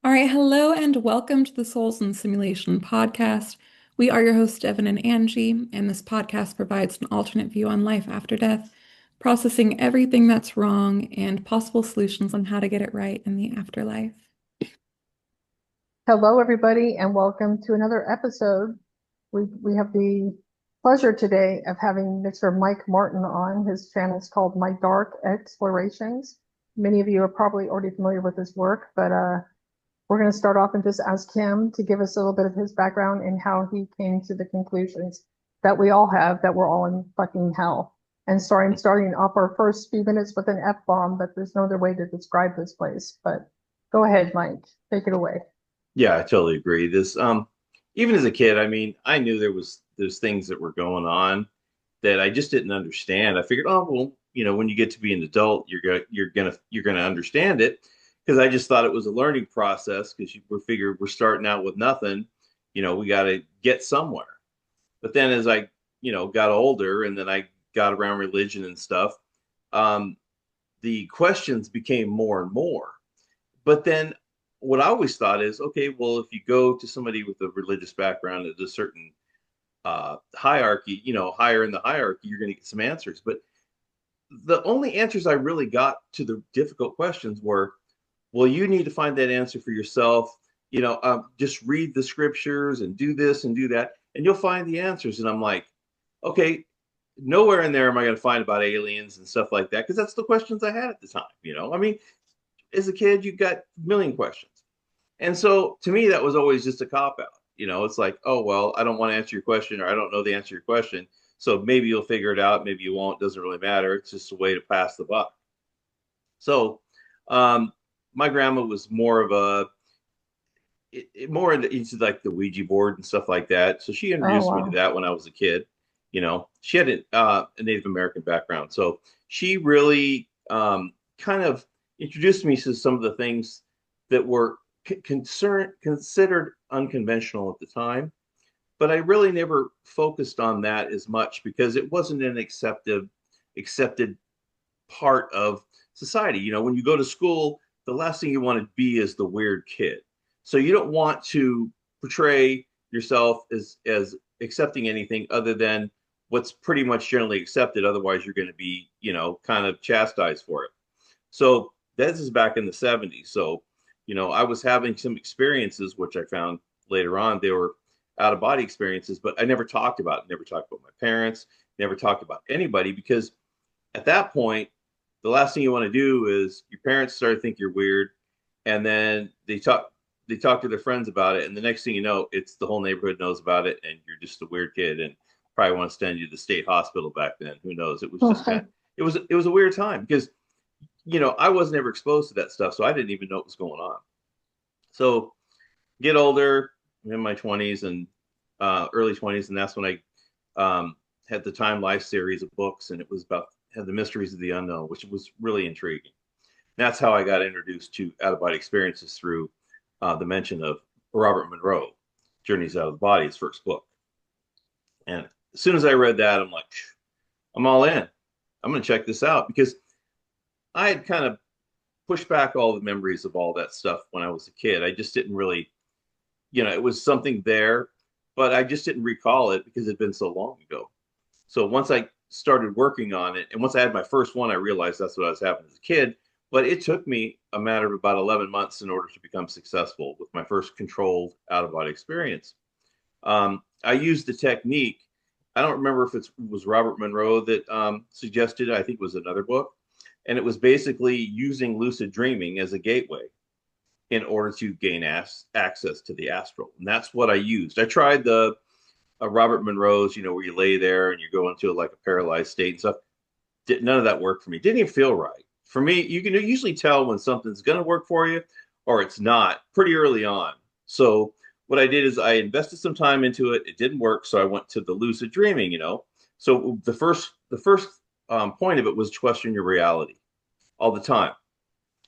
All right, hello and welcome to the Souls in Simulation podcast. We are your hosts, Evan and Angie, and this podcast provides an alternate view on life after death, processing everything that's wrong and possible solutions on how to get it right in the afterlife. Hello, everybody, and welcome to another episode. We have the pleasure today of having Mr. Mike Martin on. His channel is called MyDarkExplorations. Many of you are probably already familiar with his work, but we're going to start off and just ask him to give us a little bit of his background and how he came to the conclusions that we all have, that we're all in fucking hell. And sorry, I'm starting off our first few minutes with an F-bomb, but there's no other way to describe this place. But go ahead, Mike, take it away. Yeah, I totally agree. Even as a kid, I mean, I knew there's things that were going on that I just didn't understand. I figured, oh well, when you get to be an adult, you're gonna understand it because I just thought it was a learning process because we're starting out with nothing. We got to get somewhere. But then as I got older and then I got around religion and stuff, um, the questions became more and more. But then what I always thought is, okay, well, if you go to somebody with a religious background at a certain hierarchy, higher in the hierarchy, you're going to get some answers. But the only answers I really got to the difficult questions were, well, you need to find that answer for yourself. Just read the scriptures and do this and do that, and you'll find the answers. And I'm like, okay, nowhere in there am I going to find about aliens and stuff like that because that's the questions I had at the time. I mean, as a kid, you got a million questions. And so to me, that was always just a cop out. It's like, oh, well, I don't want to answer your question or I don't know the answer to your question. So maybe you'll figure it out. Maybe you won't. Doesn't really matter. It's just a way to pass the buck. So my grandma was more of more into like the Ouija board and stuff like that. So she Oh, introduced me to wow. that when I was a kid. She had a Native American background. So she really kind of introduced me to some of the things that were considered unconventional at the time. But I really never focused on that as much because it wasn't an accepted part of society. When you go to school, the last thing you want to be is the weird kid. So you don't want to portray yourself as accepting anything other than what's pretty much generally accepted. Otherwise, you're going to be, kind of chastised for it. So this is back in the 70s. So, I was having some experiences, which I found later on, they were out of body experiences, but I never talked about it, never talked about my parents, never talked about anybody because at that point, the last thing you want to do is your parents start to think you're weird, and then they talk to their friends about it, and the next thing you know, it's the whole neighborhood knows about it, and you're just a weird kid, and probably want to send you to the state hospital back then. Who knows? It was just kind of it was a weird time because I wasn't ever exposed to that stuff, so I didn't even know what was going on. So get older, in my 20s and early 20s, and that's when I had the Time Life series of books, and it was about had the mysteries of the unknown, which was really intriguing. That's how I got introduced to out of body experiences through the mention of Robert Monroe, Journeys Out of the Body, his first book. And as soon as I read that, I'm like, I'm all in. I'm going to check this out because I had kind of pushed back all the memories of all that stuff when I was a kid. I just didn't really, it was something there, but I just didn't recall it because it had been so long ago. So once I started working on it, and once I had my first one, I realized that's what I was having as a kid. But it took me a matter of about 11 months in order to become successful with my first controlled out of body experience. I used the technique. I don't remember if it was Robert Monroe that suggested it. I think it was another book. And it was basically using lucid dreaming as a gateway in order to gain access to the astral. And that's what I used. I tried the Robert Monroe's, where you lay there and you go into like a paralyzed state and stuff. None of that worked for me. Didn't even feel right. For me, you can usually tell when something's going to work for you or it's not pretty early on. So what I did is I invested some time into it. It didn't work, so I went to the lucid dreaming. So the first point of it was to question your reality all the time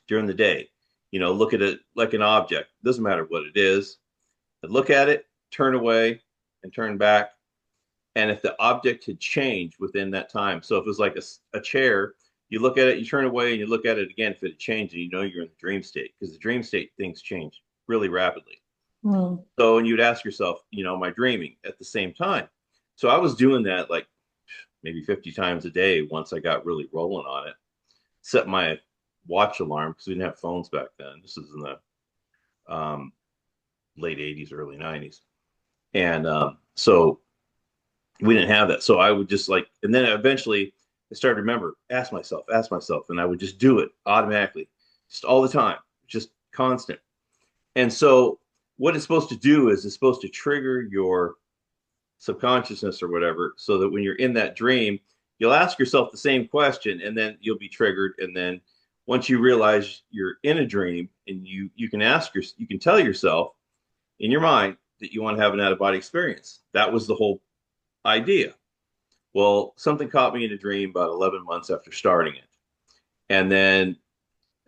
during the day. Look at it like an object. Doesn't matter what it is. Look at it, turn away, and turn back. And if the object had changed within that time, so if it was like a chair, you look at it, you turn away, and you look at it again. If it had changed, and you're in the dream state, because the dream state things change really rapidly. Mm. So, and you'd ask yourself, am I dreaming at the same time? So I was doing that like maybe 50 times a day once I got really rolling on it. Set my watch alarm because we didn't have phones back then. This is in the um, late 80s, early 90s. And so we didn't have that. So I would just like, and then eventually I started to remember, ask myself, and I would just do it automatically, just all the time, just constant. And so what it's supposed to do is it's supposed to trigger your subconsciousness or whatever, so that when you're in that dream, you'll ask yourself the same question, and then you'll be triggered. And then once you realize you're in a dream, and you can you can tell yourself in your mind that you want to have an out of body experience. That was the whole idea. Well, something caught me in a dream about 11 months after starting it. And then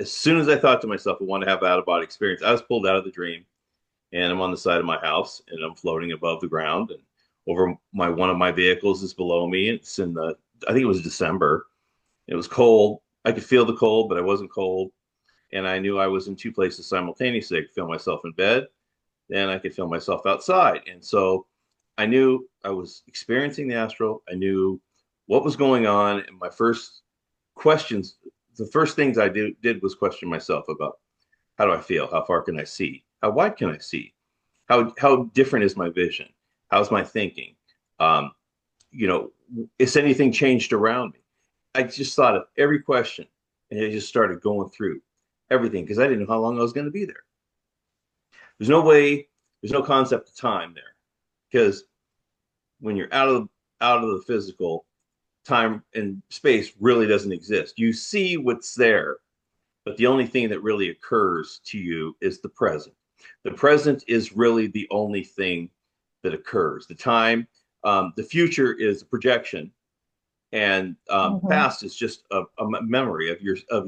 as soon as I thought to myself, I want to have an out of body experience, I was pulled out of the dream, and I'm on the side of my house, and I'm floating above the ground, and over one of my vehicles is below me. It's in I think it was December. It was cold. I could feel the cold, but I wasn't cold. And I knew I was in two places simultaneously. I could feel myself in bed, and I could feel myself outside. And so I knew I was experiencing the astral. I knew what was going on. And my first questions, the first things I did was question myself about, how do I feel? How far can I see? How wide can I see? How different is my vision? How's my thinking? Um, is anything changed around me? I just thought of every question, and I just started going through everything because I didn't know how long I was going to be there. There's no way, there's no concept of time there, because when you're out of the physical, time and space really doesn't exist. You see what's there, but the only thing that really occurs to you is the present. The present is really the only thing that occurs. The time, the future is a projection, and Mm-hmm. past is just a memory of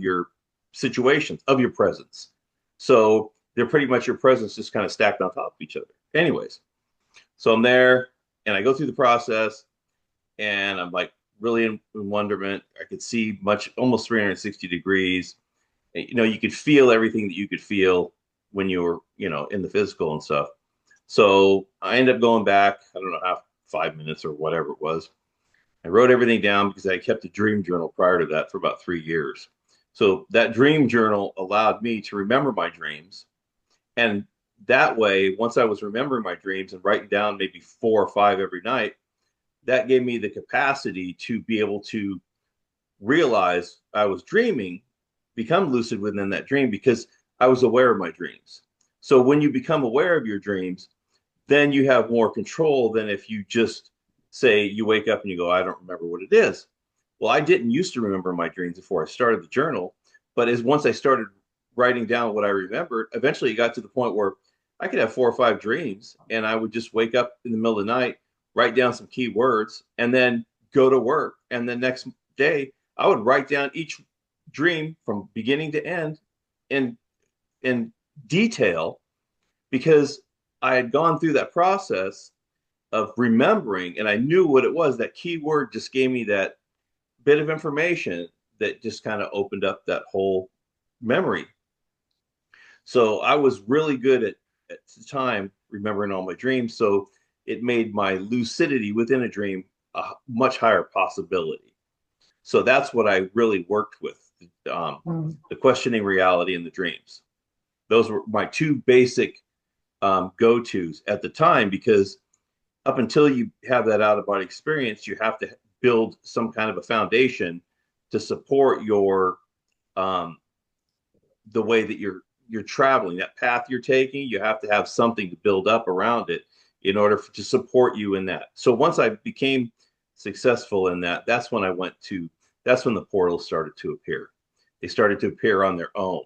your situations, of your presence. So they're pretty much your presence just kind of stacked on top of each other. Anyways, so I'm there, and I go through the process, and I'm like really in wonderment. I could see much, almost 360 degrees. You could feel everything that you could feel when you were, in the physical and stuff. So I ended up going back, I don't know, 5 minutes or whatever it was. I wrote everything down because I kept a dream journal prior to that for about 3 years. So that dream journal allowed me to remember my dreams. And that way, once I was remembering my dreams and writing down maybe 4 or 5 every night, that gave me the capacity to be able to realize I was dreaming, become lucid within that dream because I was aware of my dreams. So when you become aware of your dreams, then you have more control than if you just say you wake up and you go, I don't remember what it is. Well, I didn't used to remember my dreams before I started the journal, but as once I started writing down what I remembered, eventually it got to the point where I could have 4 or 5 dreams, and I would just wake up in the middle of the night, write down some key words, and then go to work. And the next day, I would write down each dream from beginning to end in in detail, because I had gone through that process of remembering, and I knew what it was. That key word just gave me that bit of information that just kind of opened up that whole memory. So I was really good at the time remembering all my dreams. So it made my lucidity within a dream a much higher possibility. So that's what I really worked with, Mm. the questioning reality and the dreams. Those were my two basic go-tos at the time, because up until you have that out-of-body experience, you have to build some kind of a foundation to support your the way that you're traveling, that path you're taking. You have to have something to build up around it in order to support you in that. So once I became successful in that, that's when that's when the portals started to appear. They started to appear on their own.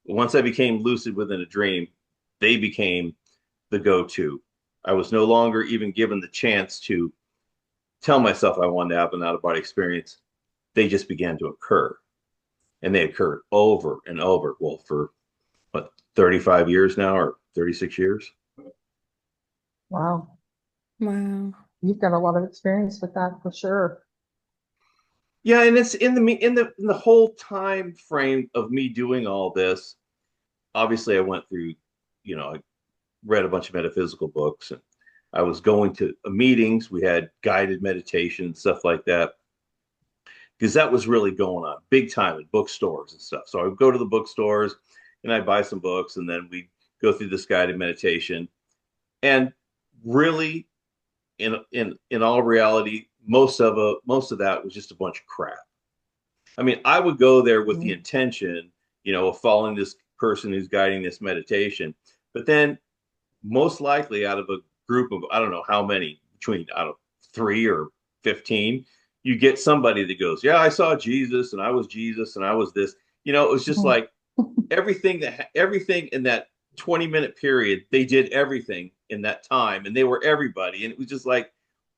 Once I became lucid within a dream, they became the go-to. I was no longer even given the chance to tell myself I wanted to have an out-of-body experience. They just began to occur. And they occurred over and over. Well, for what, 35 years now, or 36 years? Wow. Wow. You've got a lot of experience with that for sure. Yeah, and it's in the whole time frame of me doing all this. Obviously, I went through, I read a bunch of metaphysical books, and I was going to meetings. We had guided meditation, stuff like that, because that was really going on big time at bookstores and stuff. So I would go to the bookstores and I'd buy some books, and then we'd go through this guided meditation. And really, in all reality, most of that was just a bunch of crap. I mean, I would go there with the intention, of following this person who's guiding this meditation, but then most likely out of a group of, I don't know how many, between, I don't know, 3 or 15, you get somebody that goes, yeah, I saw Jesus and I was Jesus and I was this. It was just like everything in that 20-minute period, they did everything in that time and they were everybody. And it was just like,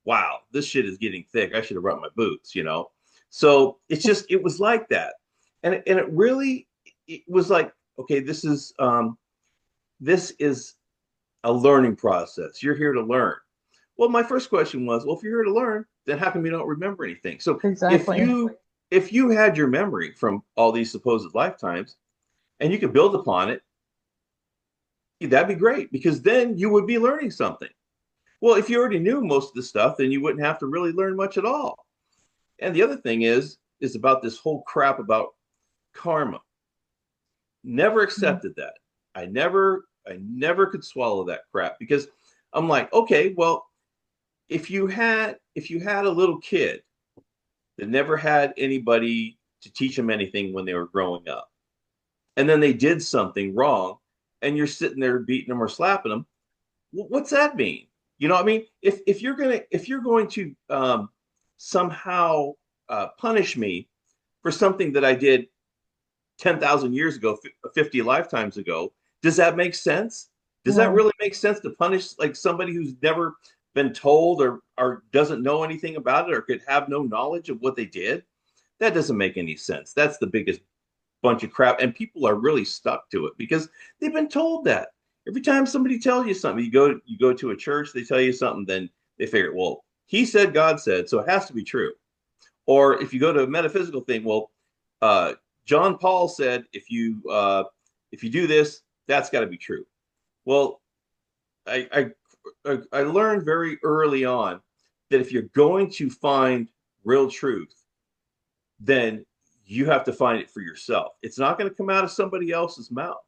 wow, this shit is getting thick. I should have brought my boots. So it was like that. And it was like, okay, this is a learning process. You're here to learn. Well, my first question was, well, if you're here to learn, then how come you don't remember anything? So Exactly. if you had your memory from all these supposed lifetimes and you could build upon it, that'd be great, because then you would be learning something. Well, if you already knew most of the stuff, then you wouldn't have to really learn much at all. And the other thing is about this whole crap about karma. Never accepted that. I never could swallow that crap, because I'm like, okay, well, if you had a little kid that never had anybody to teach them anything when they were growing up, and then they did something wrong, and you're sitting there beating them or slapping them, what's that mean? You know what I mean? If you're going to somehow punish me for something that I did 10,000 years ago, 50 lifetimes ago, does that make sense? Does that really make sense to punish like somebody who's never been told or doesn't know anything about it or could have no knowledge of what they did? That doesn't make any sense. That's the biggest bunch of crap. And people are really stuck to it because they've been told that. Every time somebody tells you something, you go to a church, they tell you something, then they figure, well, he said, God said, so it has to be true. Or if you go to a metaphysical thing, well, John Paul said, if you do this, that's got to be true. Well, I learned very early on that if you're going to find real truth, then you have to find it for yourself. It's not going to come out of somebody else's mouth,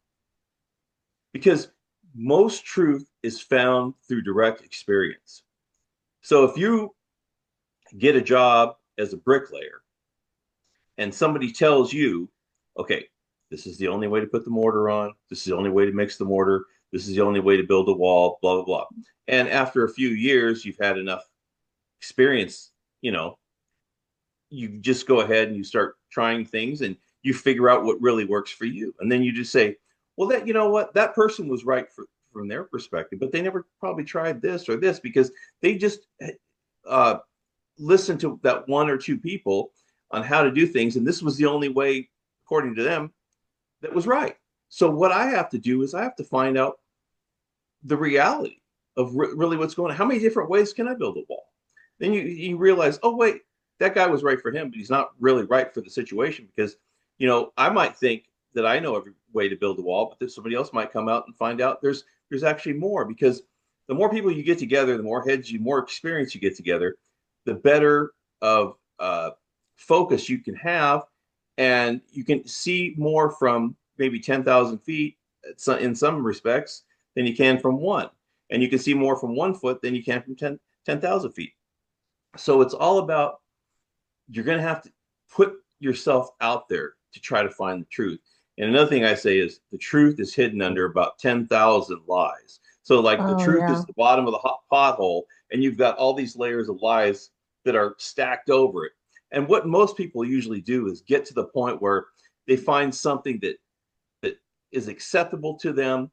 because most truth is found through direct experience. So if you get a job as a bricklayer and somebody tells you, okay, this is the only way to put the mortar on, this is the only way to mix the mortar, this is the only way to build a wall, blah, blah, blah. And after a few years, you've had enough experience, you just go ahead and you start trying things and you figure out what really works for you. And then you just say, well, that person was right from their perspective, but they never probably tried this or this, because they just listened to that one or two people on how to do things. And this was the only way, according to them, that was right. So what I have to do is I have to find out the reality of really what's going on. How many different ways can I build a wall? Then you realize, oh, wait, that guy was right for him, but he's not really right for the situation, because, I might think that I know every way to build a wall, but then somebody else might come out and find out there's actually more, because the more people you get together, the more experience you get together, the better of focus you can have, and you can see more from maybe 10,000 feet in some respects than you can from one. And you can see more from 1 foot than you can from 10,000 feet. So it's all about, you're going to have to put yourself out there to try to find the truth. And another thing I say is the truth is hidden under about 10,000 lies. So like the truth is the bottom of the pothole, and you've got all these layers of lies that are stacked over it. And what most people usually do is get to the point where they find something that is acceptable to them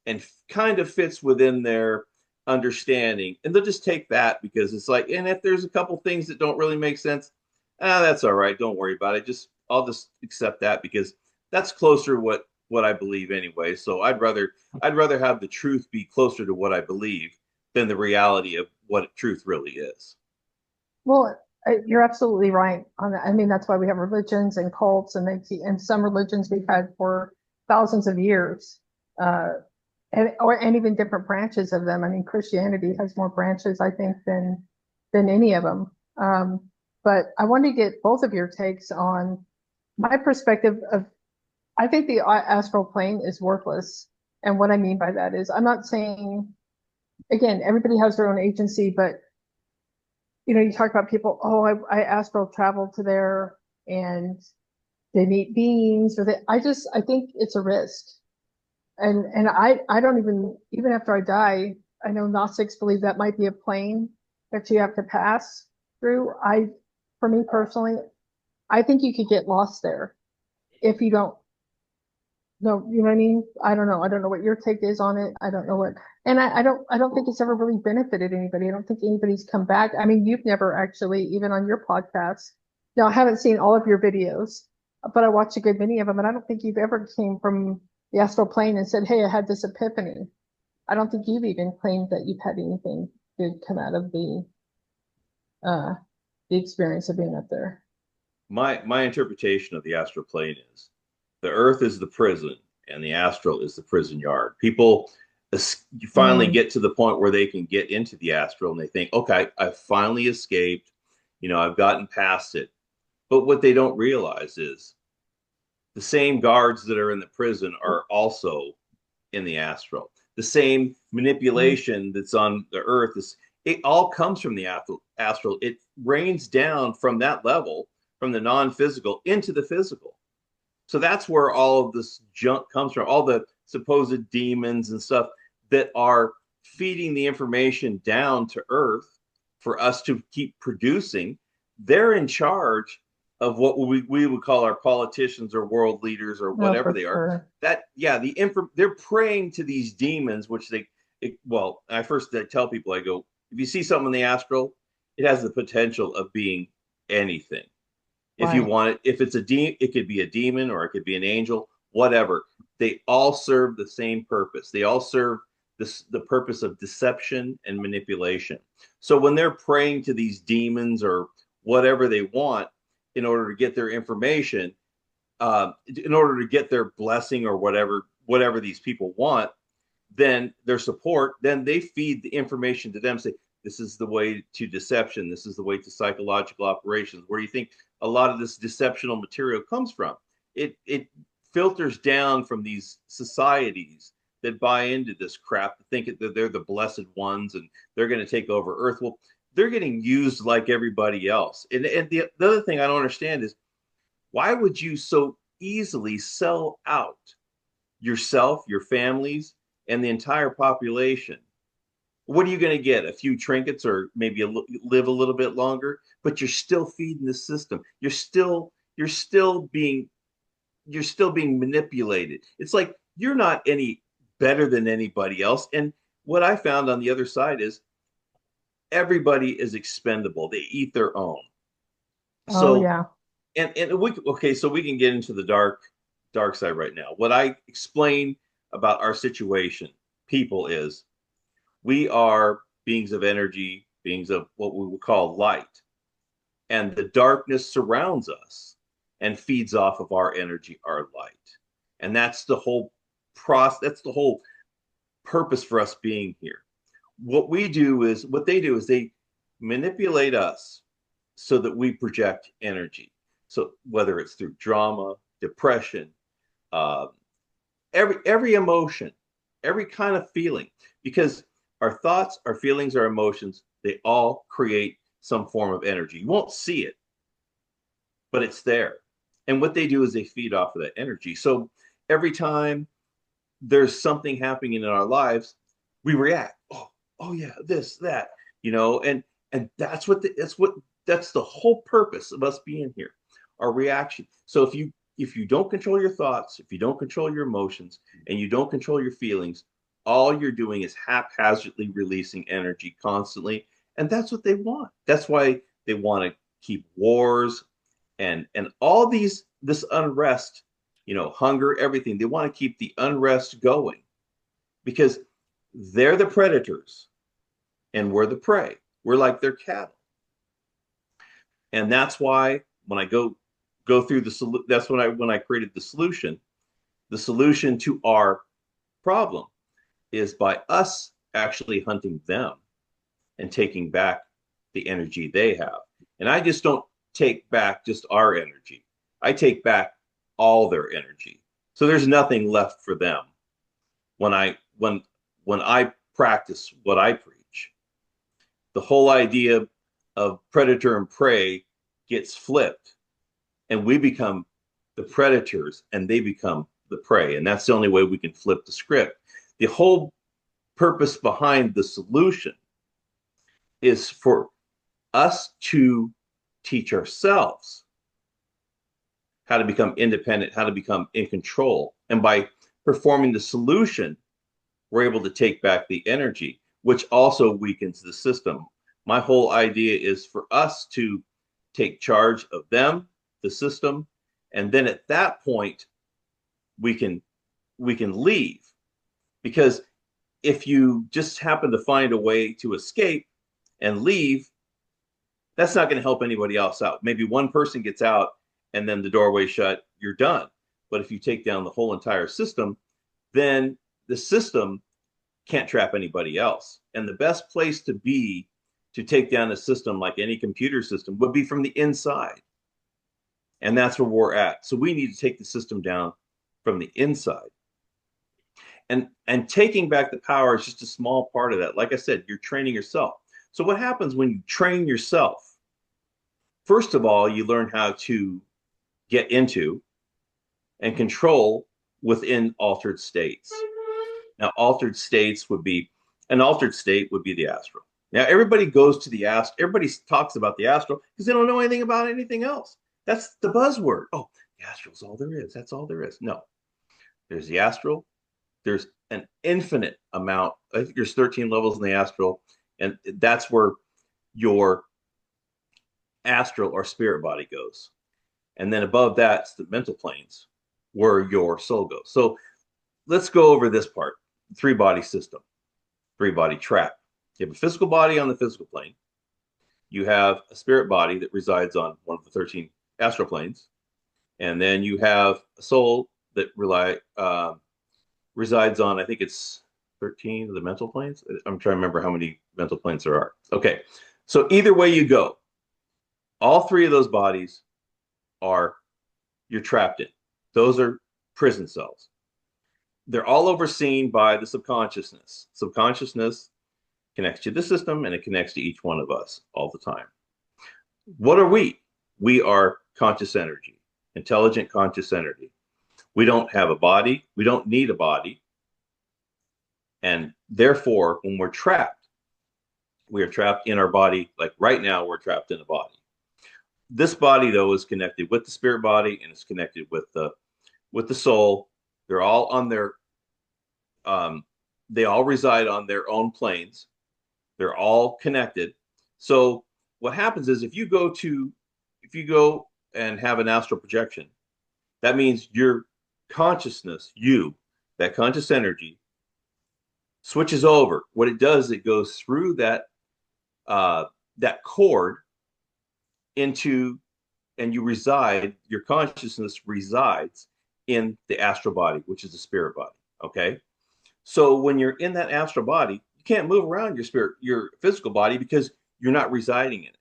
and kind of fits within their understanding. And they'll just take that, because it's like, and if there's a couple things that don't really make sense, that's all right. Don't worry about it. I'll just accept that, because that's closer to what I believe anyway. So I'd rather have the truth be closer to what I believe than the reality of what truth really is. Well, you're absolutely right on that. I mean, that's why we have religions and cults, and some religions we've had for thousands of years. and even different branches of them. I mean, Christianity has more branches, I think, than any of them. But I want to get both of your takes on my perspective of, I think the astral plane is worthless. And what I mean by that is, I'm not saying, again, everybody has their own agency, but you talk about people, oh, I astral travel to there and they meet beings, or I think it's a risk. And I don't even after I die, I know Gnostics believe that might be a plane that you have to pass through. For me personally, I think you could get lost there if you don't know, you know what I mean? I don't know. I don't know what your take is on it. I don't know and I don't think it's ever really benefited anybody. I don't think anybody's come back. I mean, you've never actually, even on your podcast. Now, I haven't seen all of your videos, but I watched a good many of them, and I don't think you've ever came from the astral plane and said, "Hey, I had this epiphany." I don't think you've even claimed that you've had anything good come out of uh the experience of being up there. My interpretation of the astral plane is the earth is the prison and the astral is the prison yard. People finally Mm. get to the point where they can get into the astral and they think, okay, I've finally escaped, I've gotten past it. But what they don't realize is the same guards that are in the prison are also in the astral. The same Mm. manipulation that's on the earth is, it all comes from the astral. It rains down from that level, from the non-physical into the physical. So that's where all of this junk comes from, all the supposed demons and stuff that are feeding the information down to earth for us to keep producing. They're in charge of what we would call our politicians or world leaders or No, whatever for they are. sure. That, yeah, they're praying to these demons, which well, I tell people, I go, if you see something in the astral, it has the potential of being anything. If you Right. want it, if it's it could be a demon or it could be an angel, whatever. They all serve the same purpose. They all serve the purpose of deception and manipulation. So when they're praying to these demons or whatever they want in order to get their information, in order to get their blessing or whatever these people want, then their support, then they feed the information to them, say, this is the way to deception, this is the way to psychological operations. Where do you think a lot of this deceptional material comes from? It filters down from these societies that buy into this crap, think that they're the blessed ones and they're going to take over earth. Well, they're getting used like everybody else. And the other thing I don't understand is, why would you so easily sell out yourself, your families, and the entire population? What are you going to get? A few trinkets or maybe live a little bit longer, but you're still feeding the system. You're still being manipulated. It's like you're not any better than anybody else. And what I found on the other side is everybody is expendable. They eat their own. Oh So yeah. and so we can get into the dark side right now. What I explain about our situation, people, is we are beings of energy, beings of what we would call light. And the darkness surrounds us and feeds off of our energy, our light. And that's the whole process, that's the whole purpose for us being here. What they do is they manipulate us so that we project energy. So whether it's through drama, depression, uh, every emotion, every kind of feeling, because our thoughts, our feelings, our emotions, they all create some form of energy. You won't see it, but it's there. And what they do is they feed off of that energy. So every time there's something happening in our lives, we react. Oh yeah, this, that, and that's the whole purpose of us being here, our reaction. So if you don't control your thoughts, if you don't control your emotions, and you don't control your feelings, all you're doing is haphazardly releasing energy constantly. And that's what they want. That's why they want to keep wars and all this unrest, hunger, everything. They want to keep the unrest going because they're the predators and we're the prey. We're like their cattle. And that's why when I go through that's when I created the solution to our problem is by us actually hunting them and taking back the energy they have. And I just don't take back just our energy. I take back all their energy. So there's nothing left for them when I practice what I preach. The whole idea of predator and prey gets flipped, and we become the predators and they become the prey. And that's the only way we can flip the script. The whole purpose behind the solution is for us to teach ourselves how to become independent, how to become in control. And by performing the solution, we're able to take back the energy, which also weakens the system. My whole idea is for us to take charge of them, the system, and then at that point, we can leave. Because if you just happen to find a way to escape and leave, that's not going to help anybody else out. Maybe one person gets out and then the doorway shut, you're done. But if you take down the whole entire system, then the system can't trap anybody else. And the best place to be to take down a system like any computer system would be from the inside. And that's where we're at. So we need to take the system down from the inside. And taking back the power is just a small part of that. Like I said, you're training yourself. So what happens when you train yourself? First of all, you learn how to get into and control within altered states. Now, altered states would be, an altered state would be the astral. Now, everybody goes to the astral. Everybody talks about the astral because they don't know anything about anything else. That's the buzzword. Oh, the astral's all there is. That's all there is. No, there's the astral. There's an infinite amount. I think there's 13 levels in the astral, and that's where your astral or spirit body goes. And then above that's the mental planes where your soul goes. So let's go over this part. Three-body system, three-body trap. You have a physical body on the physical plane. You have a spirit body that resides on one of the 13 astral planes. And then you have a soul that resides on, I think it's 13 of the mental planes. I'm trying to remember how many mental planes there are. Okay, so either way you go, all three of those bodies you're trapped in. Those are prison cells. They're all overseen by the subconsciousness. Subconsciousness connects to the system and it connects to each one of us all the time. What are we? We are conscious energy, intelligent conscious energy. We don't have a body. We don't need a body. And therefore, when we're trapped, we are trapped in our body. Like right now, we're trapped in a body. This body, though, is connected with the spirit body and it's connected with the soul. They're all on their, they all reside on their own planes. They're all connected. So what happens is if you go and have an astral projection, that means your consciousness, that conscious energy, switches over. What it does, it goes through that cord into, and your consciousness resides in the astral body, which is the spirit body. Okay. So when you're in that astral body, you can't move around your physical body because you're not residing in it.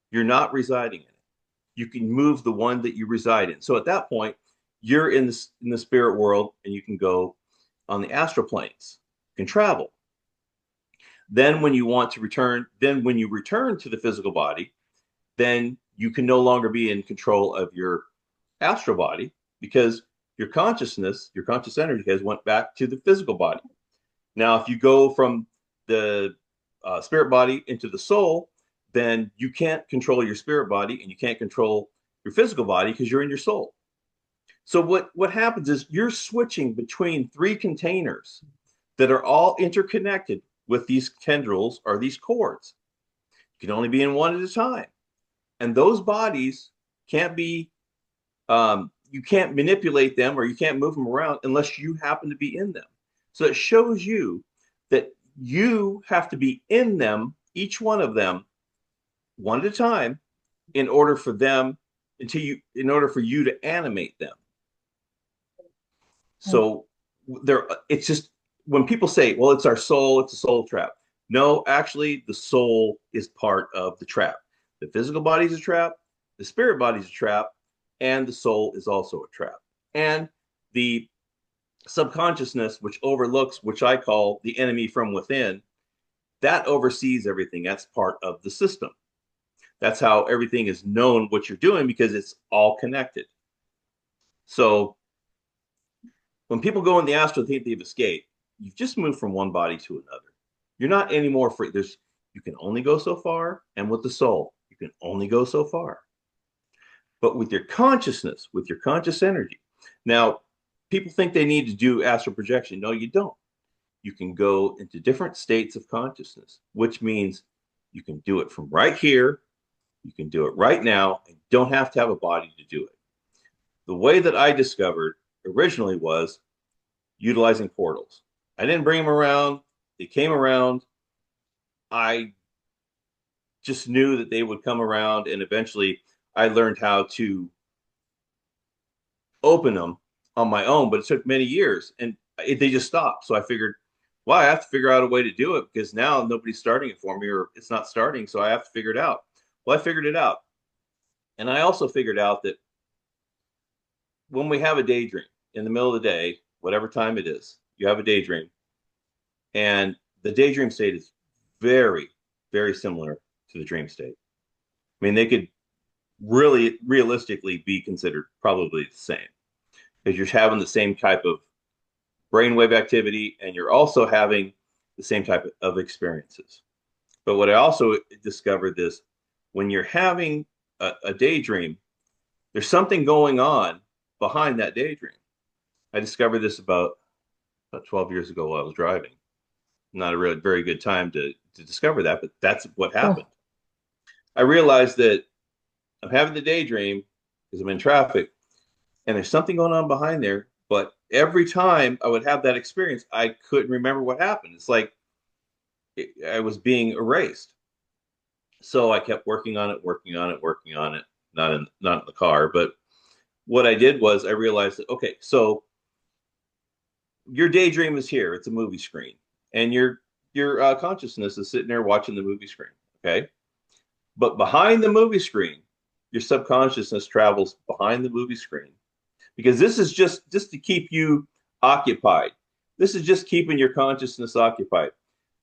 You're not residing in it. You can move the one that you reside in. So at that point, you're in the spirit world and you can go on the astral planes. You can travel. Then when you return to the physical body, then you can no longer be in control of your astral body because your conscious energy has went back to the physical body. Now, if you go from the spirit body into the soul, then you can't control your spirit body and you can't control your physical body because you're in your soul. So what happens is you're switching between three containers that are all interconnected with these tendrils or these cords. You can only be in one at a time. And those bodies can't be, you can't manipulate them or you can't move them around unless you happen to be in them. So it shows you that you have to be in them, each one of them, one at a time, in order for you to animate them. So it's just when people say, well, it's our soul, it's a soul trap. No, actually, the soul is part of the trap. The physical body is a trap, the spirit body is a trap, and the soul is also a trap. And the subconsciousness, which overlooks, which I call the enemy from within, that oversees everything. That's part of the system. That's how everything is known what you're doing because it's all connected. So when people go in the astral think they've escaped, you've just moved from one body to another. You're not anymore free. You can only go so far, and with the soul, you can only go so far. But with your consciousness, with your conscious energy, now people think they need to do astral projection. No, you don't. You can go into different states of consciousness, which means you can do it from right here. You can do it right now and don't have to have a body to do it. The way that I discovered originally was utilizing portals. I didn't bring them around. They came around. I just knew that they would come around, and eventually I learned how to open them on my own, but it took many years and they just stopped. So I figured, well, I have to figure out a way to do it because now nobody's starting it for me or it's not starting. So I have to figure it out. Well, I figured it out. And I also figured out that when we have a daydream in the middle of the day, whatever time it is, you have a daydream. And the daydream state is very, very similar to the dream state. I mean, they could really realistically be considered probably the same because you're having the same type of brainwave activity and you're also having the same type of experiences. But what I also discovered is when you're having a daydream, there's something going on behind that daydream. I discovered this about 12 years ago while I was driving. Not a really very good time to discover that, but that's what happened. I realized that I'm having the daydream because I'm in traffic and there's something going on behind there. But every time I would have that experience, I couldn't remember what happened. It's like I was being erased. So I kept working on it, working on it, working on it. Not in the car, but what I did was I realized that okay, so your daydream is here. It's a movie screen, and your consciousness is sitting there watching the movie screen. Okay, but behind the movie screen, your subconsciousness travels behind the movie screen because this is just to keep you occupied. This is just keeping your consciousness occupied.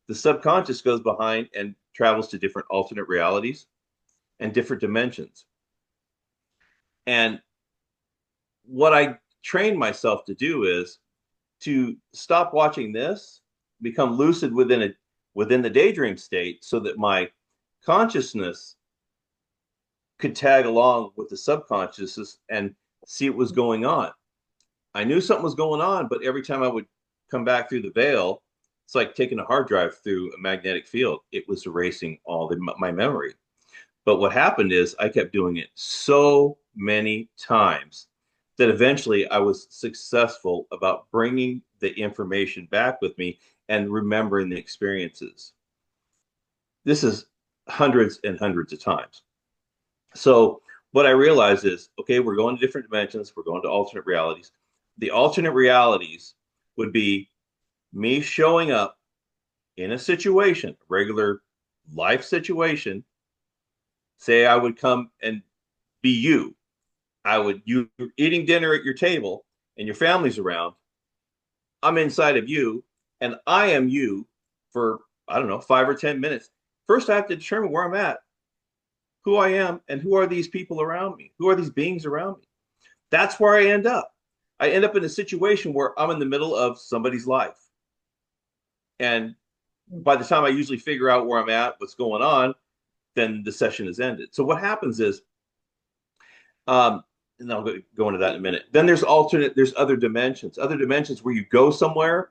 The subconscious goes behind and travels to different alternate realities and different dimensions. And what I trained myself to do is to stop watching this, become lucid within the daydream state so that my consciousness could tag along with the subconscious and see what was going on. I knew something was going on, but every time I would come back through the veil, it's like taking a hard drive through a magnetic field. It was erasing my memory. But what happened is I kept doing it so many times that eventually I was successful about bringing the information back with me and remembering the experiences. This is hundreds and hundreds of times. So what I realized is, okay, we're going to different dimensions. We're going to alternate realities. The alternate realities would be me showing up in a situation, a regular life situation. Say I would come and be you. You're eating dinner at your table and your family's around. I'm inside of you and I am you for, I don't know, 5 or 10 minutes. First, I have to determine where I'm at, who I am, and who are these people around me? Who are these beings around me? That's where I end up. I end up in a situation where I'm in the middle of somebody's life. And by the time I usually figure out where I'm at, what's going on, then the session is ended. So what happens is, and I'll go into that in a minute. Then there's other dimensions where you go somewhere,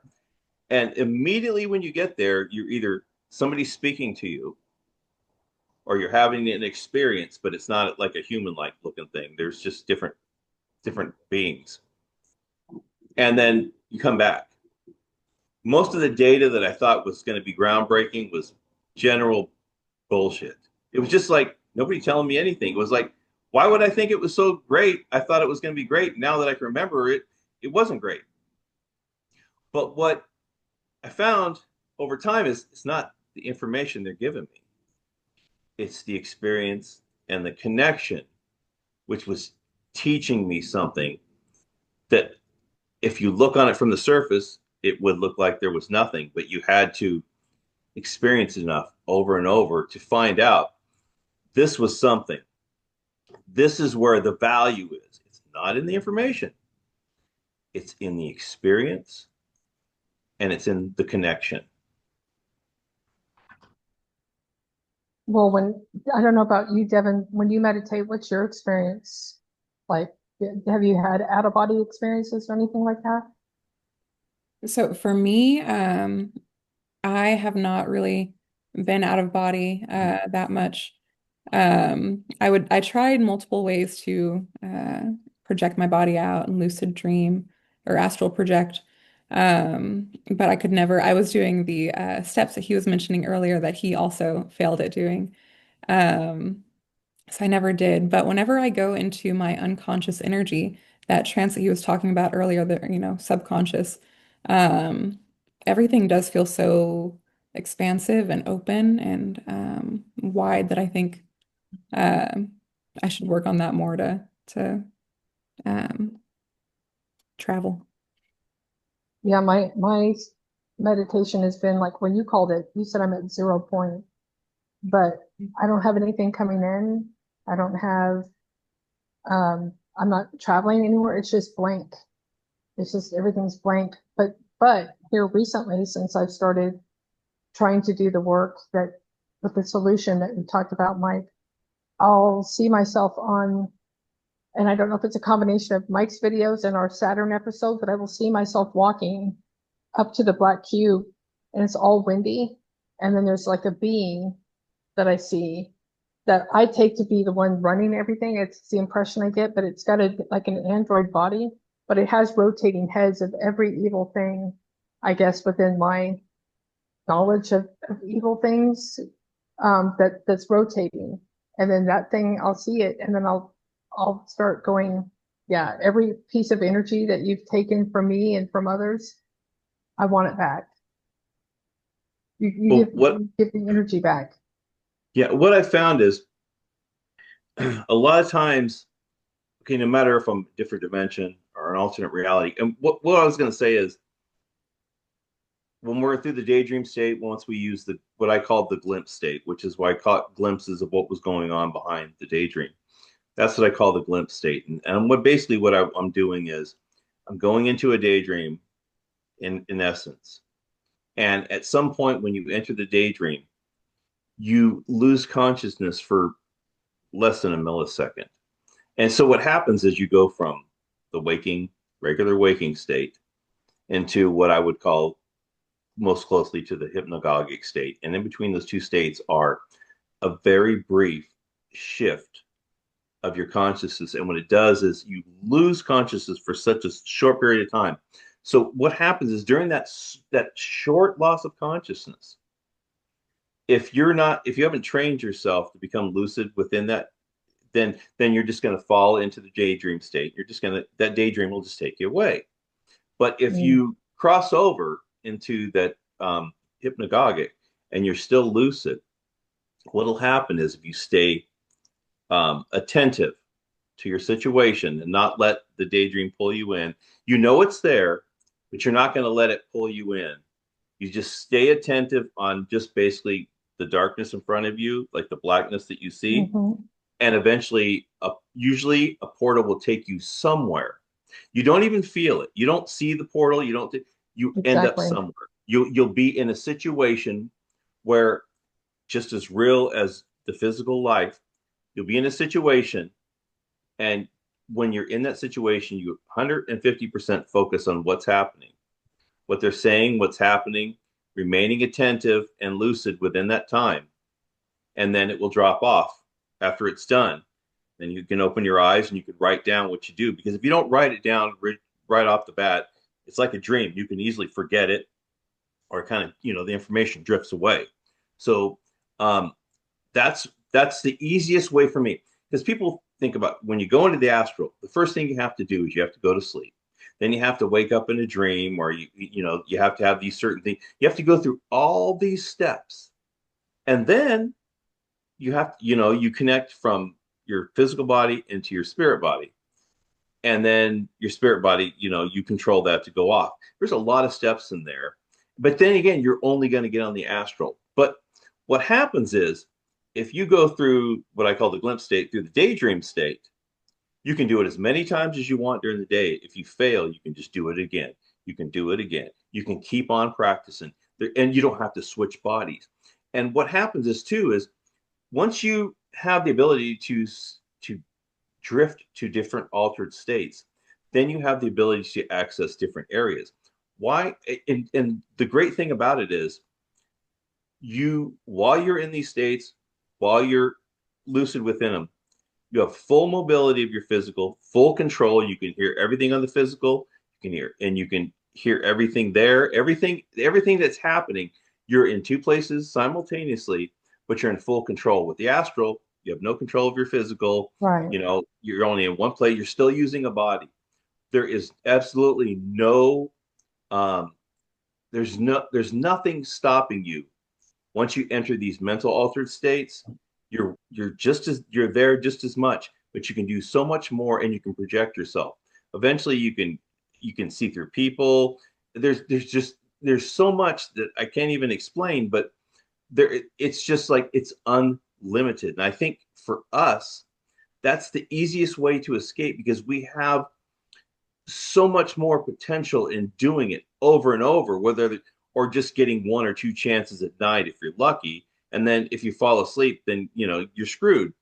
and immediately when you get there, you're either somebody's speaking to you, or you're having an experience, but it's not like a human-like looking thing. There's just different beings, and then you come back. Most of the data that I thought was going to be groundbreaking was general bullshit. It was just like nobody telling me anything. It was like, why would I think it was so great? I thought it was going to be great. Now that I can remember it, it wasn't great. But what found over time is it's not the information they're giving me, it's the experience and the connection, which was teaching me something that if you look on it from the surface, it would look like there was nothing, but you had to experience it enough over and over to find out this was something. This is where the value is. It's not in the information, it's in the experience and it's in the connection. Well, I don't know about you, Devin, when you meditate, what's your experience like? Have you had out of body experiences or anything like that? So for me, I have not really been out of body that much. I tried multiple ways to project my body out and lucid dream or astral project. But I could never. I was doing the steps that he was mentioning earlier that he also failed at doing. Um, so I never did. But whenever I go into my unconscious energy, that trance that he was talking about earlier, the subconscious, um, everything does feel so expansive and open and wide that I think um, I should work on that more to um, travel. Yeah, my meditation has been like when you called it, you said I'm at 0 point, but I don't have anything coming in. I don't have I'm not traveling anywhere. It's just blank. It's just everything's blank. But here recently, since I've started trying to do the work that with the solution that we talked about, Mike, I'll see myself on, and I don't know if it's a combination of Mike's videos and our Saturn episode, but I will see myself walking up to the black cube and it's all windy. And then there's like a being that I see that I take to be the one running everything. It's the impression I get, but it's got like an android body, but it has rotating heads of every evil thing, I guess, within my knowledge of evil things, that's rotating. And then that thing, I'll see it, and then I'll start going, yeah, every piece of energy that you've taken from me and from others, I want it back. You Well, give the energy back. yeah, what I found is a lot of times, okay, no matter if I'm a different dimension or an alternate reality, and what I was going to say is when we're through the daydream state, once we use the what I called the glimpse state, which is why I caught glimpses of what was going on behind the daydream. That's what I call the glimpse state. And what I'm doing is I'm going into a daydream in essence. And at some point when you enter the daydream, you lose consciousness for less than a millisecond. And so what happens is you go from the regular waking state into what I would call most closely to the hypnagogic state. And in between those two states are a very brief shift of your consciousness. And what it does is you lose consciousness for such a short period of time. So what happens is during that short loss of consciousness, if you haven't trained yourself to become lucid within that, then you're just going to fall into the daydream state. That daydream will just take you away. But if you cross over into that hypnagogic and you're still lucid, what'll happen is if you stay attentive to your situation and not let the daydream pull you in, you know it's there, but you're not going to let it pull you in. You just stay attentive on just basically the darkness in front of you, like the blackness that you see, Mm-hmm. and eventually, usually a portal will take you somewhere. You don't even feel it. You don't see the portal. You end up Exactly. somewhere. You'll be in a situation where just as real as the physical life, you'll be in a situation, and when you're in that situation, you 150% focus on what's happening, what they're saying, what's happening, remaining attentive and lucid within that time, and then it will drop off after it's done. Then you can open your eyes and you can write down what you do. Because if you don't write it down right off the bat, it's like a dream. You can easily forget it or kind of, the information drifts away. So um, that's the easiest way for me. Because people think about when you go into the astral, the first thing you have to do is you have to go to sleep. Then you have to wake up in a dream, or you have to have these certain things. You have to go through all these steps, and then you connect from your physical body into your spirit body, and then your spirit body, you control that to go off. There's a lot of steps in there, but then again, you're only going to get on the astral. But what happens is, if you go through what I call the glimpse state, through the daydream state, you can do it as many times as you want during the day. If you fail, you can just do it again. You can do it again. You can keep on practicing, and you don't have to switch bodies. And what happens is too is, once you have the ability to drift to different altered states, then you have the ability to access different areas. Why? And the great thing about it is, while you're in these states, while you're lucid within them, you have full mobility of your physical, full control. You can hear everything on the physical. You can hear everything there, everything that's happening. You're in two places simultaneously, but you're in full control. With the astral, you have no control of your physical. Right. You're only in one place. You're still using a body. There is absolutely no, um, there's nothing stopping you. Once you enter these mental altered states, you're there just as much, but you can do so much more, and you can project yourself. Eventually, you can see through people. There's so much that I can't even explain, but it's just like it's unlimited. And I think for us, that's the easiest way to escape, because we have so much more potential in doing it over and over, or just getting one or two chances at night if you're lucky. And then if you fall asleep, then you're screwed.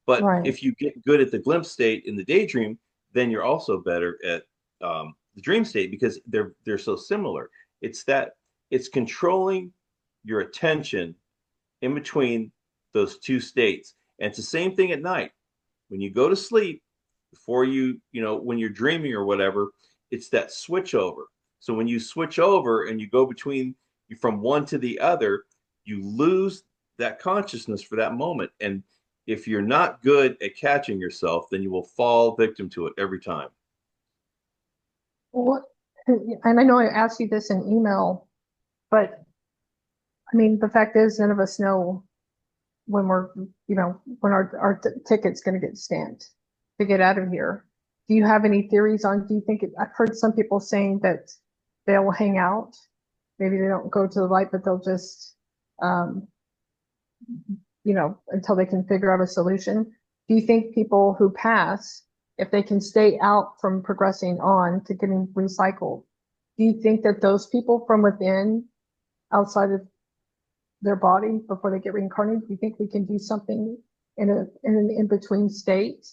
But Right. if you get good at the glimpse state in the daydream, then you're also better at the dream state, because they're so similar. It's controlling your attention in between those two states. And it's the same thing at night. When you go to sleep, before when you're dreaming or whatever, it's that switch over. So when you switch over and you go from one to the other, you lose that consciousness for that moment. And if you're not good at catching yourself, then you will fall victim to it every time. What, and I know I asked you this in email, but I mean, the fact is, none of us know when when our ticket's going to get stamped to get out of here. Do you have any theories on, do you think I've heard some people saying that they'll hang out. Maybe they don't go to the light, but they'll just, um, until they can figure out a solution. Do you think people who pass, if they can stay out from progressing on to getting recycled, do you think that those people from within, outside of their body before they get reincarnated, do you think we can do something in an in-between state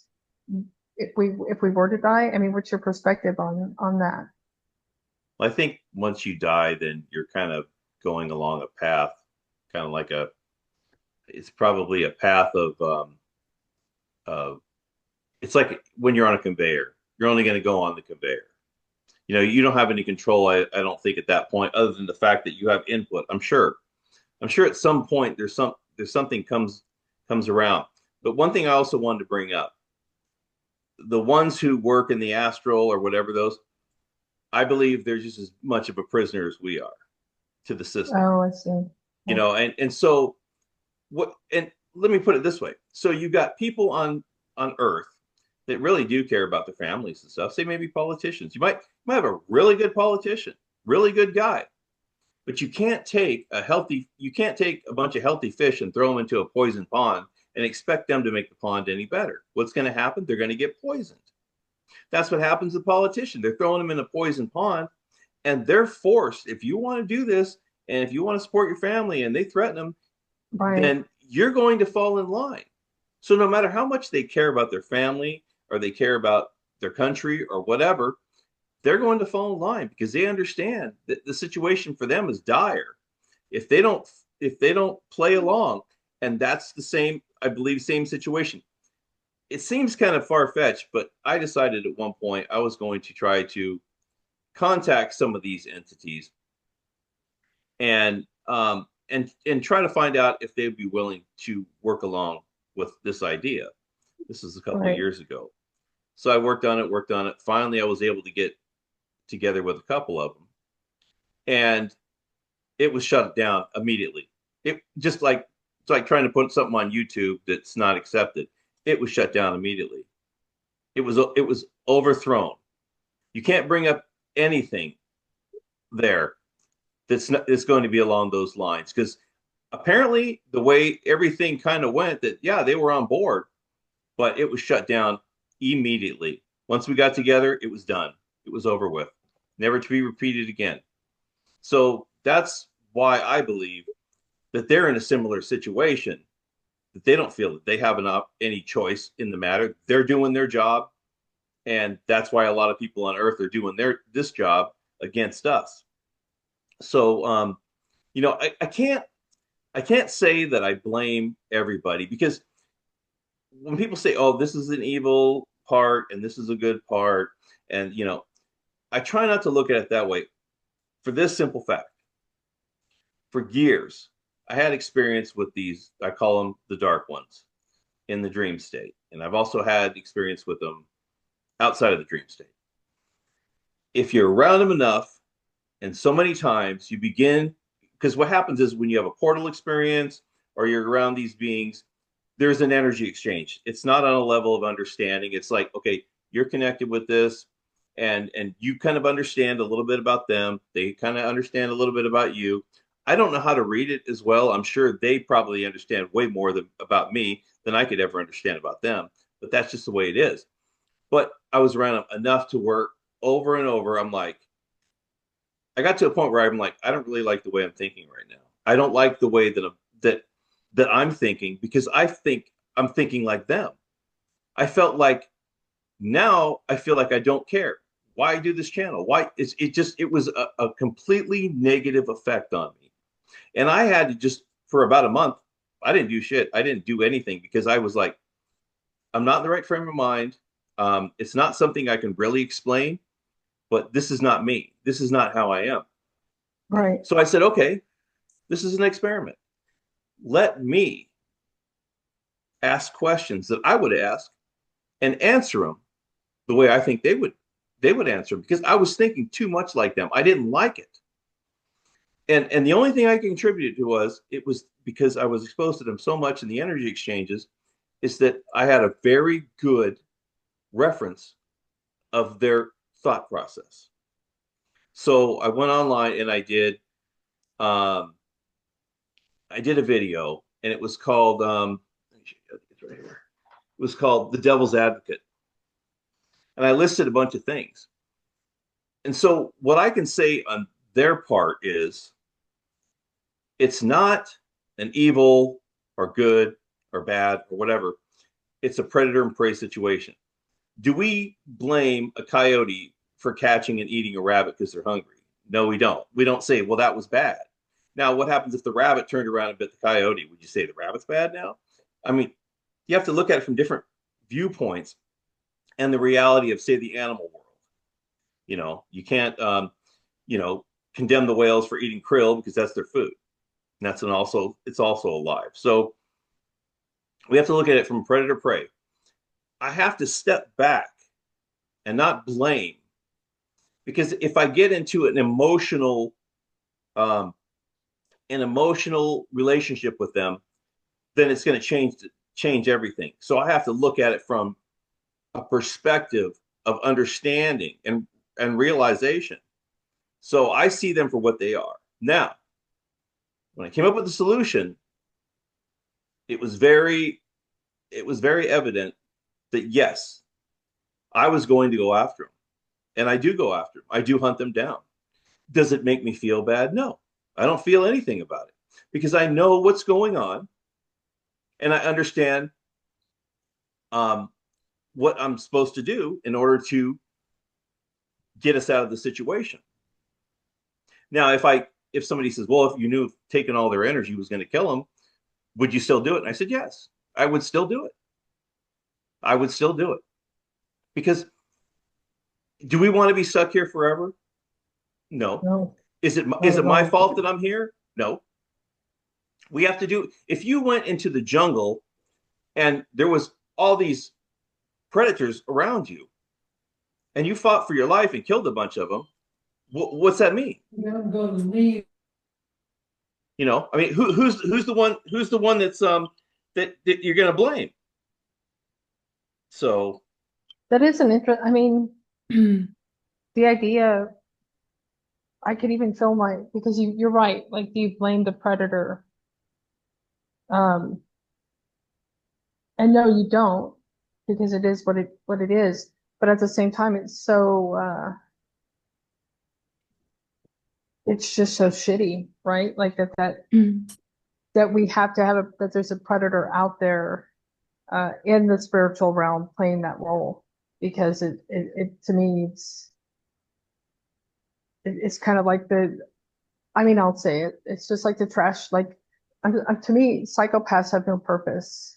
if we were to die? I mean, what's your perspective on that? Well, I think once you die, then you're kind of going along a path, kind of like it's probably a path of it's like when you're on a conveyor, you're only going to go on the conveyor. You don't have any control, I don't think, at that point, other than the fact that you have input. I'm sure at some point there's something comes around. But one thing I also wanted to bring up, the ones who work in the astral or whatever, those, I believe they're just as much of a prisoner as we are to the system. Oh, I see. And so what, and let me put it this way. So you got people on Earth that really do care about their families and stuff. Say maybe politicians. You might have a really good politician, really good guy, but you can't take a bunch of healthy fish and throw them into a poison pond and expect them to make the pond any better. What's going to happen? They're going to get poisoned. That's what happens to politicians. They're throwing them in a poison pond, and they're forced. If you want to do this, and if you want to support your family, and they threaten them, Right. then you're going to fall in line. So no matter how much they care about their family, or they care about their country, or whatever, they're going to fall in line, because they understand that the situation for them is dire. If they don't play along, and that's the same, I believe, same situation. It seems kind of far-fetched, but I decided at one point I was going to try to contact some of these entities, and try to find out if they'd be willing to work along with this idea. This is a couple of Right. years ago. So I worked on it. Finally, I was able to get together with a couple of them, and it was shut down immediately. It just like it's like trying to put something on YouTube that's not accepted. It was shut down immediately. It was overthrown. You can't bring up anything there that's going to be along those lines, because apparently the way everything kind of went, that yeah, they were on board, but it was shut down immediately. Once we got together, it was done. It was over with, never to be repeated again. So that's why I believe that they're in a similar situation, that they don't feel that they have any choice in the matter. They're doing their job, and that's why a lot of people on Earth are doing this job against us. So, I can't say that I blame everybody, because when people say, "Oh, this is an evil part and this is a good part," and I try not to look at it that way, for this simple fact: for years, I had experience with these. I call them the dark ones in the dream state, and I've also had experience with them outside of the dream state. If you're around them enough, and so many times, you begin, because what happens is when you have a portal experience or you're around these beings, there's an energy exchange. It's not on a level of understanding. It's like, okay, you're connected with this, and you kind of understand a little bit about them. They kind of understand a little bit about you. I don't know how to read it as well. I'm sure they probably understand way more about me than I could ever understand about them. But that's just the way it is. But I was around them enough to work over and over. I'm like, I got to a point where I'm like, I don't really like the way I'm thinking right now. I don't like the way that I'm thinking, because I think I'm thinking like them. I felt like, now I feel like I don't care. Why do this channel? Why it was a completely negative effect on me. And I had to just, for about a month, I didn't do shit. I didn't do anything, because I was like, I'm not in the right frame of mind. It's not something I can really explain, but this is not me. This is not how I am. Right. So I said, okay, this is an experiment. Let me ask questions that I would ask and answer them the way I think they would answer them, because I was thinking too much like them. I didn't like it. And the only thing I can contribute to it was because I was exposed to them so much in the energy exchanges, is that I had a very good reference of their thought process. So I went online and I did a video, and it was called it's right here. It was called The Devil's Advocate. And I listed a bunch of things. And so what I can say on their part is, it's not an evil or good or bad or whatever. It's a predator and prey situation. Do we blame a coyote for catching and eating a rabbit because they're hungry? No, we don't. We don't say, well, that was bad. Now, what happens if the rabbit turned around and bit the coyote? Would you say the rabbit's bad now? I mean, you have to look at it from different viewpoints and the reality of, say, the animal world. You can't, condemn the whales for eating krill, because that's their food. And it's also alive. So we have to look at it from predator prey. I have to step back and not blame, because if I get into an emotional relationship with them, then it's going to change everything. So I have to look at it from a perspective of understanding and realization. So I see them for what they are. Now, when I came up with the solution, it was very evident that yes, I was going to go after them. And I do go after them. I do hunt them down. Does it make me feel bad? No, I don't feel anything about it, because I know what's going on, and I understand what I'm supposed to do in order to get us out of the situation. Now, if somebody says, well, if you knew taking all their energy was going to kill them, would you still do it? And I said, yes, I would still do it. I would still do it. Because do we want to be stuck here forever? No. No. Is it my fault that I'm here? No. We have to do, if you went into the jungle and there was all these predators around you, and you fought for your life and killed a bunch of them, What's that mean? You gotta go to leave. I mean, who's the one that you're going to blame? So That is an interest. I mean, the idea, I could even feel because you're right. Like, do you blame the predator? Um, and no, you don't, because it is what it is. But at the same time, it's just so shitty, right? Like that we have to that there's a predator out there in the spiritual realm playing that role, because it to me it's kind of like I mean, I'll say it, it's just like the trash, like to me psychopaths have no purpose.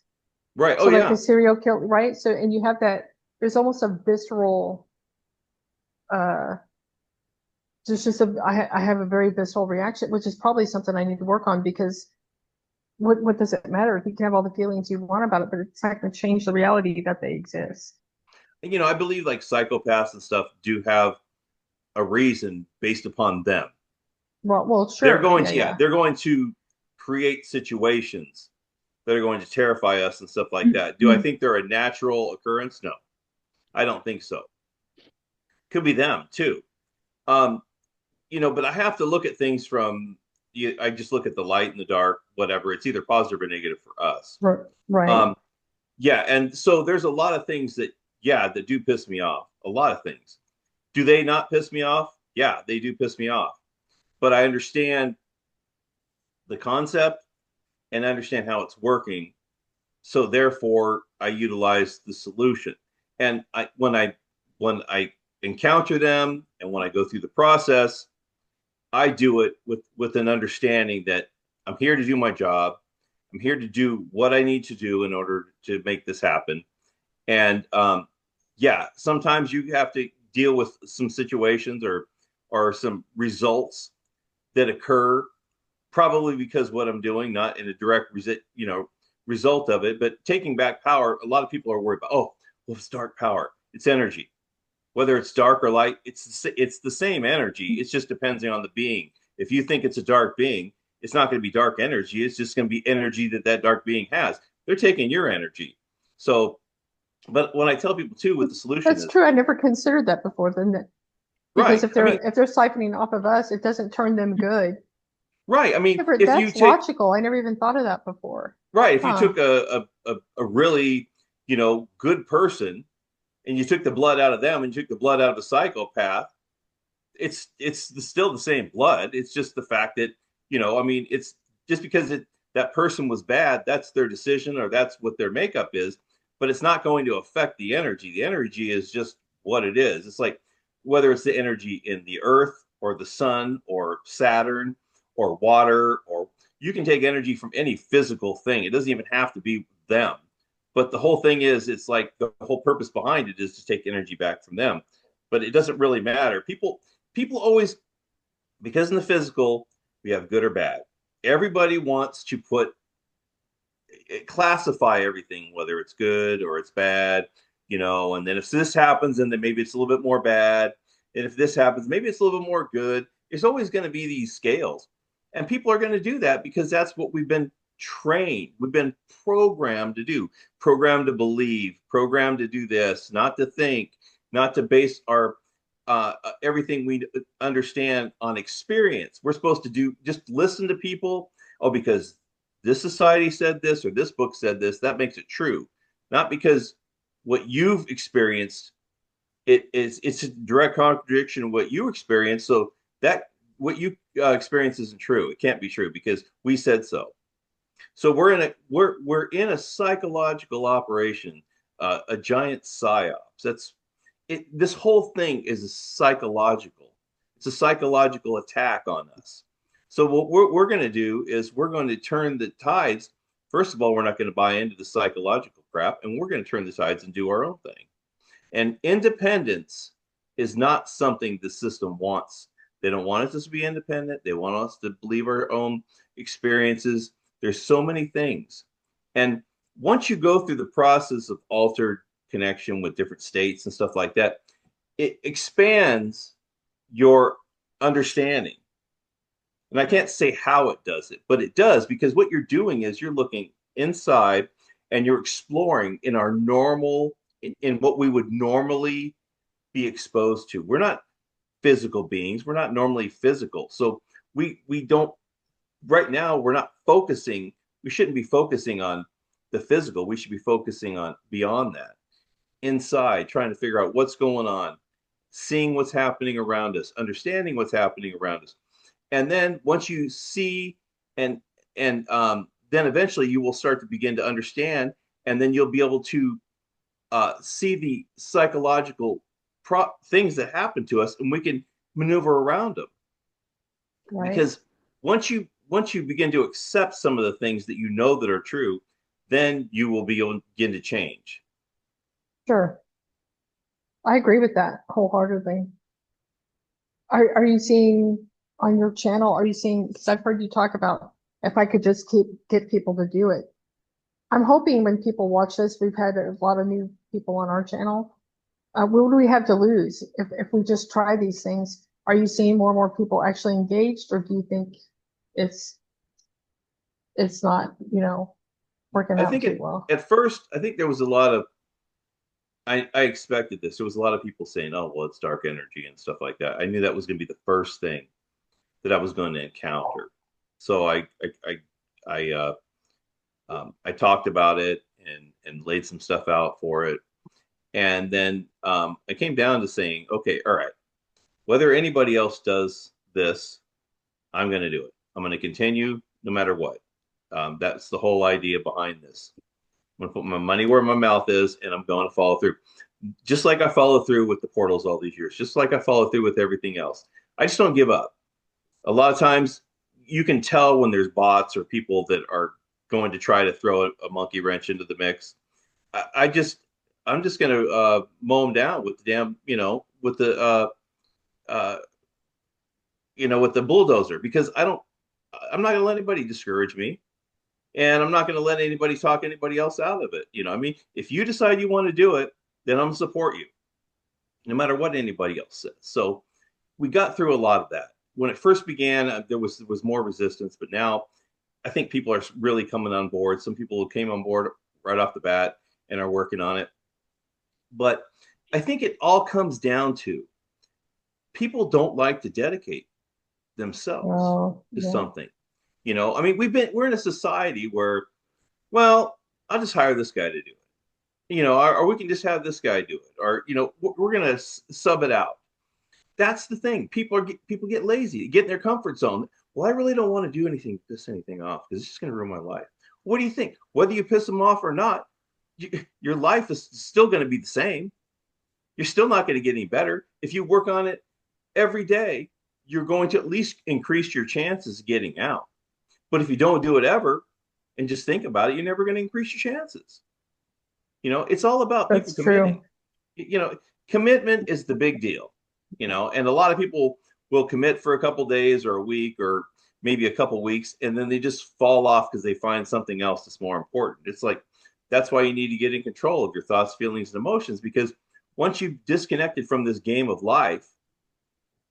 right. Oh So like yeah. a serial killer, right? So, and you have that, there's almost a visceral uh I have a very visceral reaction, which is probably something I need to work on, because what does it matter? You can have all the feelings you want about it, but it's not going to change the reality that they exist. I believe like psychopaths and stuff do have a reason based upon them. Well, sure. Yeah, yeah. They're going to create situations that are going to terrify us and stuff like that. Do I think they're a natural occurrence? No, I don't think so. Could be them too. Um, but I have to look at things from, I just look at the light and the dark, whatever. It's either positive or negative for us. Right. Um, yeah, and so there's a lot of things that do piss me off. A lot of things. Do they not piss me off? Yeah, they do piss me off. But I understand the concept and understand how it's working. So therefore, I utilize the solution. And when I encounter them and when I go through the process, I do it with an understanding that I'm here to do my job. I'm here to do what I need to do in order to make this happen. And yeah, sometimes you have to deal with some situations or some results that occur, probably because what I'm doing, not in a direct result of it, but taking back power. A lot of people are worried about, oh, well, it's dark power. It's energy. Whether it's dark or light, it's the same energy. It just depends on the being. If you think it's a dark being, it's not going to be dark energy. It's just going to be energy that dark being has. They're taking your energy. So, but when I tell people too, what the solution That's is, true. I never considered that before, then, because right? I mean, if they're siphoning off of us, it doesn't turn them good. right. I mean, Never, if you that's take logical. I never even thought of that before. right, if you Huh. took a really good person and you took the blood out of them and you took the blood out of a psychopath, it's still the same blood. It's just the fact that I mean, it's just because that person was bad, that's their decision or that's what their makeup is, but it's not going to affect the energy. The energy is just what it is. It's like whether it's the energy in the earth or the sun or Saturn or water, or you can take energy from any physical thing. It doesn't even have to be them. But the whole thing is, it's like the whole purpose behind it is to take energy back from them. But it doesn't really matter. People always, because in the physical we have good or bad. Everybody wants to classify everything, whether it's good or it's bad, and then if this happens, then maybe it's a little bit more bad, and if this happens, maybe it's a little bit more good. There's always going to be these scales, and people are going to do that because that's what we've been programmed to do, programmed to believe, programmed to do this, not to think, not to base our everything we understand on experience. We're supposed to just listen to people. Oh, because this society said this or this book said this, that makes it true. Not because what you've experienced, it's a direct contradiction of what you experienced. So that what you experience isn't true. It can't be true because we said so. So we're in a psychological operation, a giant psyops. This whole thing is a psychological. It's a psychological attack on us. So what we're going to do is we're going to turn the tides. First of all, we're not going to buy into the psychological crap, and we're going to turn the tides and do our own thing. And independence is not something the system wants. They don't want us to be independent. They want us to believe our own experiences. There's so many things. And once you go through the process of altered connection with different states and stuff like that, it expands your understanding. And I can't say how it does it, but it does, because what you're doing is you're looking inside and you're exploring in our normal, in what we would normally be exposed to. We're not physical beings. We're not normally physical. So we don't, right now, we're not focusing. We shouldn't be focusing on the physical. We should be focusing on beyond that, inside, trying to figure out what's going on, seeing what's happening around us, understanding what's happening around us. And then once you see, and then eventually you will start to begin to understand, and then you'll be able to see the psychological things that happen to us, and we can maneuver around them. Right. Because once you begin to accept some of the things that you know that are true, then you will begin to change. Sure. I agree with that wholeheartedly. Are you seeing on your channel, are you seeing, because I've heard you talk about if I could just get people to do it. I'm hoping when people watch this, we've had a lot of new people on our channel. What do we have to lose if we just try these things? Are you seeing more and more people actually engaged, or do you think it's not, working I out think too well? at first, I think there was a lot of, I expected this. There was a lot of people saying, "Oh, well, it's dark energy and stuff like that." I knew that was going to be the first thing that I was going to encounter. So I talked about it and laid some stuff out for it, and then I came down to saying, "Okay, all right. Whether anybody else does this, I'm going to do it. I'm going to continue no matter what." That's the whole idea behind this. I'm going to put my money where my mouth is, and I'm going to follow through. Just like I follow through with the portals all these years, just like I follow through with everything else. I just don't give up. A lot of times you can tell when there's bots or people that are going to try to throw a monkey wrench into the mix. I just, I'm just going to mow them down with the damn, uh, with the bulldozer, because I'm not going to let anybody discourage me. And I'm not going to let anybody talk anybody else out of it. I mean, if you decide you want to do it, then I'm going to support you, no matter what anybody else says. So we got through a lot of that. When it first began, there was more resistance, but now I think people are really coming on board. Some people came on board right off the bat and are working on it. But I think it all comes down to people don't like to dedicate themselves Oh, to yeah, something. I mean, we're in a society where, well, I'll just hire this guy to do it, or we can just have this guy do it, or we're going to sub it out. That's the thing. People get lazy, get in their comfort zone. Well, I really don't want to do anything to piss anything off because it's just going to ruin my life. What do you think? Whether you piss them off or not, your life is still going to be the same. You're still not going to get any better. If you work on it every day, you're going to at least increase your chances of getting out. But if you don't do it ever and just think about it, you're never going to increase your chances. It's all about people that's committing. true. You know, Commitment is the big deal, and a lot of people will commit for a couple days or a week or maybe a couple weeks, and then they just fall off because they find something else that's more important. It's like, that's why you need to get in control of your thoughts, feelings, and emotions, because once you've disconnected from this game of life,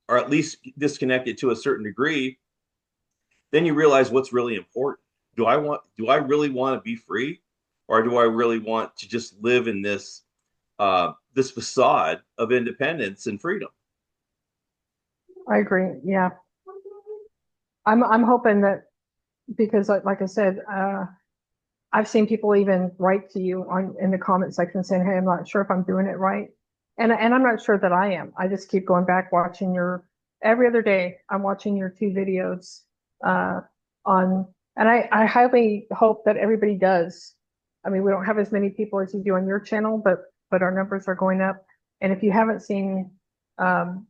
or at least disconnected to a certain degree, then you realize what's really important. Do I really want to be free, or do I really want to just live in this facade of independence and freedom? I agree. Yeah. I'm hoping that, because like I said, I've seen people even write to you in the comment section saying, "Hey, I'm not sure if I'm doing it right." And I'm not sure that I am. I just keep going back watching every other day. I'm watching your 2 videos uh, on, and I highly hope that everybody does. I mean, we don't have as many people as you do on your channel, but our numbers are going up. And if you haven't seen, and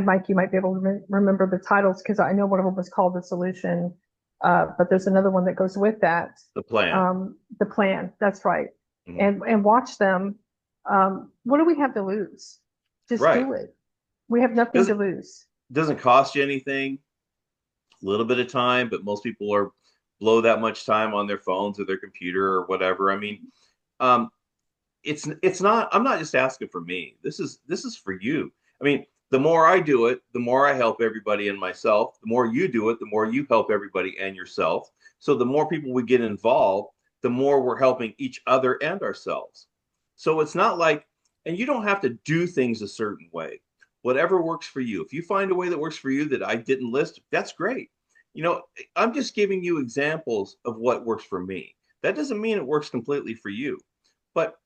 Mike, you might be able to remember the titles, because I know one of them was called The Solution, but there's another one that goes with that. The plan. The plan. That's right. Mhm. And watch them. What do we have to lose? Just Right. do it. We have nothing to Doesn't lose. doesn't cost you anything. A little bit of time, but most people are blow that much time on their phones or their computer or whatever. I mean, um, it's not. I'm not just asking for me. This is for you. I mean, the more I do it, the more I help everybody and myself. The more you do it, the more you help everybody and yourself. So the more people we get involved, the more we're helping each other and ourselves. So it's not like, and you don't have to do things a certain way. Whatever works for you. If you find a way that works for you that I didn't list, that's great. You know, I'm just giving you examples of what works for me. That doesn't mean it works completely for you. But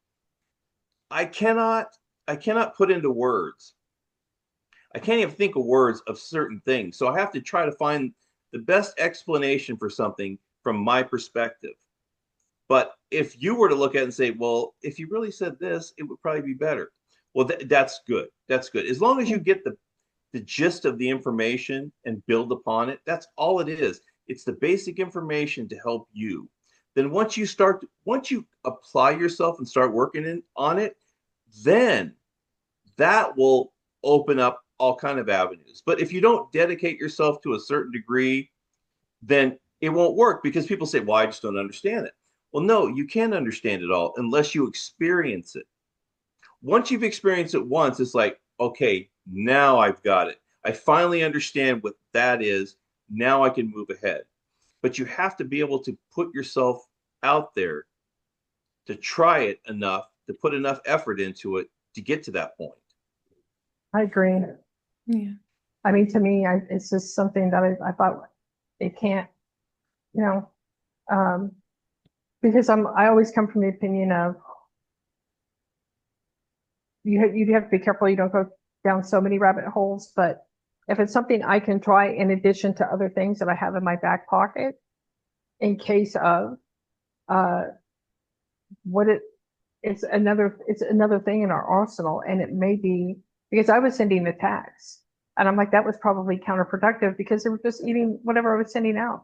I cannot I cannot put into words. I can't even think of words of certain things. So I have to try to find the best explanation for something from my perspective. But if you were to look at it and say, well, if you really said this, it would probably be better. Well, that's good. That's good. As long as you get the gist of the information and build upon it, that's all it is. It's the basic information to help you. Then once you apply yourself and start working on it, then that will open up all kind of avenues. But if you don't dedicate yourself to a certain degree, then it won't work because people say, well, I just don't understand it. Well, no, you can't understand it all unless you experience it. Once you've experienced it once, it's like, okay, now I've got it. I finally understand what that is. Now I can move ahead. But you have to be able to put yourself out there to try it enough, to put enough effort into it to get to that point. I agree. Yeah. I mean, to me, it's just something that I thought it can't, you know, because I always come from the opinion of you have to be careful you don't go down so many rabbit holes. But if it's something I can try in addition to other things that I have in my back pocket, in case of what it's another thing in our arsenal, and it may be because I was sending the tax, and I'm like that was probably counterproductive because they were just eating whatever I was sending out,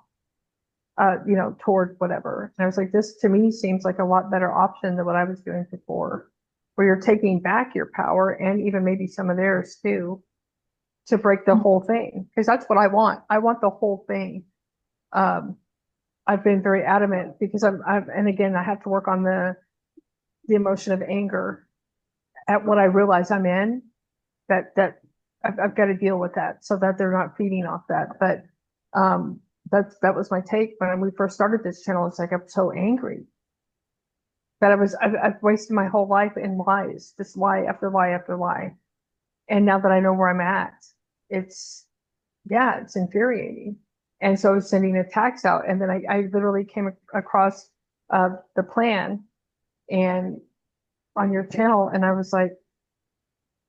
toward whatever. And I was like, this to me seems like a lot better option than what I was doing before, where you're taking back your power and even maybe some of theirs too, to break the whole thing. Because that's what I want. I want the whole thing. I've been very adamant because and again, I have to work on the emotion of anger at what I realize I'm in, that I've got to deal with that so that they're not feeding off that. But that was my take when we first started this channel. It's like I'm so angry that I've wasted my whole life in lies, just lie after lie after lie. And now that I know where I'm at, it's infuriating. And so I was sending a tax out, and then I literally came across the plan and on your channel, and I was like,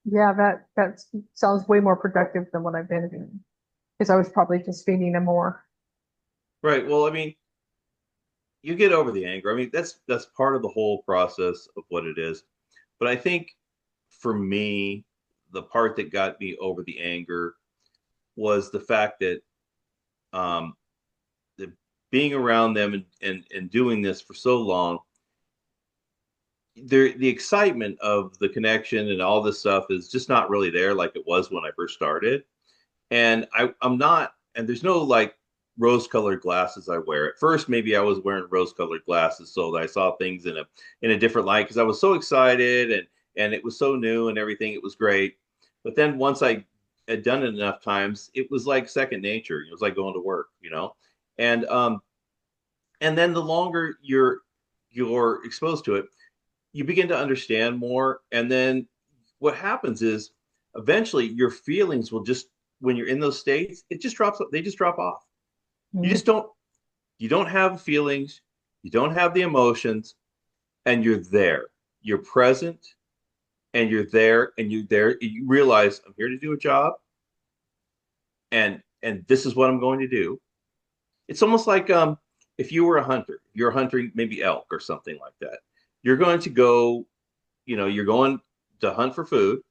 yeah, that sounds way more productive than what I've been doing, because I was probably just feeding them more. Right. Well, I mean, you get over the anger. I mean, that's part of the whole process of what it is. But I think for me, the part that got me over the anger was the fact that um, the, being around them and doing this for so long, the excitement of the connection and all this stuff is just not really there like it was when I first started. And I'm not, and there's no like rose-colored glasses I wear. At first, maybe I was wearing rose-colored glasses so that I saw things in a different light because I was so excited and it was so new and everything. It was great. But then once I had done it enough times, it was like second nature. It was like going to work, you know. And and then the longer you're exposed to it, you begin to understand more. And then what happens is eventually your feelings will just, when you're in those states, they just drop off. You Mhm. just you don't have feelings, you don't have the emotions, and you're there. You're present and you're there. You realize I'm here to do a job and this is what I'm going to do. It's almost like if you were a hunter, you're hunting maybe elk or something like that. You're going to go, you're going to hunt for food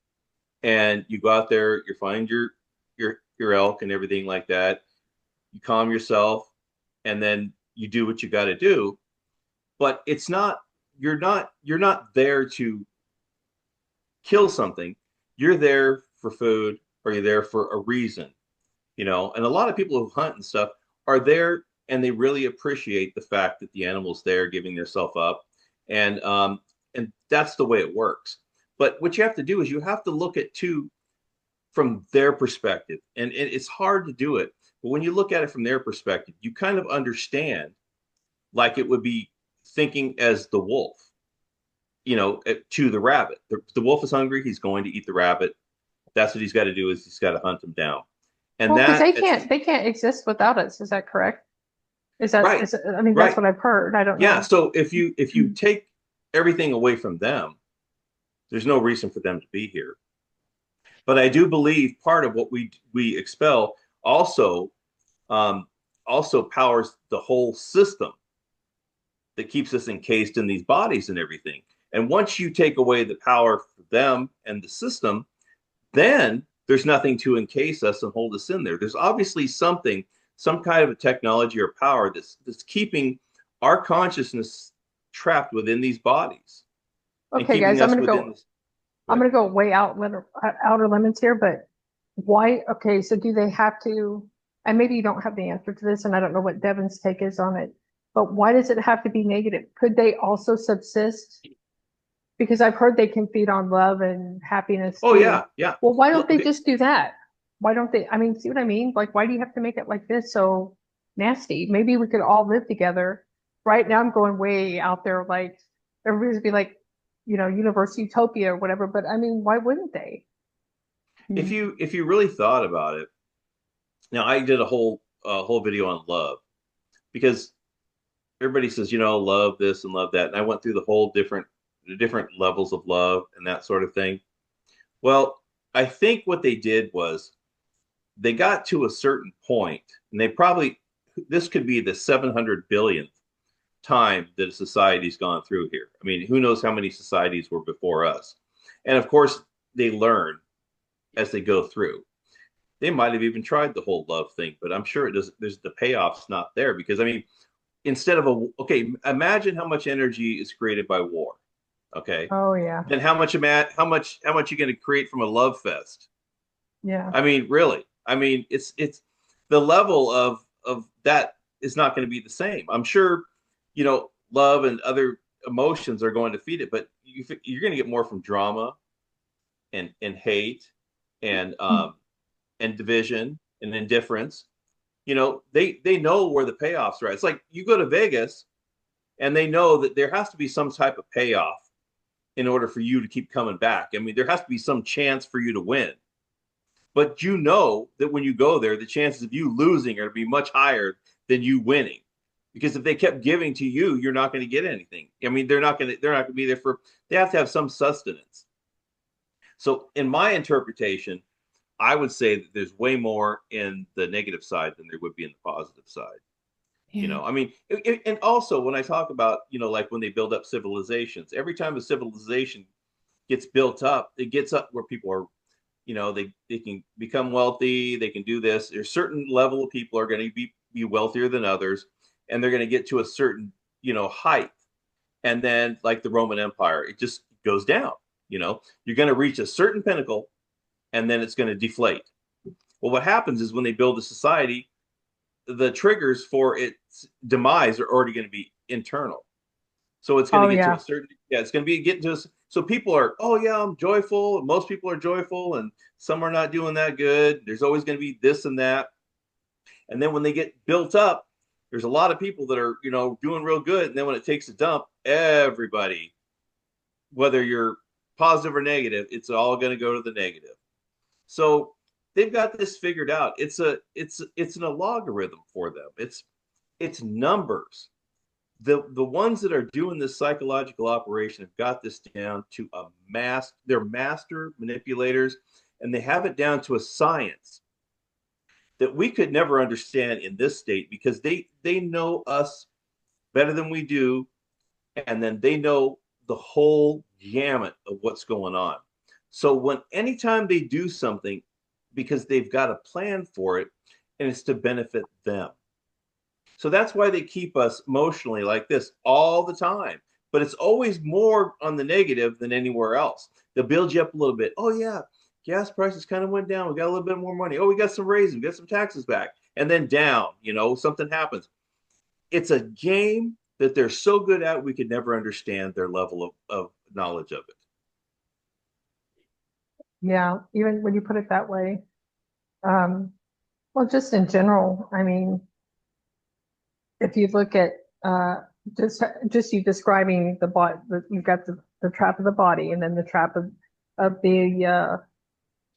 and you go out there, you find your elk and everything like that. You calm yourself and then you do what you got to do. But it's not you're not there to kill something. You're there for food or you're there for a reason, And a lot of people who hunt and stuff are there and they really appreciate the fact that the animal's there giving themselves up. And that's the way it works. But what you have to do is you have to look at two from their perspective. And it's hard to do it. But when you look at it from their perspective, you kind of understand, like it would be thinking as the wolf, to the rabbit. The wolf is hungry. He's going to eat the rabbit. That's what he's got to do, is he's got to hunt him down. And Well, because that, they can't exist without us. Is that correct? right, I mean, that's right. what I've heard. I don't Yeah. know. So if you take everything away from them, there's no reason for them to be here. But I do believe part of what we expel also um, also powers the whole system that keeps us encased in these bodies and everything. And once you take away the power for them and the system, then there's nothing to encase us and hold us in there. There's obviously something, some kind of a technology or power that's keeping our consciousness trapped within these bodies and Okay, keeping guys, us within this. I'm gonna go way outer limits here, but why? Okay, so do they have to? And maybe you don't have the answer to this, and I don't know what Devin's take is on it. But why does it have to be negative? Could they also subsist? Because I've heard they can feed on love and happiness Oh too. yeah, yeah. Well, why don't Well, they okay. just do that? Why don't they? I mean, see what I mean? Like, why do you have to make it like this so nasty? Maybe we could all live together. Right now, I'm going way out there. Like, everybody's be like, universe utopia or whatever. But I mean, why wouldn't they? If Hmm. you really thought about it, now I did a whole video on love, because everybody says, love this and love that, and I went through the different levels of love and that sort of thing. Well, I think what they did was they got to a certain point, and this could be the 700 billionth time that a society's gone through here. I mean, who knows how many societies were before us? And of course, they learn as they go through. They might have even tried the whole love thing, but I'm sure it does. There's the payoff's not there, because I mean, instead of okay, imagine how much energy is created by war. Okay, Oh yeah, then how much you're going to create from a love fest? yeah. I mean, really? I mean, it's the level of that is not going to be the same. I'm sure, love and other emotions are going to feed it, but you're going to get more from drama and hate and division and indifference. They know where the payoffs are at. It's like you go to Vegas and they know that there has to be some type of payoff in order for you to keep coming back. I mean, there has to be some chance for you to win. But you know that when you go there, the chances of you losing are to be much higher than you winning. Because if they kept giving to you, you're not going to get anything. I mean, they're not going to be there they have to have some sustenance. So in my interpretation, I would say that there's way more in the negative side than there would be in the positive side. Yeah. I mean, and also when I talk about, like when they build up civilizations, every time a civilization gets built up, it gets up where people are, they can become wealthy, they can do this. There's a certain level of people are going to be wealthier than others, and they're going to get to a certain, height. And then like the Roman Empire, it just goes down. You're going to reach a certain pinnacle, and then it's going to deflate. Well, what happens is when they build a society, the triggers for its demise are already going to be internal. So it's going to Oh get to a yeah. certain, yeah, it's going to be getting to us. So people are, oh yeah, I'm joyful. Most people are joyful, and some are not doing that good. There's always going to be this and that. And then when they get built up, there's a lot of people that are, doing real good. And then when it takes a dump, everybody, whether you're positive or negative, it's all going to go to the negative. So they've got this figured out. It's an logarithm for them. It's numbers. The ones that are doing this psychological operation have got this down to a they're master manipulators, and they have it down to a science that we could never understand in this state, because they know us better than we do, and then they know the whole gamut of what's going on. So anytime they do something, because they've got a plan for it, and it's to benefit them. So that's why they keep us emotionally like this all the time. But it's always more on the negative than anywhere else. They'll build you up a little bit. Oh, yeah, gas prices kind of went down. We got a little bit more money. Oh, we got some raises. We got some taxes back. And then down, something happens. It's a game that they're so good at, we could never understand their level of knowledge of it. Yeah, even when you put it that way. Um, well, just in general, I mean, if you look at uh, just you describing the body, you've got the trap of the body, and then the trap of the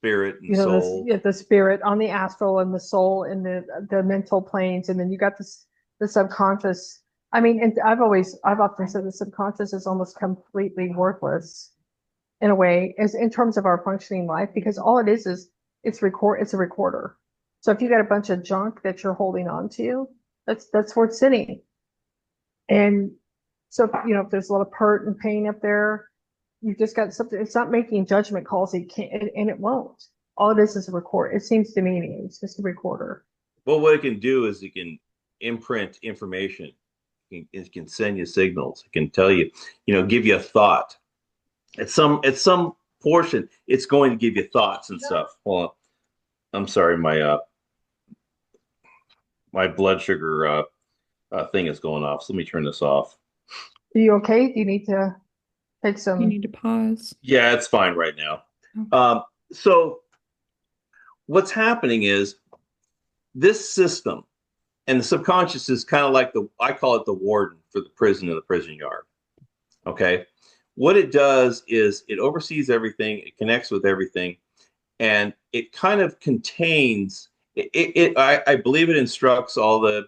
Spirit and you know soul. the spirit on the astral and the soul and the mental planes, and then you got this the subconscious. I mean, and I've often said the subconscious is almost completely worthless in a way, as in terms of our functioning life, because all it is it's a recorder. So if you got a bunch of junk that you're holding on to, that's where it's sitting. And so, if there's a lot of hurt and pain up there, you've just got something. It's not making judgment calls. It can't, and it won't. All it is a record. It seems to me, it's just a recorder. Well, what it can do is it can imprint information. It can send you signals. It can tell you, give you a thought. At some portion, it's going to give you thoughts and stuff. Well, I'm sorry, my blood sugar thing is going off. So let me turn this off. Are you okay? Do you need to take You some? need to pause. Yeah, it's fine right now. Okay. So what's happening is this system and the subconscious is kind of like I call it the warden for the prison and the prison yard. Okay. What it does is it oversees everything, it connects with everything, and it kind of contains I believe it instructs all the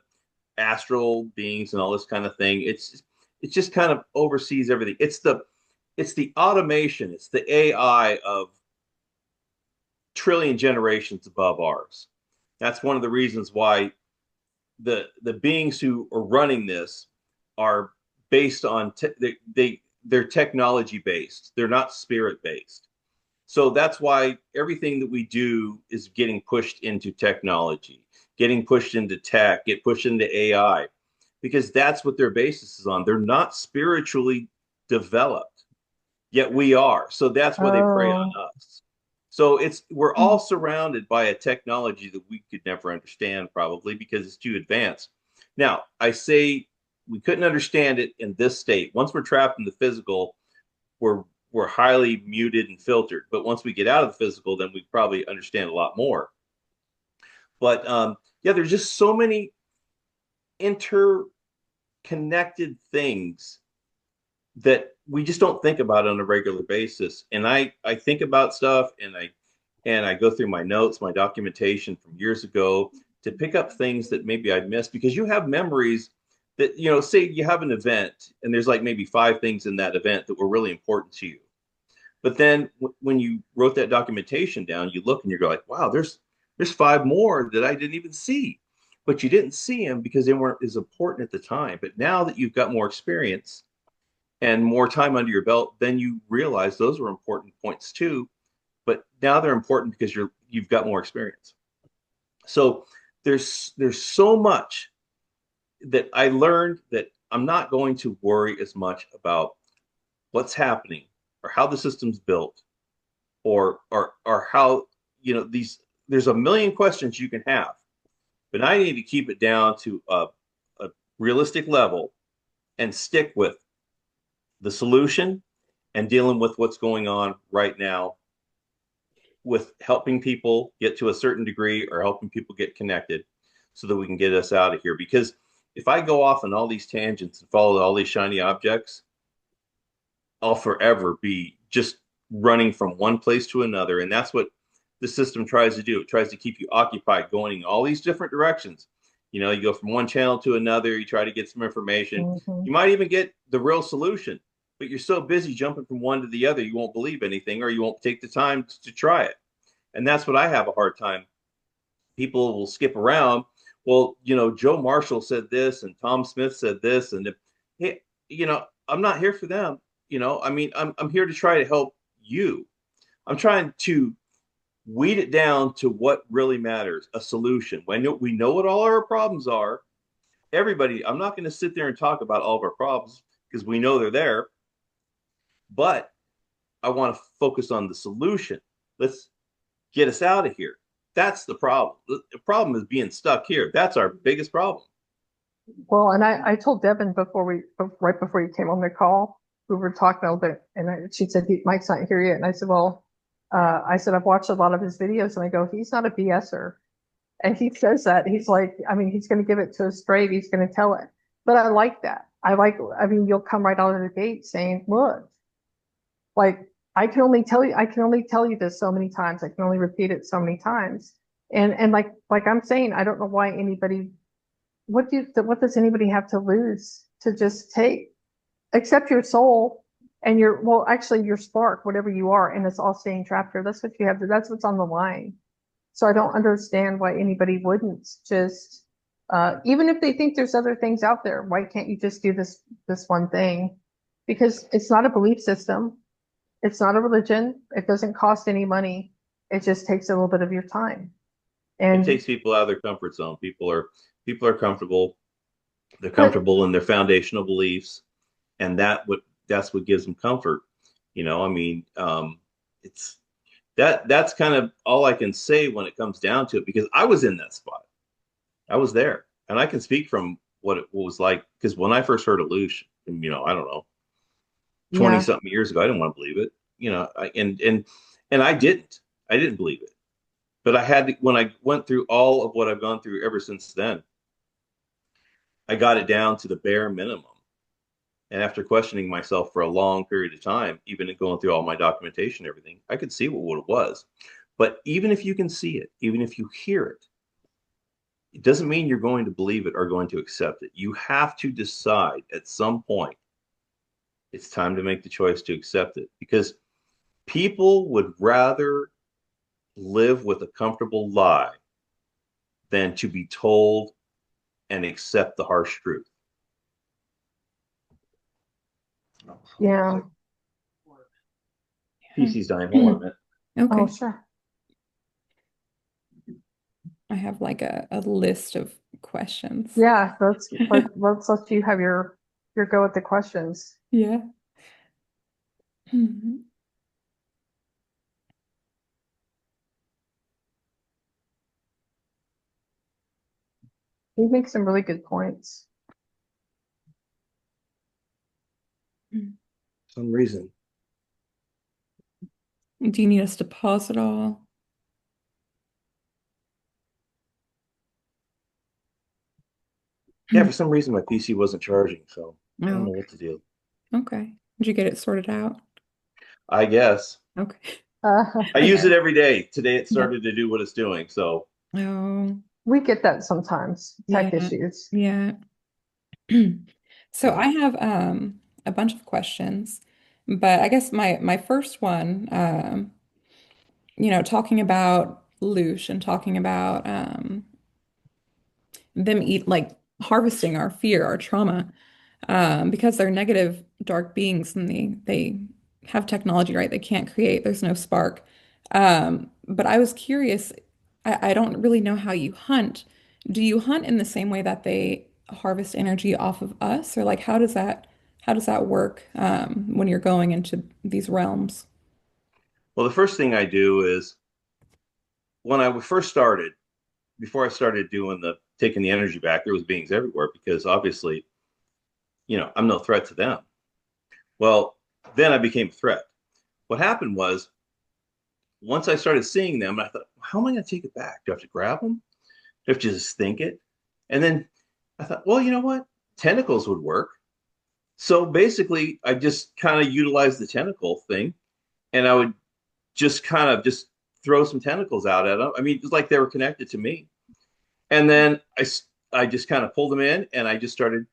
astral beings and all this kind of thing. It just kind of oversees everything. It's the automation, it's the AI of trillion generations above ours. That's one of the reasons why the beings who are running this are based on they're technology based. They're not spirit based. So that's why everything that we do is getting pushed into technology, getting pushed into tech, get pushed into AI, because that's what their basis is on. They're not spiritually developed, yet we are. So that's why they prey on Oh, us. So we're all surrounded by a technology that we could never understand probably because it's too advanced. Now, I say we couldn't understand it in this state. Once we're trapped in the physical, we're we're highly muted and filtered. But once we get out of the physical, then we probably understand a lot more. But yeah, there's just so many interconnected things that we just don't think about on a regular basis. And I think about stuff and I go through my notes, my documentation from years ago to pick up things that maybe I'd missed because you have memories that, say you have an event and there's like maybe five things in that event that were really important to you. But then when you wrote that documentation down, you look and you're like, wow, there's five more that I didn't even see. But you didn't see them because they weren't as important at the time. But now that you've got more experience, and more time under your belt, then you realize those were important points too. But now they're important because you've got more experience. So there's so much that I learned that I'm not going to worry as much about what's happening or how the system's built or how these there's a million questions you can have, but I need to keep it down to a realistic level and stick with the solution and dealing with what's going on right now with helping people get to a certain degree or helping people get connected so that we can get us out of here. Because if I go off on all these tangents and follow all these shiny objects, I'll forever be just running from one place to another. And that's what the system tries to do. It tries to keep you occupied going in all these different directions. You go from one channel to another, you try to get some information. mhm. You might even get the real solution, but you're so busy jumping from one to the other, you won't believe anything or you won't take the time to try it. And that's what I have a hard time. People will skip around. Well, Joe Marshall said this and Tom Smith said this. And hey, I'm not here for them. I mean, I'm here to try to help you. I'm trying to weed it down to what really matters, a solution. When we know what all our problems are, everybody, I'm not going to sit there and talk about all of our problems because we know they're there, but I want to focus on the solution. Let's get us out of here. That's the problem. The problem is being stuck here. That's our biggest problem. Well, and I told Devin right before you came on the call, we were talking a little bit, and she said, Mike's not here yet. And I said, well, I said, I've watched a lot of his videos and I go, he's not a BSer. And he says that he's like, I mean, he's going to give it to us straight. He's going to tell it. But I like that. I mean, you'll come right out of the gate saying, look, like I can only tell you this so many times. I can only repeat it so many times. And like I'm saying, I don't know why anybody, what does anybody have to lose to just take, accept your soul and your, well, actually your spark, whatever you are, and it's all staying trapped here. That's what you have to, that's what's on the line. So I don't understand why anybody wouldn't just, even if they think there's other things out there, why can't you just do this one thing? Because it's not a belief system. It's not a religion. It doesn't cost any money. It just takes a little bit of your time. It And, takes people out of their comfort zone. People are comfortable. They're but comfortable in their foundational beliefs, and that's what gives them comfort. I mean, it's that's kind of all I can say when it comes down to it, because I was in that spot. I was there, and I can speak from what it was like, because when I first heard of Loosh, I don't know, 20 yeah, something years ago, I didn't want to believe it. And I didn't believe it. But I had to, when I went through all of what I've gone through ever since then, I got it down to the bare minimum. And after questioning myself for a long period of time, even going through all my documentation and everything, I could see what it was. But even if you can see it, even if you hear it, it doesn't mean you're going to believe it or going to accept it. You have to decide at some point it's time to make the choice to accept it, because people would rather live with a comfortable lie than to be told and accept the harsh truth. yeah. PC's dying. Hold on a minute. Oh, Okay. sure. I have like a list of questions. Yeah, let's let you have your go at the questions. Yeah. Mhm. You make some really good points. For some reason. Do you need us to pause it all? Yeah, for some reason my PC wasn't charging, so I don't Oh, know what to do. okay. Did you get it sorted out? I guess. Okay. I use it every day. Today it Yeah. started to do what it's doing. So Oh, we get that sometimes, tech yeah. issues. Yeah. So I yeah. have a bunch of questions, but I guess my first one, talking about Loosh and talking about them eat like harvesting our fear, our trauma, because they're negative dark beings and they have technology, right? They can't create, there's no spark. But I was curious, I don't really know how you hunt. Do you hunt in the same way that they harvest energy off of us? Or like how does that work when you're going into these realms? Well, the first thing I do is, when I first started, before I started doing the taking the energy back, there was beings everywhere, because obviously, I'm no threat to them. Well, then I became a threat. What happened was, once I started seeing them, I thought, how am I going to take it back? Do I have to grab them? Do I have to just think it? And then I thought, well, you know what? Tentacles would work. So basically, I just kind of utilized the tentacle thing, and I would just kind of just throw some tentacles out at them. I mean, it's like they were connected to me. And then I just kind of pulled them in, and I just started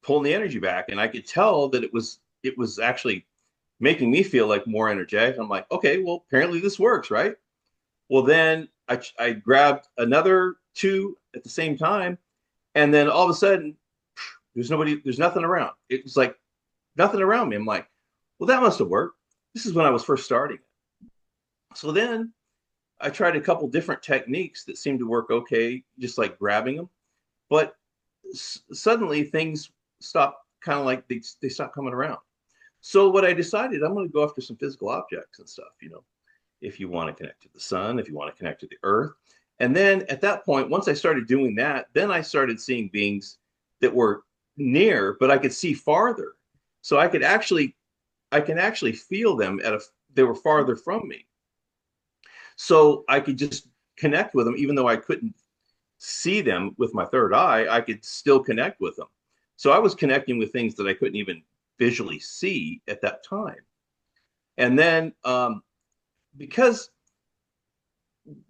pulling the energy back, and I could tell that it was actually making me feel like more energetic. I'm like, okay, well, apparently this works, right? Well, then I grabbed another two at the same time, and then all of a sudden, there's nothing around. It was like nothing around me. I'm like, well, that must have worked. This is when I was first starting. So then I tried a couple different techniques that seemed to work okay, just like grabbing them. But suddenly things stopped, kind of like they stopped coming around. So what I decided, I'm going to go after some physical objects and stuff, if you want to connect to the sun, if you want to connect to the earth. And then at that point, once I started doing that, then I started seeing beings that were near, but I could see farther. So I can actually feel them they were farther from me. So I could just connect with them, even though I couldn't see them with my third eye, I could still connect with them. So I was connecting with things that I couldn't even visually see at that time. And then because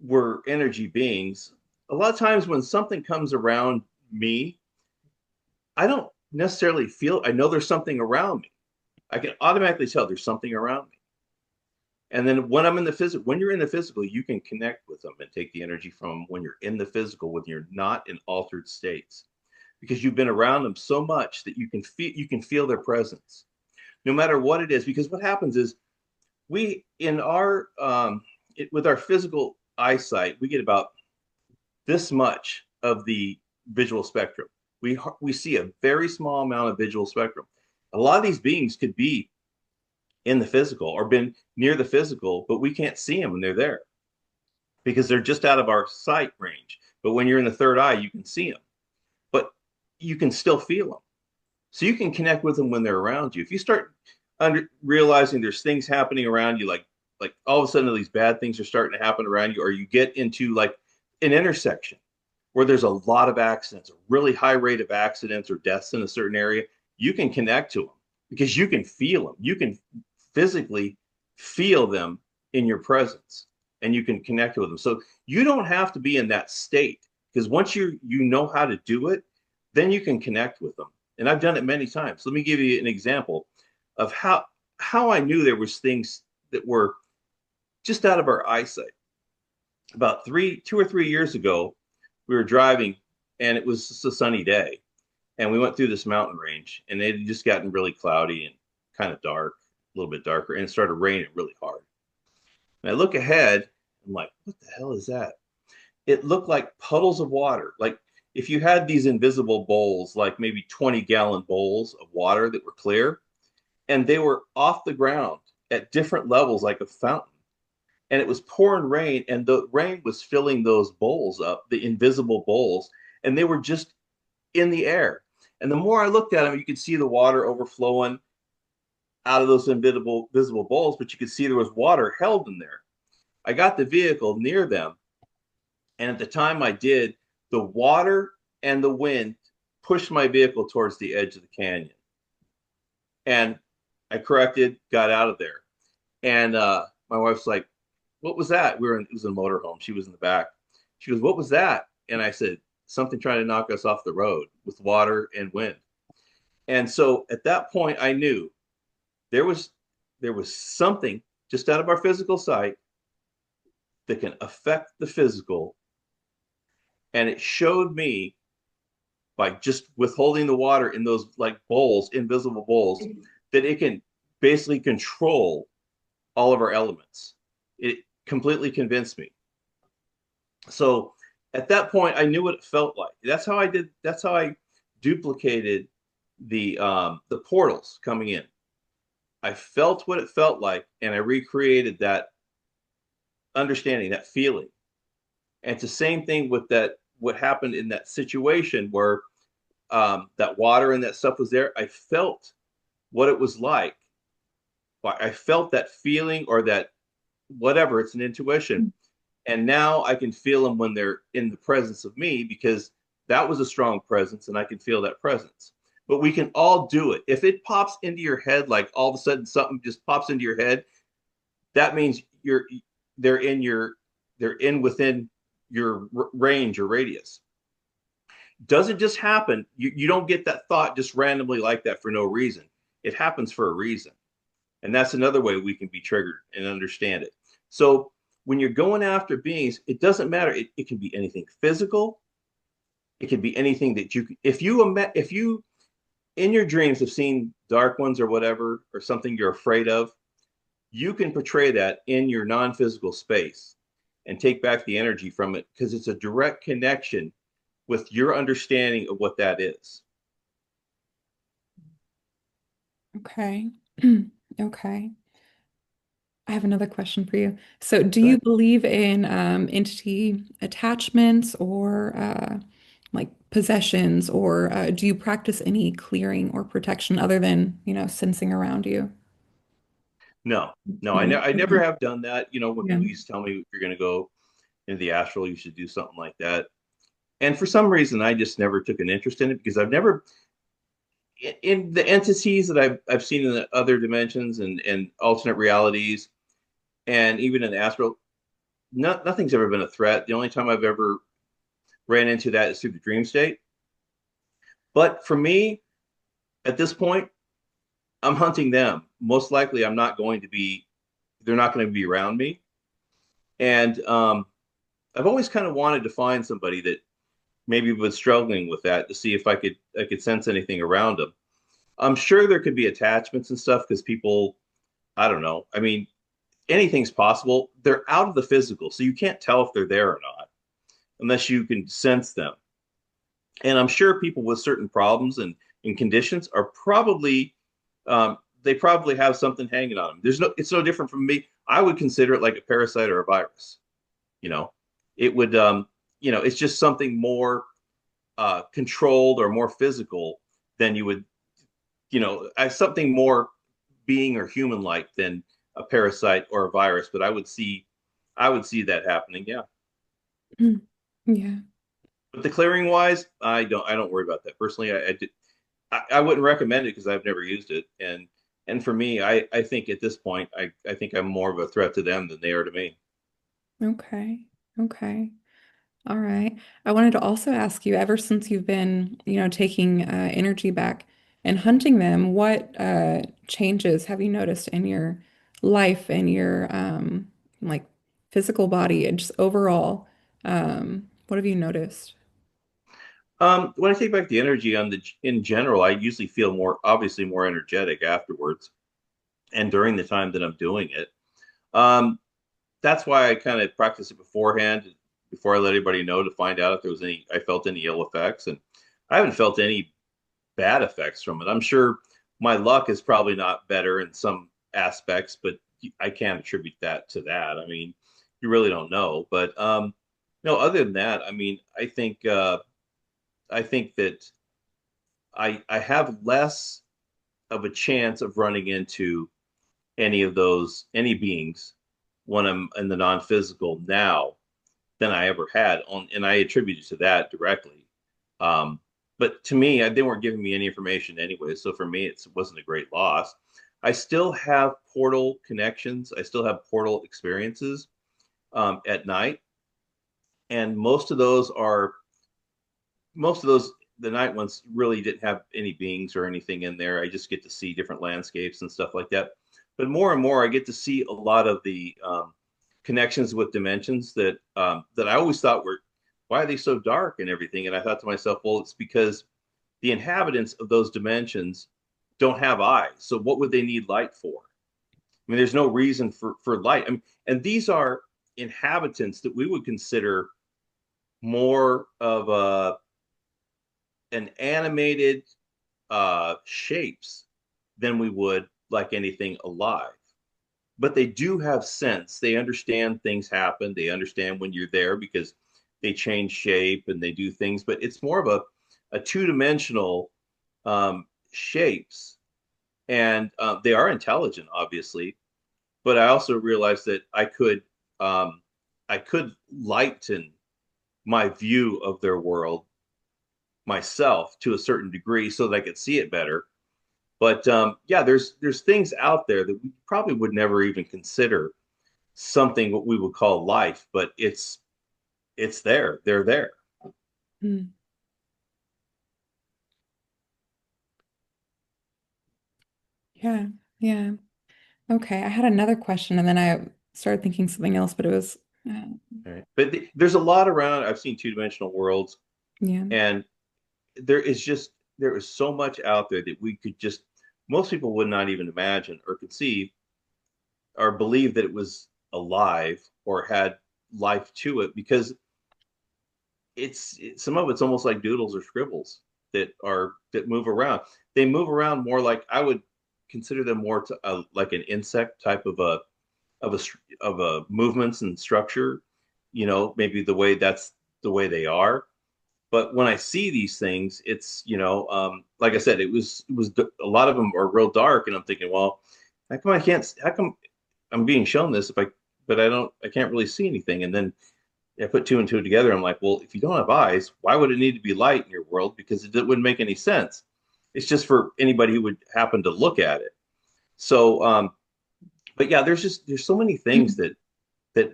we're energy beings, a lot of times when something comes around me, I don't necessarily feel, I know there's something around me. I can automatically tell there's something around me. And then when I'm in the physical, when you're in the physical, you can connect with them and take the energy from them when you're in the physical, when you're not in altered states, because you've been around them so much that you can feel their presence, no matter what it is. Because what happens is we in our with our physical eyesight, we get about this much of the visual spectrum. We see a very small amount of visual spectrum. A lot of these beings could be in the physical or been near the physical, but we can't see them when they're there because they're just out of our sight range. But when you're in the third eye, you can see them, but you can still feel them. So you can connect with them when they're around you. If you start realizing there's things happening around you, like all of a sudden these bad things are starting to happen around you, or you get into like an intersection where there's a lot of accidents, a really high rate of accidents or deaths in a certain area, you can connect to them because you can feel them. You can physically feel them in your presence and you can connect with them. So you don't have to be in that state, because once you know how to do it, then you can connect with them. And I've done it many times. Let me give you an example of how I knew there was things that were just out of our eyesight. About 2 or 3 years ago, we were driving and it was just a sunny day. And we went through this mountain range and it had just gotten really cloudy and kind of dark, a little bit darker, and it started raining really hard. And I look ahead, I'm like, what the hell is that? It looked like puddles of water. Like if you had these invisible bowls, like maybe 20-gallon bowls of water that were clear, and they were off the ground at different levels, like a fountain. And it was pouring rain, and the rain was filling those bowls up, the invisible bowls, and they were just in the air. And the more I looked at them, you could see the water overflowing out of those invisible visible bowls, but you could see there was water held in there. I got the vehicle near them, and at the time I did, the water and the wind pushed my vehicle towards the edge of the canyon. And I corrected, got out of there. And my wife's like, what was that? It was in a motorhome. She was in the back. She goes, what was that? And I said, something trying to knock us off the road with water and wind. And so at that point, I knew there was something just out of our physical sight that can affect the physical. And it showed me by just withholding the water in those like bowls, invisible bowls, that it can basically control all of our elements. It completely convinced me. So at that point, I knew what it felt like. That's how I did. That's how I duplicated the portals coming in. I felt what it felt like, and I recreated that understanding, that feeling. And it's the same thing with that. What happened in that situation where that water and that stuff was there? I felt what it was like. I felt that feeling or that whatever. It's an intuition. And now I can feel them when they're in the presence of me, because that was a strong presence and I can feel that presence. But we can all do it. If it pops into your head, like all of a sudden something just pops into your head, that means they're in your they're in within your range or radius. Doesn't just happen. You don't get that thought just randomly like that for no reason. It happens for a reason. And that's another way we can be triggered and understand it. So when you're going after beings, it doesn't matter. It can be anything physical. It can be anything that if you in your dreams have seen dark ones or whatever, or something you're afraid of, you can portray that in your non-physical space and take back the energy from it, because it's a direct connection with your understanding of what that is. Okay. Okay. I have another question for you. So, do you But believe in entity attachments or like possessions, or do you practice any clearing or protection other than, sensing around you? No, no, No. I never Okay. have done that. You know, when Yeah. people used to tell me if you're going to go into the astral, you should do something like that. And for some reason, I just never took an interest in it because I've never, in the entities that I've seen in the other dimensions and alternate realities, and even in astral, nothing's ever been a threat. The only time I've ever ran into that is through the dream state. But for me, at this point, I'm hunting them. Most likely, I'm not going to be. They're not going to be around me. And I've always kind of wanted to find somebody that maybe was struggling with that to see if I could sense anything around them. I'm sure there could be attachments and stuff because people, I don't know. I mean, anything's possible. They're out of the physical, so you can't tell if they're there or not unless you can sense them. And I'm sure people with certain problems and conditions are probably they probably have something hanging on them. It's no different from me. I would consider it like a parasite or a virus. You know, it would it's just something more controlled or more physical than you would as something more being or human like than a parasite or a virus. But I would see that happening. Yeah. Mm. Yeah. But the clearing wise, I don't worry about that personally. I wouldn't recommend it because I've never used it. And for me, I think at this point, I think I'm more of a threat to them than they are to me. Okay. Okay. All right. I wanted to also ask you, ever since you've been, taking energy back and hunting them, what changes have you noticed in your life and your like physical body and just overall? What have you noticed? When I take back the energy in general, I usually feel obviously more energetic afterwards and during the time that I'm doing it. Um, that's why I kind of practice it beforehand, before I let anybody know to find out if I felt any ill effects. And I haven't felt any bad effects from it. I'm sure my luck is probably not better in some aspects, but I can't attribute that to that. I mean, you really don't know. But no, other than that, I mean, I think that I have less of a chance of running into any beings when I'm in the non-physical now than I ever had and I attribute it to that directly. Um, but to me, they weren't giving me any information anyway, so for me, it wasn't a great loss. I still have portal connections. I still have portal experiences at night, and most of those the night ones really didn't have any beings or anything in there. I just get to see different landscapes and stuff like that. But more and more, I get to see a lot of the connections with dimensions that I always thought were, why are they so dark and everything? And I thought to myself, well, it's because the inhabitants of those dimensions don't have eyes. So what would they need light for? I mean, there's no reason for light. I mean, and these are inhabitants that we would consider more of an animated shapes than we would like anything alive. But they do have sense. They understand things happen. They understand when you're there because they change shape and they do things. But it's more of a two-dimensional shapes, and they are intelligent, obviously. But I also realized that I could lighten my view of their world myself to a certain degree so that I could see it better. But yeah, there's things out there that we probably would never even consider something what we would call life, but it's there. They're there. Mm. Yeah. Yeah. Okay. I had another question and then I started thinking something else, but it was, uh, Right. But there's a lot around. I've seen two-dimensional worlds, yeah. and there is so much out there that we could just most people would not even imagine or conceive or believe that it was alive or had life to it because some of it's almost like doodles or scribbles that move around. They move around more like I would consider them more to like an insect type of a movements and structure. You know, maybe that's the way they are. But when I see these things, it's like I said, it was a lot of them are real dark, and I'm thinking, well, how come I can't, how come I'm being shown this if I, but I can't really see anything. And then I put two and two together. I'm like, well, if you don't have eyes, why would it need to be light in your world? Because it wouldn't make any sense. It's just for anybody who would happen to look at it. So, but yeah, there's so many things that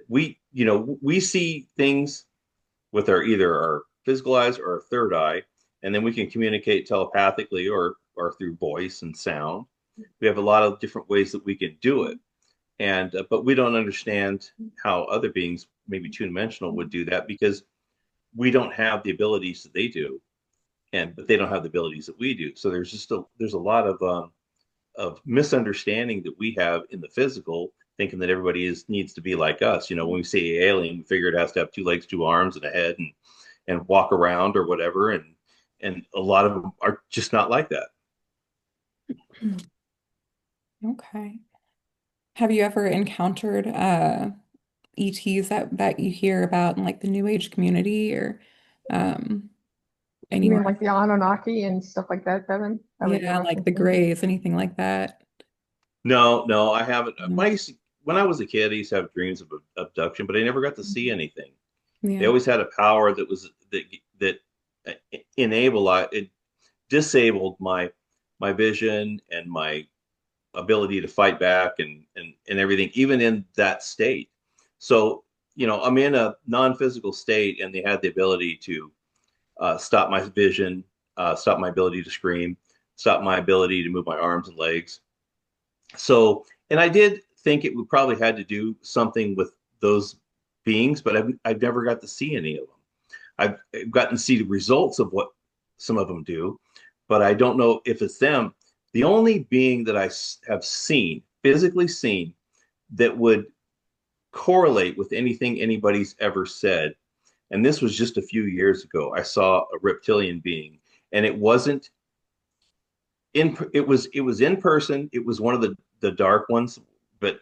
we see things with our either our physical eyes or our third eye, and then we can communicate telepathically or through voice and sound. We have a lot of different ways that we can do it, and but we don't understand how other beings, maybe two-dimensional, would do that because we don't have the abilities that they do, and but they don't have the abilities that we do. So there's a lot of misunderstanding that we have in the physical, thinking that everybody needs to be like us. You know, when we say alien, we figure it has to have two legs, two arms, and a head, and walk around or whatever. And a lot of them are just not like that. Okay. Have you ever encountered ETs that you hear about in like the New Age community or um You mean anywhere? like the Anunnaki and stuff like that, Devin? Is that what you're Yeah, like the referencing? Greys, anything like that? No, no, I haven't. No. When I was a kid, I used to have dreams of abduction, but I never got to see anything. They Yeah. always had a power that enable it disabled my vision and my ability to fight back and everything, even in that state. So, I'm in a non-physical state, and they had the ability to stop my vision, stop my ability to scream, stop my ability to move my arms and legs. So, and I did think it would probably had to do something with those beings, but I've never got to see any of them. I've gotten to see the results of what some of them do, but I don't know if it's them. The only being that I have seen, physically seen, that would correlate with anything anybody's ever said, and this was just a few years ago, I saw a reptilian being, and it was in person. It was one of the dark ones, but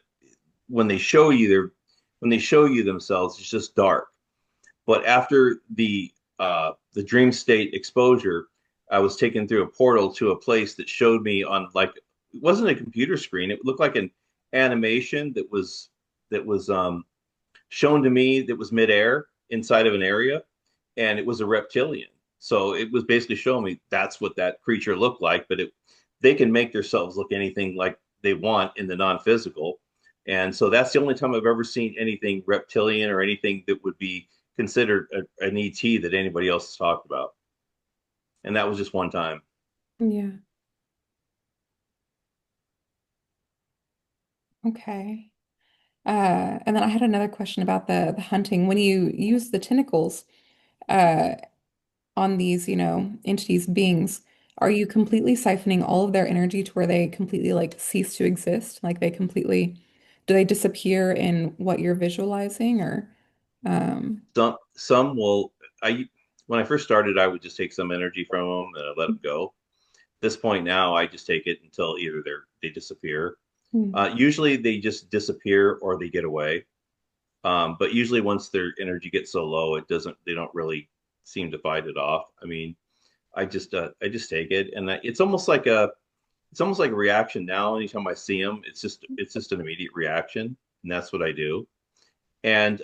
when they show you their when they show you themselves, it's just dark. But after the dream state exposure, I was taken through a portal to a place that showed me on, like, it wasn't a computer screen. It looked like an animation that was shown to me that was midair inside of an area, and it was a reptilian. So it was basically showing me that's what that creature looked like, but they can make themselves look anything like they want in the non-physical. And so that's the only time I've ever seen anything reptilian or anything that would be considered an ET that anybody else has talked about. And that was just one time. Yeah. Okay. And then I had another question about the hunting. When you use the tentacles uh, on these, entities, beings, are you completely siphoning all of their energy to where they completely like cease to exist? Like do they disappear in what you're visualizing or Some will. I When I first started, I would just take some energy from them and I let them go. At this point now, I just take it until either they disappear. Hmm. Usually they just disappear or they get away. But usually once their energy gets so low, they don't really seem to fight it off. I mean, I just take it, and it's almost like a reaction now. Anytime I see them, it's just an immediate reaction, and that's what I do. And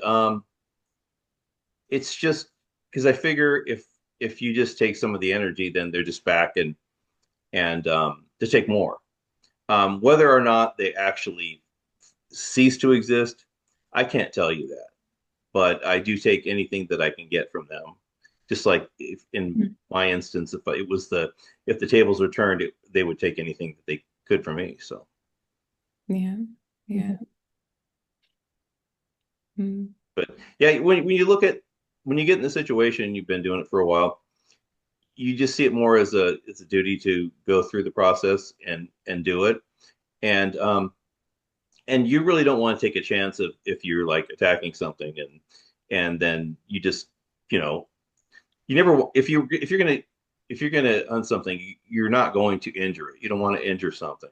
it's just because I figure if you just take some of the energy, then they're just back and to take more. Whether or not they actually cease to exist, I can't tell you that, but I do take anything that I can get from them. Just like if, in my instance, if the tables were turned, they would take anything that they could from me. So, Yeah. Yeah. Mhm. Mm. but yeah, when you get in the situation, you've been doing it for a while, you just see it more as a duty to go through the process and do it, and and you really don't want to take a chance of if you're like attacking something and then you just you know you never if you're gonna hunt something, you're not going to injure it. You don't want to injure something.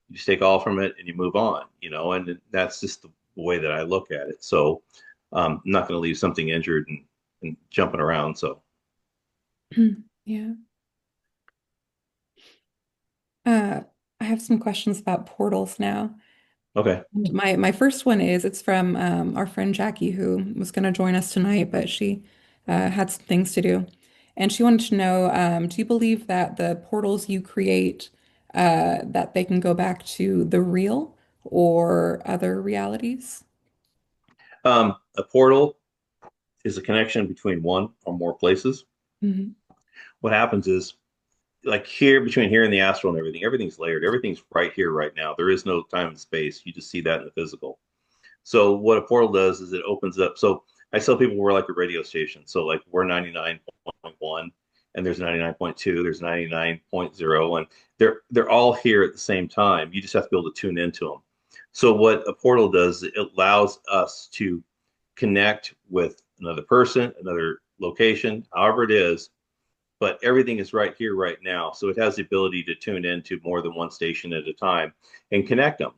You just take all from it and you move on, and that's just the way that I look at it. So I'm not going to leave something injured and jumping around. So Yeah. Uh, I have some questions about portals now. Okay. My first one is it's from our friend Jackie, who was going to join us tonight, but she had some things to do. And she wanted to know, do you believe that the portals you create that they can go back to the real or other realities? A portal is a connection between one or more places. Hmm. What happens is, like here, between here and the astral and everything, everything's layered. Everything's right here, right now. There is no time and space. You just see that in the physical. So what a portal does is it opens up. So I tell people we're like a radio station. So like we're 99.1 and there's 99.2, there's 99.0, and they're all here at the same time. You just have to be able to tune into them. So what a portal does, it allows us to connect with another person, another location, however it is, but everything is right here, right now. So it has the ability to tune into more than one station at a time and connect them.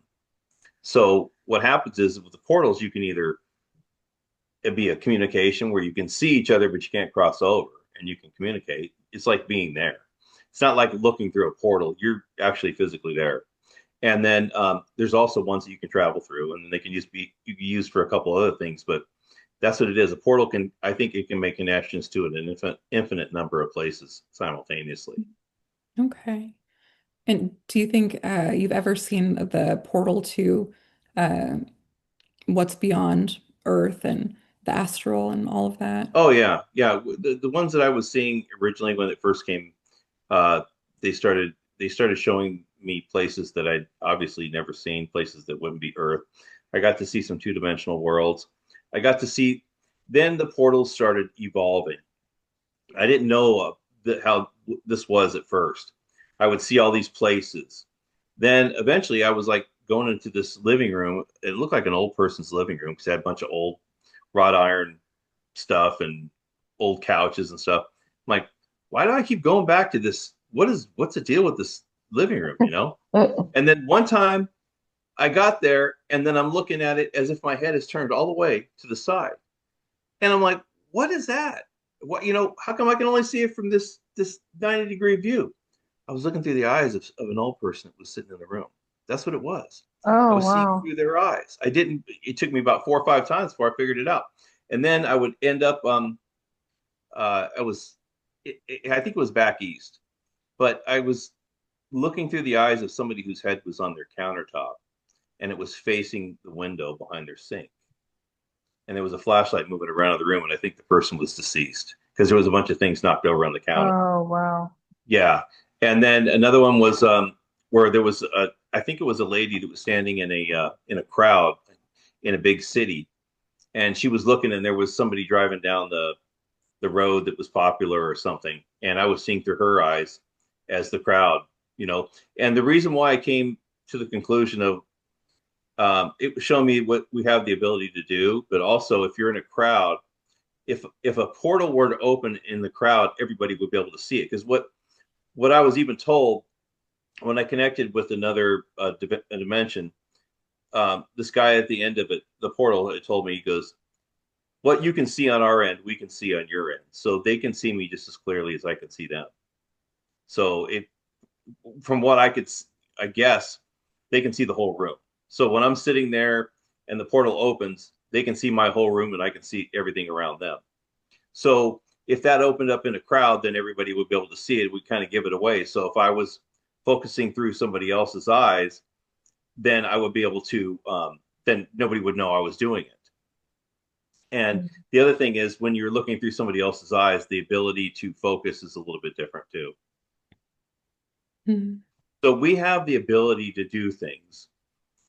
So what happens is with the portals, you can either it be a communication where you can see each other, but you can't cross over and you can communicate. It's like being there. It's not like looking through a portal. You're actually physically there. And then there's also ones that you can travel through, and they can just be you can use for a couple other things. But that's what it is. A portal can, I think, it can make connections to an infinite number of places simultaneously. Okay. And do you think you've ever seen the portal to uh, what's beyond Earth and the astral and all of that? Oh yeah, yeah. The ones that I was seeing originally when it first came, uh, they started showing me places that I'd obviously never seen, places that wouldn't be Earth. I got to see some two-dimensional worlds. I got to see. Then the portals started evolving. I didn't know how this was at first. I would see all these places. Then eventually, I was like going into this living room. It looked like an old person's living room because it had a bunch of old wrought iron stuff and old couches and stuff. I'm like, why do I keep going back to this? What's the deal with this living room, you know? And then one time I got there and then I'm looking at it as if my head is turned all the way to the side. And I'm like, what is that? What, how come I can only see it from this 90-degree view? I was looking through the eyes of an old person that was sitting in the room. That's what it was. I Oh, was seeing wow. through their eyes. It took me about 4 or 5 times before I figured it out. And then I would end up, I was, I think it was back east, but I was looking through the eyes of somebody whose head was on their countertop and it was facing the window behind their sink. And there was a flashlight moving around the room. And I think the person was deceased because there was a bunch of things knocked over on the counter. Oh, wow. Yeah. And then another one was where there was I think it was a lady that was standing in a crowd in a big city, and she was looking, and there was somebody driving down the road that was popular or something, and I was seeing through her eyes as the crowd, you know. And the reason why I came to the conclusion of it was showing me what we have the ability to do, but also if you're in a crowd, if a portal were to open in the crowd, everybody would be able to see it. Because what I was even told when I connected with another dimension, this guy at the end of it, the portal, had told me, he goes, "What you can see on our end, we can see on your end. So they can see me just as clearly as I can see them. So from what I guess, they can see the whole room. So when I'm sitting there and the portal opens, they can see my whole room and I can see everything around them. So if that opened up in a crowd, then everybody would be able to see it. We kind of give it away. So if I was focusing through somebody else's eyes, then I would be able to, then nobody would know I was doing it. And the other thing is when you're looking through somebody else's eyes, the ability to focus is a little bit different too. Mhm. So we have the ability to do things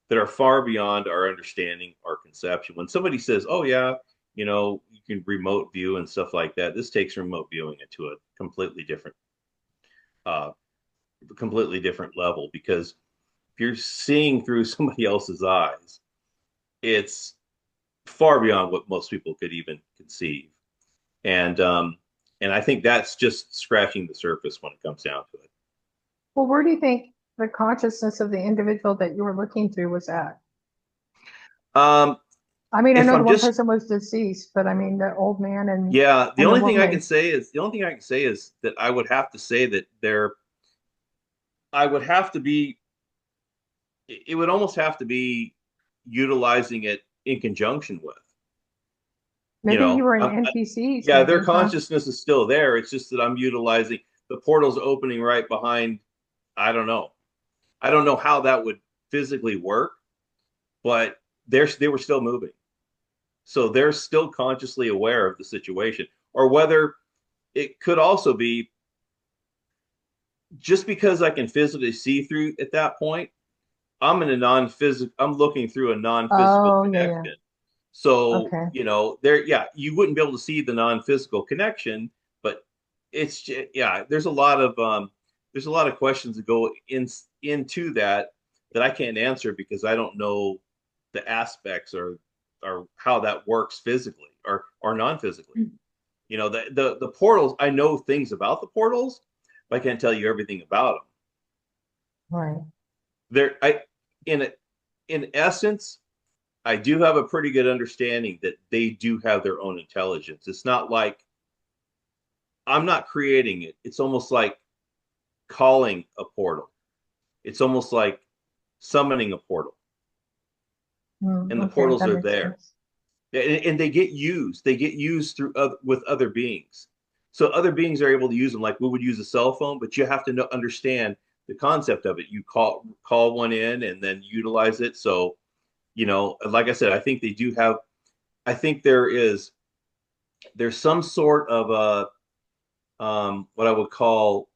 that are far beyond our understanding, our conception. When somebody says, "Oh yeah, you can remote view and stuff like that," this takes remote viewing into a uh, completely different level because if you're seeing through somebody else's eyes, it's far beyond what most people could even conceive. And and I think that's just scratching the surface when it comes down to it. Well, where do you think the consciousness of the individual that you were looking through was at? Um, I mean, I if know the I'm one just person was deceased, but I mean the old man Yeah, and the woman. the only thing I can say is that I would have to say that I would have to be. it would almost have to be utilizing it in conjunction with, you Maybe you know, were an NPC yeah, their saying, huh? consciousness is still there. It's just that I'm utilizing the portal's opening right behind. I don't know. I don't know how that would physically work, but they were still moving. So they're still consciously aware of the situation. Or whether it could also be just because I can physically see through at that point, I'm looking through a non-physical Oh, yeah, yeah. connection. So, Okay. there, yeah, you wouldn't be able to see the non-physical connection, but yeah, there's a lot of questions that go into that I can't answer because I don't know the aspects or how that works physically or non-physically. The portals, I know things about the portals, but I can't tell you everything about them. Right. I in in essence, I do have a pretty good understanding that they do have their own intelligence. It's not like I'm not creating it. It's almost like calling a portal. It's almost like summoning a portal, and the Okay, portals that are makes there. sense. And they get used. They get used through with other beings. So other beings are able to use them, like we would use a cell phone, but you have to understand the concept of it. You call one in and then utilize it. So, like I said, I think they do have. I think there's some sort of what I would call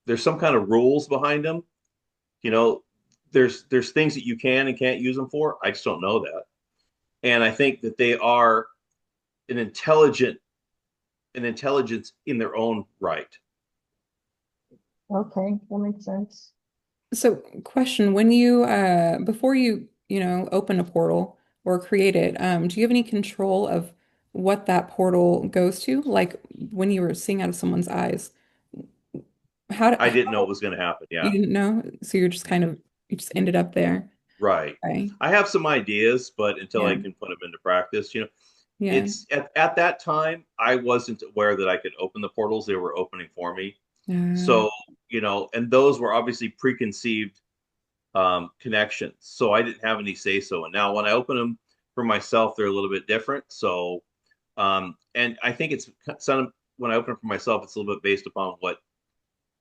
there's some kind of rules behind them. You know, there's things that you can and can't use them for. I just don't know that. And I think that they are an intelligent an intelligence in their own right. Okay, that makes sense. So, question, when you before you open a portal or create it, do you have any control of what that portal goes to? Like when you were seeing out of someone's eyes, I didn't know it how was going to happen. you Yeah, didn't know? So you're just kind of you just ended up there. right. Okay. I have some ideas, but until I Yeah. can put them into practice, Yeah. it's at that time I wasn't aware that I could open the portals. They were opening for me. Uh, So, and those were obviously preconceived connections. So I didn't have any say so. And now when I open them for myself, they're a little bit different. So, and I think it's some when I open it for myself, it's a little bit based upon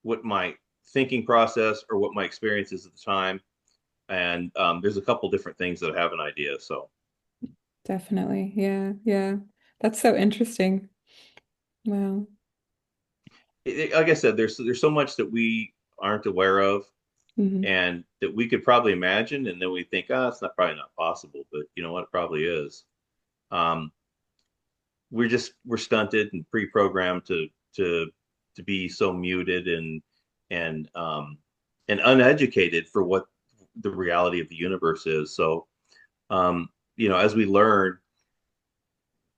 what my thinking process or what my experience is at the time. And there's a couple different things that I have an idea. So, Definitely. Yeah. Yeah. That's so interesting. Wow. like I said, there's so much that we aren't aware of, Hmm. and that we could probably imagine, and then we think, it's not probably not possible, but you know what, it probably is. Um, we're stunted and pre-programmed to to be so muted and and uneducated for what the reality of the universe is. So, as we learn,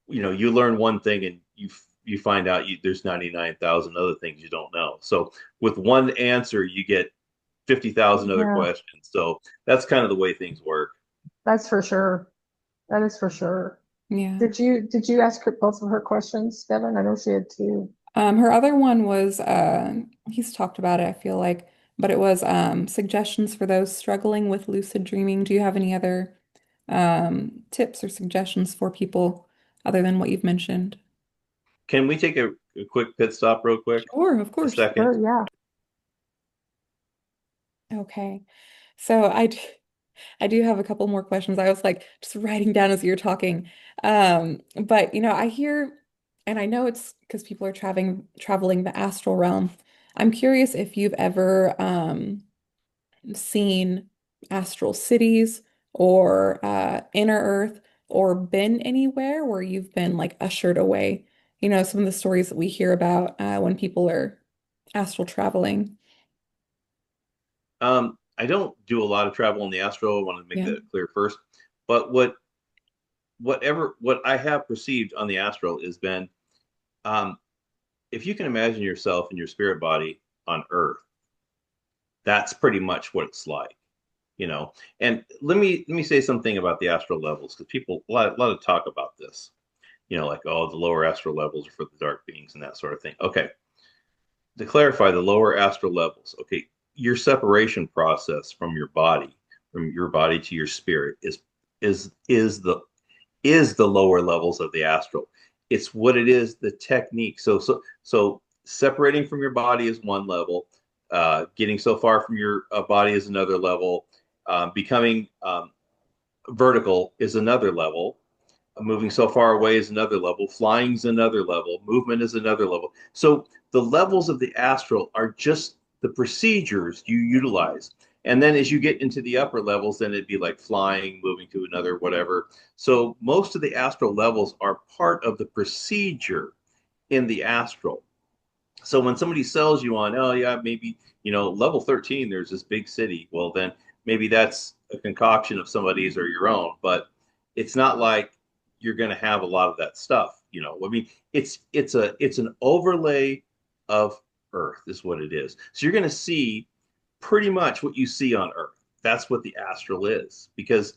you learn one thing and you find out there's 99,000 other things you don't know. So with one answer, you get 50,000 other Yeah, questions. So that's kind of the way things work. that's for sure. That is for sure. Yeah. Did you ask her both of her questions, Devin? I know she had two. Her other one was he's talked about it, I feel like, but it was suggestions for those struggling with lucid dreaming. Do you have any other tips or suggestions for people other than what you've mentioned? Can we take a quick pit stop real quick? Sure, of A course. second. Sure, yeah. Okay. So I do have a couple more questions. I was like just writing down as you're talking. But I hear and I know it's because people are traveling the astral realm. I'm curious if you've ever seen astral cities or inner earth or been anywhere where you've been like ushered away. Some of the stories that we hear about when people are astral traveling. I don't do a lot of travel in the astral. I want to make Yeah. that clear first. But what I have perceived on the astral has been, um, if you can imagine yourself in your spirit body on Earth, that's pretty much what it's like, you know. And let me say something about the astral levels, because people a lot of talk about this, like, oh, the lower astral levels are for the dark beings and that sort of thing. Okay, to clarify, the lower astral levels. Okay, your separation process from your body to your spirit is is the is the lower levels of the astral. It's what it is, the technique. So separating from your body is one level. Getting so far from your body is another level. Becoming vertical is another level. Moving so far away is another level. Flying is another level. Movement is another level. So the levels of the astral are just the procedures you utilize. And then as you get into the upper levels, then it'd be like flying, moving to another, whatever. So most of the astral levels are part of the procedure in the astral. So when somebody sells you on, oh yeah, maybe, level 13, there's this big city. Well, then maybe that's a concoction of somebody's or your own, but it's not like you're going to have a lot of that stuff. I mean, it's an overlay of Earth is what it is. So you're going to see pretty much what you see on Earth. That's what the astral is because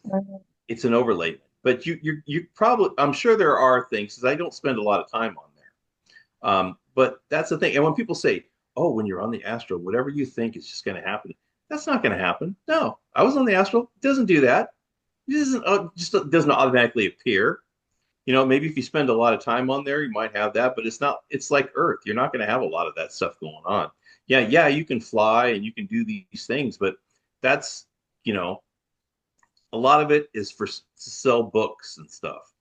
it's an overlay. But you probably, I'm sure there are things because I don't spend a lot of time on there. But that's the thing. And when people say, oh, when you're on the astral, whatever you think is just going to happen, that's not going to happen. No, I was on the astral. It doesn't do that. It doesn't, just doesn't automatically appear. Maybe if you spend a lot of time on there, you might have that, but it's like Earth. You're not going to have a lot of that stuff going on. Yeah, you can fly and you can do these things, but that's, a lot of it is to sell books and stuff.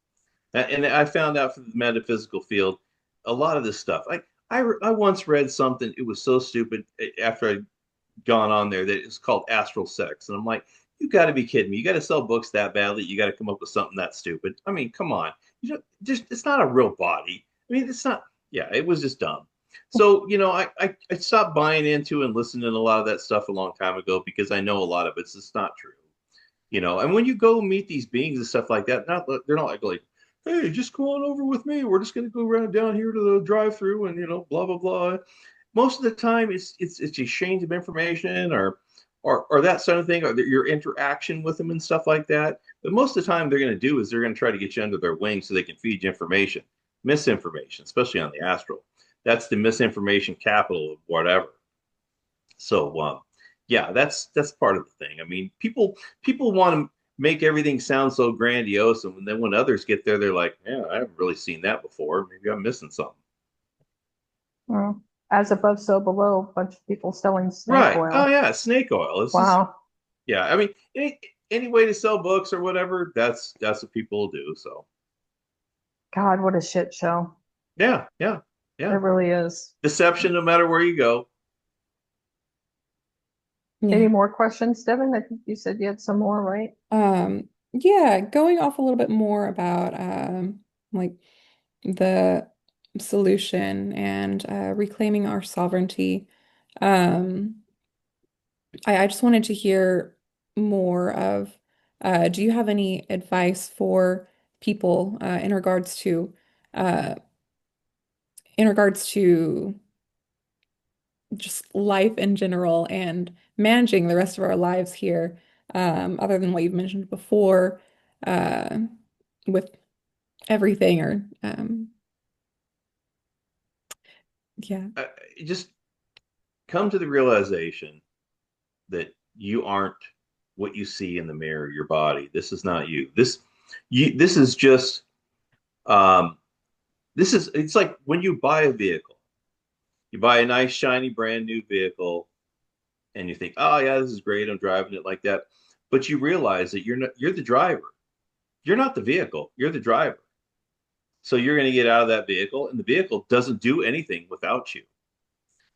And I found out from the metaphysical field, a lot of this stuff. I once read something. It was so stupid after I'd gone on there that it's called astral sex, and I'm like, you got to be kidding me! You got to sell books that badly? You got to come up with something that stupid? I mean, come on! Just it's not a real body. I mean, it's not. Yeah, it was just dumb. So I stopped buying into and listening to a lot of that stuff a long time ago because I know a lot of it's just not true. And when you go meet these beings and stuff like that, they're not like, hey, just come on over with me. We're just going to go around down here to the drive-through and blah blah blah. Most of the time, it's exchange of information or that sort of thing, or your interaction with them and stuff like that. But most of the time, they're going to do is they're going to try to get you under their wing so they can feed you information, misinformation, especially on the astral. That's the misinformation capital of whatever. So yeah, that's part of the thing. I mean, people want to make everything sound so grandiose, and then when others get there, they're like, "Yeah, I haven't really seen that before. Maybe I'm missing something." Well, as above, so below. A bunch of people selling snake Right? Oh oil. yeah, snake oil. This is Wow. yeah. I mean, any way to sell books or whatever, that's what people do. So God, what a shit show. yeah, yeah, It yeah. really is. Deception, no matter where you go. Any Yeah. more questions, Devin? I think you said you had some more, right? Yeah, going off a little bit more about like the solution and reclaiming our sovereignty. Um, I just wanted to hear more of do you have any advice for people uh in regards to just life in general and managing the rest of our lives here, other than what you've mentioned before, uh, with everything or yeah. Just come to the realization that you aren't what you see in the mirror, your body. This is not you. This is just um, it's like when you buy a vehicle, you buy a nice, shiny, brand new vehicle, and you think, oh yeah, this is great. I'm driving it like that. But you realize that you're the driver. You're not the vehicle, you're the driver. So you're going to get out of that vehicle, and the vehicle doesn't do anything without you.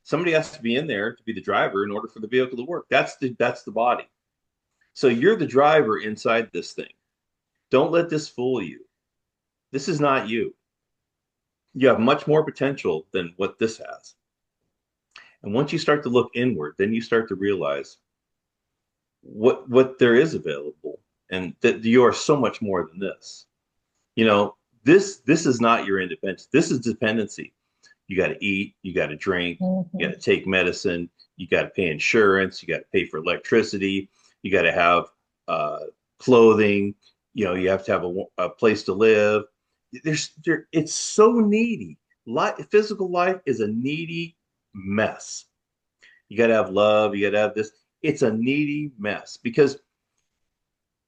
Somebody has to be in there to be the driver in order for the vehicle to work. That's the body. So you're the driver inside this thing. Don't let this fool you. This is not you. You have much more potential than what this has. And once you start to look inward, then you start to realize what there is available and that you are so much more than this. You know, this is not your independence. This is dependency. You got to eat, you got to drink, you got to take medicine, you got to pay insurance, you got to pay for electricity, you got to have clothing, you have to have a place to live. It's so needy. Physical life is a needy mess. You got to have love. You got to have this. It's a needy mess because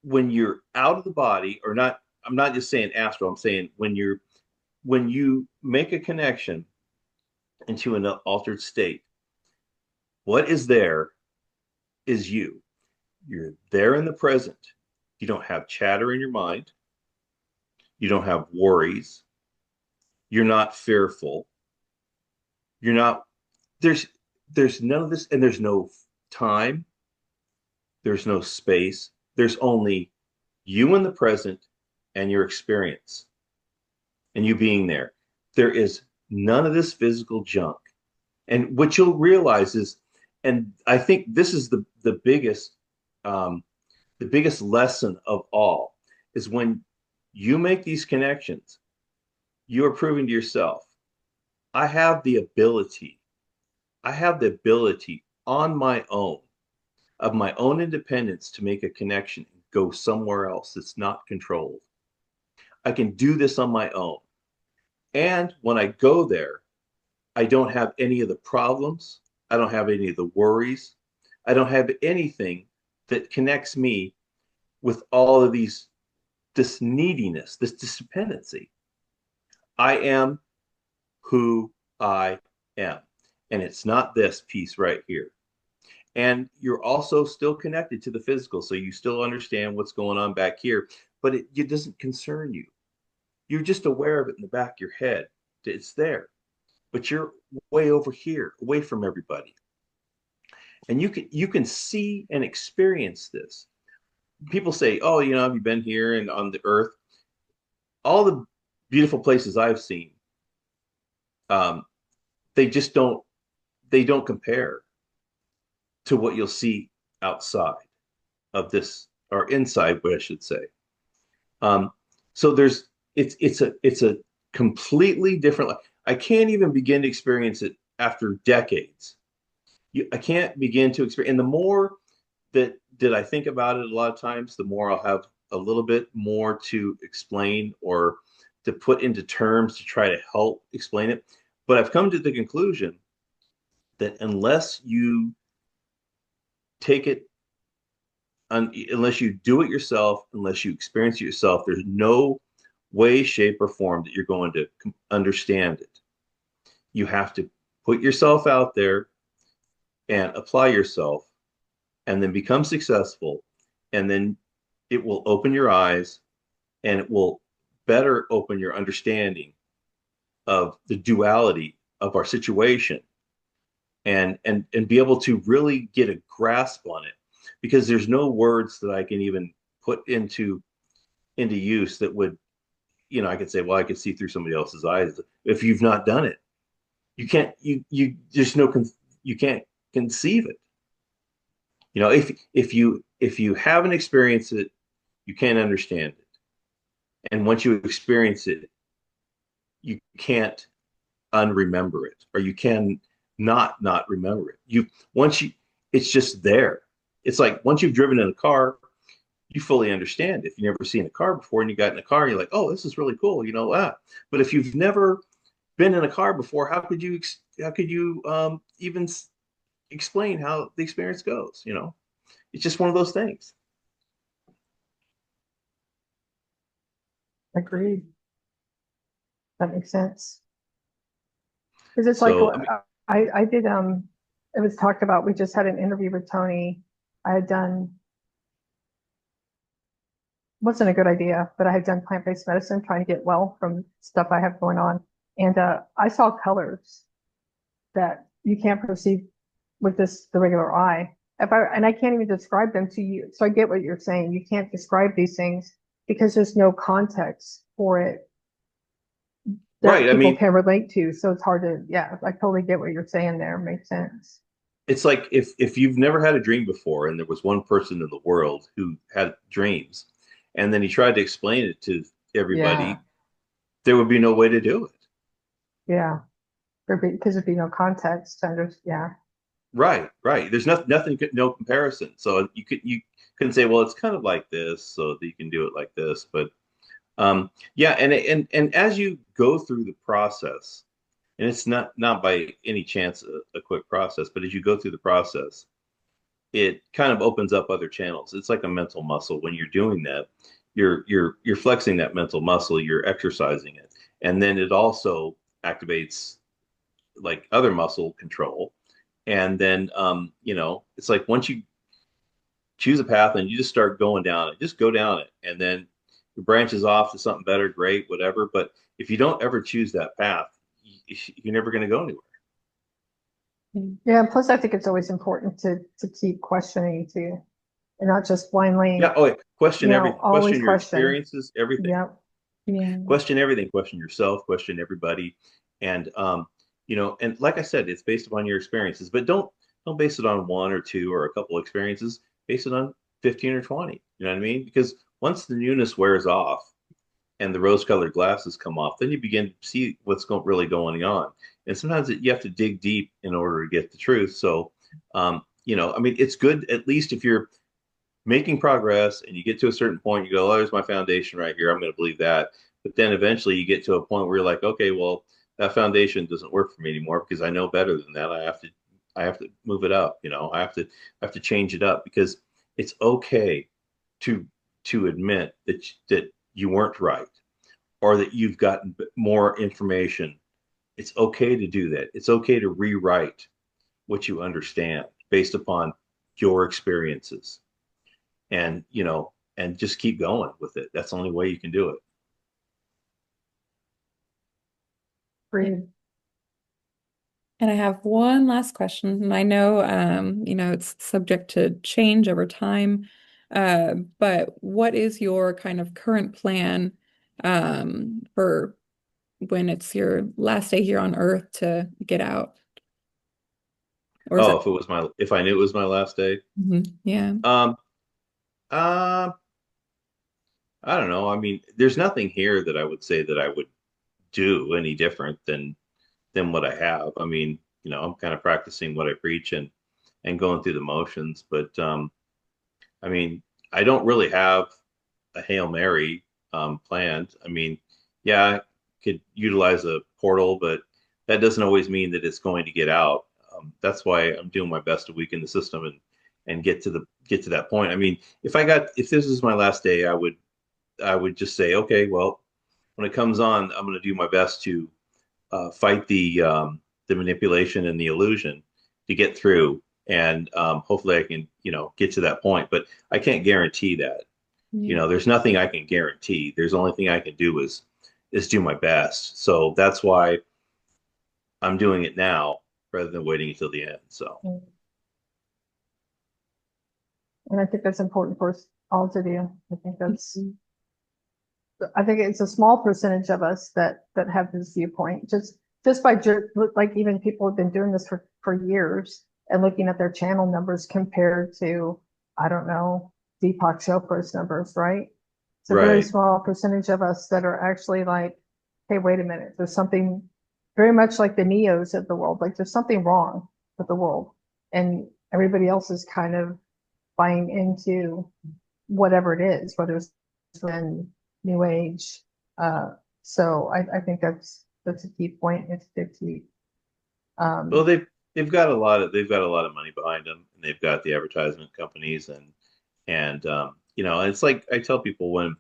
when you're out of the body, or not, I'm not just saying astral, I'm saying when you make a connection into an altered state, what is there is you. You're there in the present. You don't have chatter in your mind. You don't have worries. You're not fearful. You're not, there's there's none of this, and there's no time, there's no space. There's only you in the present and your experience and you being there. There is none of this physical junk. And what you'll realize is, and I think this is um, the biggest lesson of all, is when you make these connections, you are proving to yourself, I have the ability, I have the ability on my own, of my own independence, to make a connection and go somewhere else that's not controlled. I can do this on my own. And when I go there, I don't have any of the problems. I don't have any of the worries. I don't have anything that connects me with all of this neediness, this dependency. I am who I am. And it's not this piece right here. And you're also still connected to the physical. So you still understand what's going on back here, but it doesn't concern you. You're just aware of it in the back of your head. It's there, but you're way over here, away from everybody. And you can see and experience this. People say, "Oh, have you been here and on the earth?" All the beautiful places I've seen, um, they just don't compare to what you'll see outside of this, or inside, what I should say. Um, so it's a completely different life. I can't even begin to experience it after decades. I can't begin to experience, and the more that I think about it, a lot of times, the more I'll have a little bit more to explain or to put into terms to try to help explain it. But I've come to the conclusion that unless you take it, unless you do it yourself, unless you experience it yourself, there's no way, shape, or form that you're going to understand it. You have to put yourself out there and apply yourself, and then become successful, and then it will open your eyes, and it will better open your understanding of the duality of our situation, and be able to really get a grasp on it, because there's no words that I can even put into use that would, I could say, well, I could see through somebody else's eyes. If you've not done it, you can't, there's no, you can't conceive it. If you haven't experienced it, you can't understand it. And once you experience it, you can't unremember it, or you can not remember it. Once you it's just there. It's like once you've driven in a car, you fully understand. If you've never seen a car before and you got in a car, and you're like, oh, this is really cool, But if you've never been in a car before, how could you even explain how the experience goes? It's just one of those things. Agreed. That makes sense. Because it's like So I mean, I did it was talked about, we just had an interview with Tony. I had done, wasn't a good idea, but I had done plant-based medicine trying to get well from stuff I have going on. And I saw colors that you can't perceive with the regular eye. And I can't even describe them to you. So I get what you're saying. You can't describe these things because there's no context for it that right. I people mean, can relate to. So it's hard to, yeah, I totally get what you're saying there. Makes sense. it's like if you've never had a dream before, and there was one person in the world who had dreams, and then he tried to explain it to Yeah. everybody, there would be no way to do it. Yeah. Because there'd be no context under, yeah. Right, right. There's nothing, no comparison. So you couldn't say, well, it's kind of like this, so that you can do it like this. But yeah, and as you go through the process, And it's not by any chance a quick process, but as you go through the process, it kind of opens up other channels. It's like a mental muscle. When you're doing that, you're flexing that mental muscle, you're exercising it. And then it also activates like other muscle control. And then it's like once you choose a path and you just start going down it, just go down it. And then it branches off to something better, great, whatever. But if you don't ever choose that path, you're never going to go anywhere. Yeah, plus I think it's always important to keep questioning too, and not just blindly, Yeah. Oh, yeah. Question everything. always Question your question. experiences, everything. Yep. Yeah. Question everything. Question yourself. Question everybody. And and like I said, it's based upon your experiences. But don't base it on one or two or a couple experiences. Base it on 15 or 20. You know what I mean? Because once the newness wears off and the rose-colored glasses come off, then you begin to see what's really going on. And sometimes you have to dig deep in order to get the truth. So, I mean, it's good at least if you're making progress and you get to a certain point, you go, oh, there's my foundation right here. I'm going to believe that. But then eventually you get to a point where you're like, okay, well, that foundation doesn't work for me anymore because I know better than that. I have to move it up. I have to change it up because it's okay to admit that you weren't right or that you've gotten more information. It's okay to do that. It's okay to rewrite what you understand based upon your experiences and just keep going with it. That's the only way you can do it. Agreed. And I have one last question, and I know, it's subject to change over time. But what is your kind of current plan, for when it's your last day here on Earth to get out? Or is Oh, that, if I knew it was my last day, yeah. um, uh, I don't know. I mean, there's nothing here that I would say that I would do any different than what I have. I mean, I'm kind of practicing what I preach and going through the motions, but I mean, I don't really have a Hail Mary planned. I mean, yeah, I could utilize a portal, but that doesn't always mean that it's going to get out. That's why I'm doing my best to weaken the system and get to that point. I mean, if this is my last day, I would just say, okay, well, when it comes on, I'm going to do my best to fight the manipulation and the illusion to get through, and hopefully I can get to that point. But I can't guarantee that. Yeah. There's nothing I can guarantee. There's the only thing I can do is do my best. So that's why I'm doing it now rather than waiting until the end. So And I think that's important for us all to do. Mhm. I think it's a small percentage of us that have this viewpoint. Just by like even people have been doing this for years and looking at their channel numbers compared to, I don't know, Deepak Chopra's numbers, right? It's a very right, small percentage of us that are actually like, hey, wait a minute, there's something very much like the neos of the world. Like there's something wrong with the world, and everybody else is kind of buying into whatever it is, whether it's in New Age. Uh, so I think that's a key point. It's to keep. well, Um, they've got a lot of money behind them, and they've got the advertisement companies and it's like I tell people when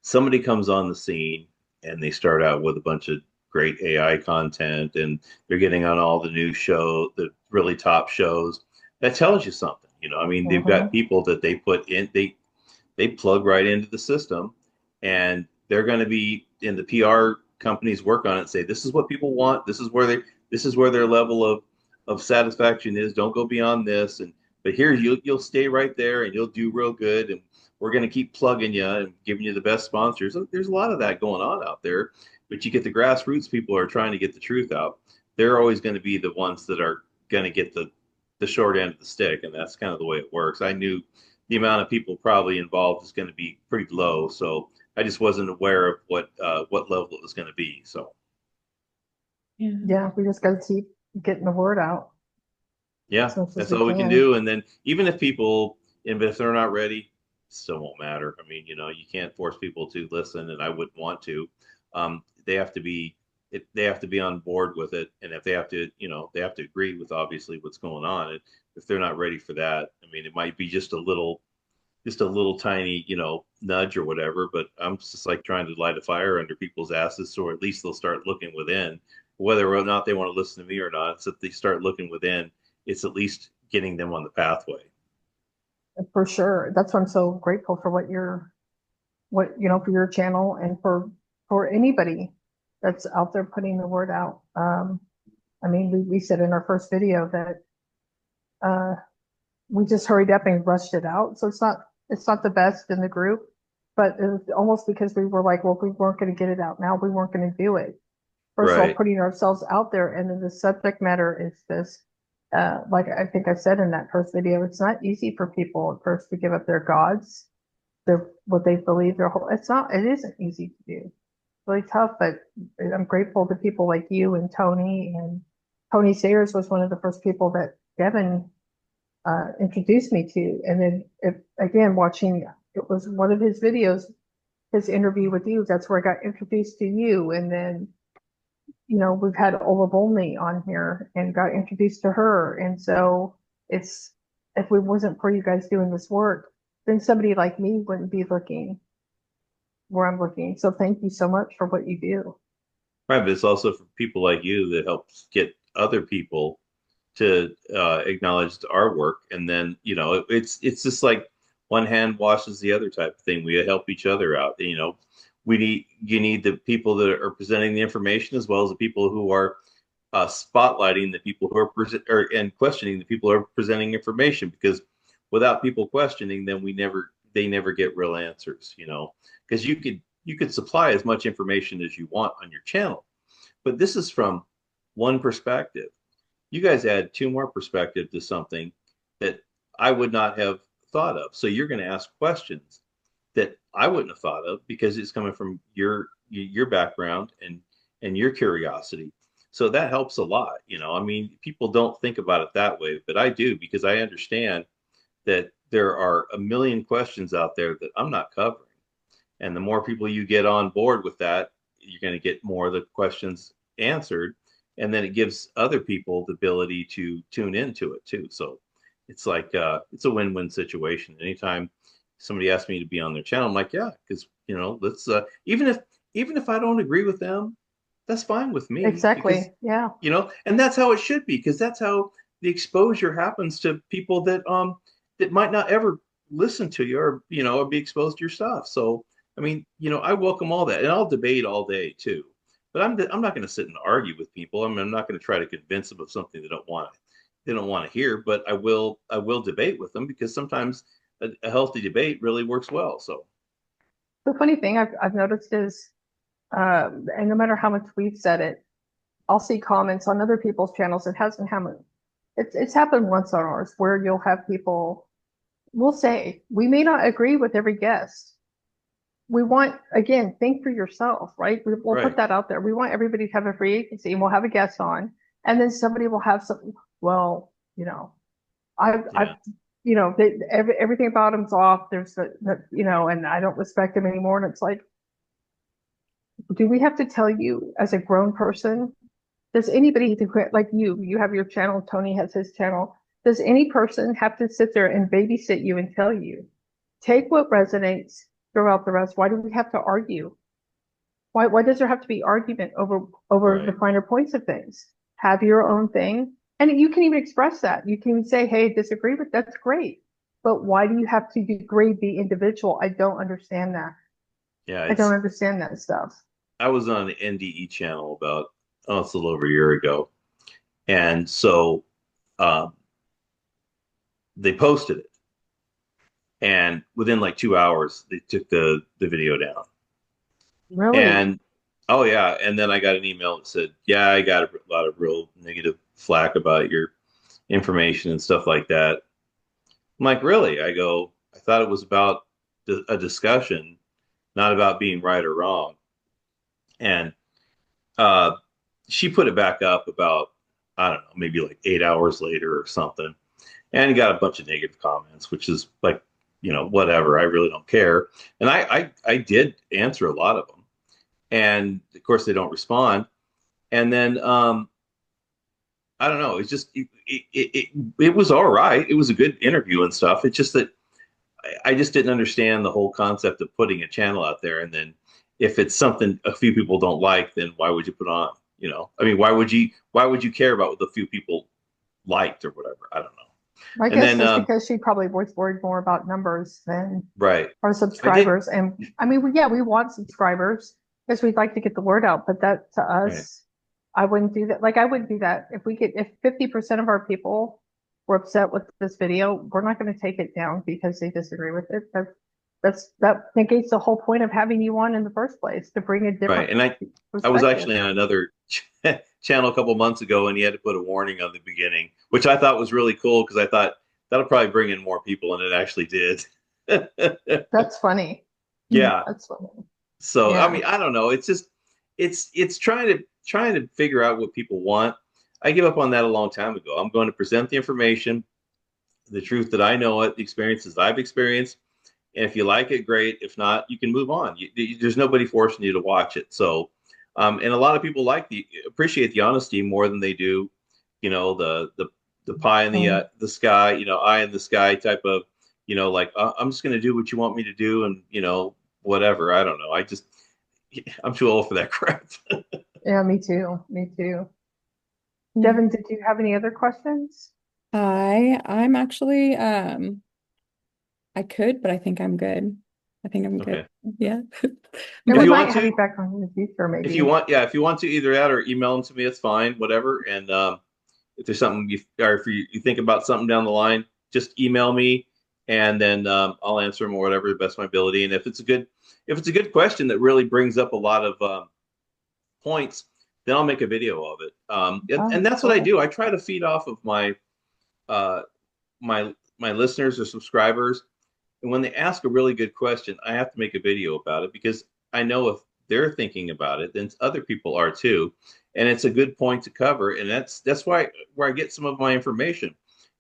somebody comes on the scene and they start out with a bunch of great AI content and they're getting on all the new show, the really top shows, that tells you something. I mean, they've got mhm. people that they put in, they plug right into the system, and they're going to be in the PR companies work on it and say, this is what people want. This is where their level of satisfaction is. Don't go beyond this. But here you'll stay right there and you'll do real good. And we're going to keep plugging you and giving you the best sponsors. There's a lot of that going on out there, but you get the grassroots people who are trying to get the truth out. They're always going to be the ones that are going to get the short end of the stick. And that's kind of the way it works. I knew the amount of people probably involved is going to be pretty low. So I just wasn't aware of what level it was going to be. So Yeah. Yeah, we just got to keep getting the word out yeah, as much as that's we all we can can. do. And then even if people, and if they're not ready, it still won't matter. I mean, you can't force people to listen, and I wouldn't want to. They have to be they have to be on board with it, and if they have to, they have to agree with obviously what's going on. And if they're not ready for that, I mean, it might be just a little tiny, nudge or whatever. But I'm just like trying to light a fire under people's asses, so at least they'll start looking within, whether or not they want to listen to me or not. So if they start looking within, it's at least getting them on the pathway. For sure. That's why I'm so grateful for for your channel and for anybody that's out there putting the word out. I mean, we said in our first video that uh, we just hurried up and rushed it out. So it's not the best in the group, but it was almost because we were like, well, we weren't going to get it out now. We weren't going to do it. First of all, Right. putting ourselves out there, and then the subject matter is this. Like I think I said in that first video, it's not easy for people at first to give up their gods, what they believe their whole. It isn't easy to do. It's really tough, but I'm grateful to people like you and Tony Sayers was one of the first people that Devin introduced me to. And then again, watching, it was one of his videos, his interview with you. That's where I got introduced to you. And then, we've had Ola Volney on here and got introduced to her. And so if it wasn't for you guys doing this work, then somebody like me wouldn't be looking where I'm looking. So thank you so much for what you do. Right, but it's also for people like you that helps get other people to acknowledge our work, and then it's just like one hand washes the other type of thing. We help each other out. You need the people that are presenting the information as well as the people who are spotlighting the people who are and questioning the people who are presenting information. Because without people questioning, then they never get real answers. Because you could supply as much information as you want on your channel, but this is from one perspective. You guys add two more perspective to something that I would not have thought of. So you're going to ask questions that I wouldn't have thought of because it's coming from your background and your curiosity. So that helps a lot. I mean, people don't think about it that way, but I do, because I understand that there are a million questions out there that I'm not covering. And the more people you get on board with that, you're going to get more of the questions answered. And then it gives other people the ability to tune into it too. So it's like it's a win-win situation. Anytime somebody asks me to be on their channel, I'm like, yeah, because let's even if I don't agree with them, that's fine with me, because Exactly. Yeah. and that's how it should be, because that's how the exposure happens to people that might not ever listen to you, or or be exposed to your stuff. So I mean, I welcome all that, and I'll debate all day too. But I'm not going to sit and argue with people. I mean, I'm not going to try to convince them of something they don't want to hear. But I will debate with them, because sometimes a healthy debate really works well. So The funny thing I've noticed is, and no matter how much we've said it, I'll see comments on other people's channels. It hasn't happened. It's happened once on ours, where you'll have people will say, we may not agree with every guest. We want, again, think for yourself, right? We'll put right, that out there. We want everybody to have a free agency, and we'll have a guest on, and then somebody will have something. Well, yeah, I've everything about him's off. There's and I don't respect him anymore. And it's like, do we have to tell you as a grown person? Does anybody like you have your channel, Tony has his channel. Does any person have to sit there and babysit you and tell you, take what resonates, throw out the rest? Why do we have to argue? Why does there have to be argument over the right. finer points of things? Have your own thing. And you can even express that. You can say, hey, disagree with that's great. But why do you have to degrade the individual? I don't understand that. Yeah, I don't understand that stuff. I was on the NDE channel about it's a little over a year ago, and so um, they posted it, and within like 2 hours they took the video down. Really? And oh yeah, and then I got an email that said, yeah, I got a lot of real negative flack about your information and stuff like that. I'm like, really? I go, I thought it was about a discussion, not about being right or wrong. And uh, she put it back up about, I don't know, maybe like 8 hours later or something, and he got a bunch of negative comments, which is like, whatever. I really don't care. And I did answer a lot of them, and of course they don't respond. And then I don't know. It's just it was all right. It was a good interview and stuff. It's just that I just didn't understand the whole concept of putting a channel out there, and then if it's something a few people don't like, then why would you put on? You know, I mean, why would you care about what the few people liked or whatever? I don't know. I And guess then just because she probably was worried more about numbers than right, our I did subscribers. And I mean, yeah, we want subscribers because we'd like to get the word out, but that to right, us, I wouldn't do that. Like I wouldn't do that if 50% of our people were upset with this video, we're not going to take it down because they disagree with it. That negates the whole point of having you on in the first place, to bring a right. different And I was perspective. actually on another channel a couple months ago, and he had to put a warning on the beginning, which I thought was really cool because I thought that'll probably bring in more people, and it actually did. That's funny. Yeah. That's funny. So I Yeah. mean, I don't know. It's just it's trying to figure out what people want. I gave up on that a long time ago. I'm going to present the information, the truth that I know it, the experiences I've experienced. And if you like it, great. If not, you can move on. There's nobody forcing you to watch it. So, and a lot of people appreciate the honesty more than they do, the pie in Mm. the sky, eye in the sky type of, like I'm just going to do what you want me to do, and whatever. I don't know. I'm too old for that crap. Yeah, me too. Me too. Yeah. Devin, did you have any other questions? I'm actually I could, but I think I'm good. I think I'm good. Okay. Yeah. And If we But you might want have to, you back on in the future, if you maybe. want, yeah, if you want to, either that or email them to me, it's fine, whatever. And if there's something or if you think about something down the line, just email me, and then I'll answer them or whatever the best of my ability. And if it's a good question that really brings up a lot of points, then I'll make a video of it. And Oh, that's what I cool. do. I try to feed off of uh, my listeners or subscribers. And when they ask a really good question, I have to make a video about it because I know if they're thinking about it, then other people are too. And it's a good point to cover. And that's why where I get some of my information.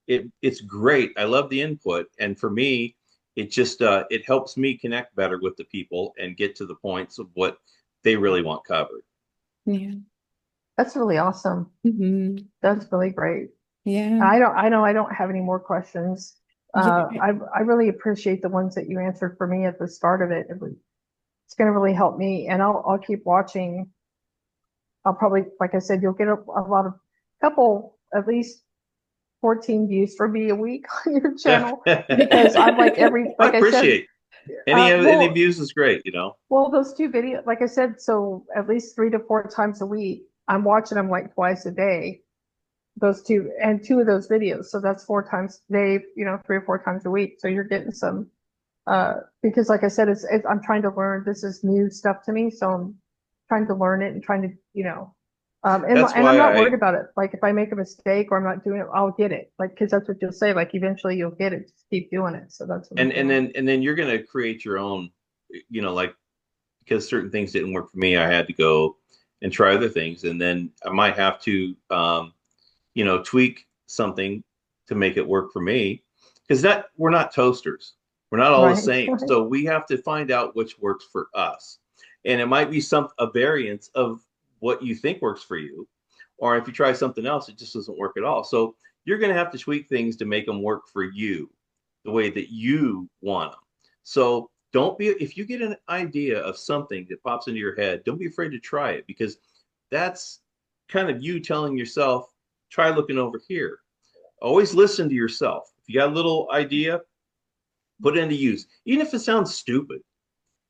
It's great. I love the input. And for me, it helps me connect better with the people and get to the points of what they really want covered. yeah. That's really awesome. Hmm. That's really great. Yeah. I know I don't have any more questions. Yeah. I really appreciate the ones that you answered for me at the start of it. It's going to really help me, and I'll keep watching. I'll probably, like I said, you'll get a lot of couple, at least 14 views for me a week on your channel because I'm like I like I said, appreciate any well, views is great. those two videos, like I said, so at least 3 to 4 times a week, I'm watching them like twice a day. Those two and two of those videos. So that's 4 times a day, 3 or 4 times a week. So you're getting some, because like I said, I'm trying to learn. This is new stuff to me. So I'm trying to learn it and trying to, That's and I'm why not worried about it. Like if I make a mistake or I'm not doing it, I'll get it. Like, cause that's what you'll say. Like eventually you'll get it. Just keep doing it. So that's what I'm and doing. then you're gonna create your own, like because certain things didn't work for me, I had to go and try other things, and then I might have to tweak something to make it work for me because that we're not toasters, we're not all the Right. same, Right. so we have to find out which works for us, and it might be a variance of what you think works for you, or if you try something else it just doesn't work at all, so you're going to have to tweak things to make them work for you the way that you want them. So don't be if you get an idea of something that pops into your head, don't be afraid to try it because that's kind of you telling yourself, try looking over here. Always listen to yourself. If you got a little idea, put it into use. Even if it sounds stupid,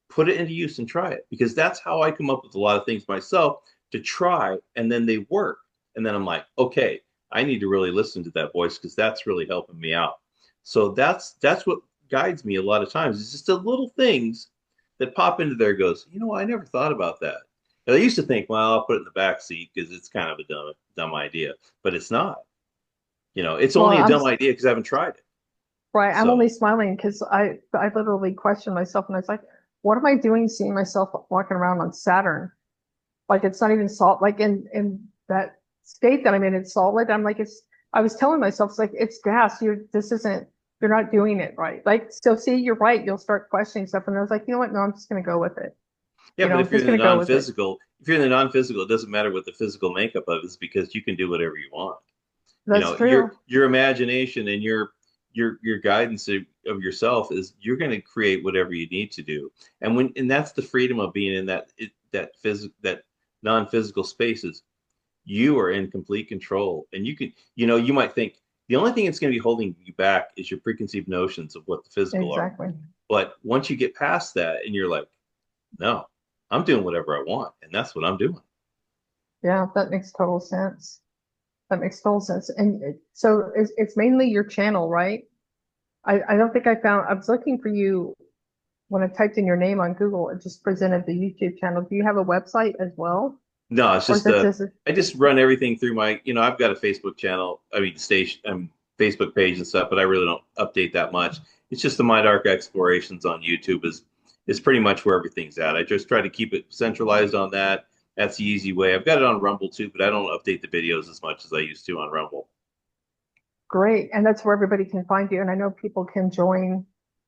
put it into use and try it because that's how I come up with a lot of things myself to try, and then they work. And then I'm like, okay, I need to really listen to that voice because that's really helping me out. So that's what guides me a lot of times. It's just the little things that pop into there. Goes, I never thought about that. And I used to think, well, I'll put it in the back seat because it's kind of a dumb idea, but it's not. It's Well, only a dumb idea because I haven't tried it. right. I'm only So smiling because I literally questioned myself and I was like, what am I doing seeing myself walking around on Saturn? Like it's not even salt, like in that state that I'm in, it's solid. I'm like, I was telling myself, it's like, it's gas. You're not doing it right. Like, so see, you're right. You'll start questioning stuff. And I was like, you know what? No, I'm just going to go with it. yeah, but I'm if you're just in the going to go with it. non-physical, if you're in the non-physical, it doesn't matter what the physical makeup of it is because you can do whatever you want. You That's know, true. your imagination and your guidance of yourself is you're going to create whatever you need to do. And that's the freedom of being in that non-physical spaces. You are in complete control, and you can, you might think the only thing that's going to be holding you back is your preconceived notions of what the physical are. Exactly. But once you get past that and you're like, no, I'm doing whatever I want, and that's what I'm doing. Yeah, that makes total sense. That makes total sense. And so it's mainly your channel, right? I don't think I found, I was looking for you when I typed in your name on Google, it just presented the YouTube channel. Do you have a website as well? No, it's Or is just it just, I just run everything through I've got a Facebook channel, I mean station, Facebook page and stuff, but I really don't update that much. It's just the My Dark Explorations on YouTube is pretty much where everything's at. I just try to keep it centralized on that. That's the easy way. I've got it on Rumble too, but I don't update the videos as much as I used to on Rumble. great. And that's where everybody can find you. And I know people can join.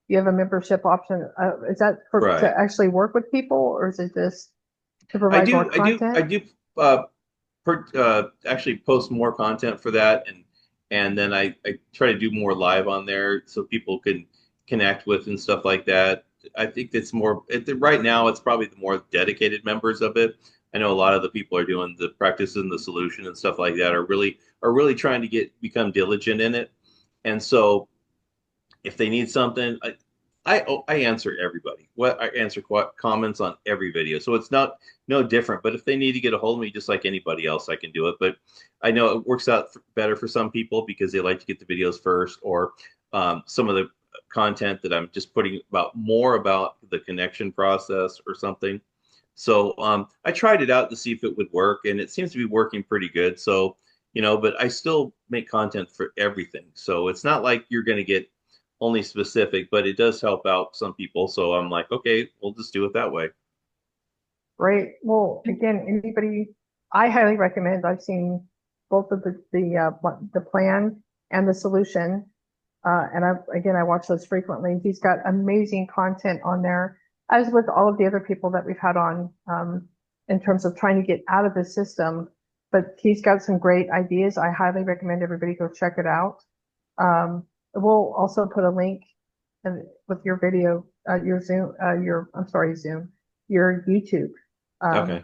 You have a membership option. Is that for to Right. actually work with people, or is it just to I provide more do, I do, I content? do actually post more content for that, and then I try to do more live on there so people can connect with and stuff like that. I think it's more right now. It's probably the more dedicated members of it. I know a lot of the people are doing the practice and the solution and stuff like that are really trying to become diligent in it, and so if they need something, I answer everybody. What I answer comments on every video, so it's not no different. But if they need to get a hold of me, just like anybody else, I can do it. But I know it works out better for some people because they like to get the videos first, or some of the content that I'm just putting about more about the connection process or something. So I tried it out to see if it would work, and it seems to be working pretty good. So but I still make content for everything. So it's not like you're going to get only specific, but it does help out some people. So I'm like, okay, we'll just do it that way. Great. Well, again, anybody, I highly recommend. I've seen both of the plan and the solution. And I watch those frequently. He's got amazing content on there, as with all of the other people that we've had on, in terms of trying to get out of the system. But he's got some great ideas. I highly recommend everybody go check it out. We'll also put a link with your video, your Zoom, I'm sorry, Zoom, your YouTube, um, Okay.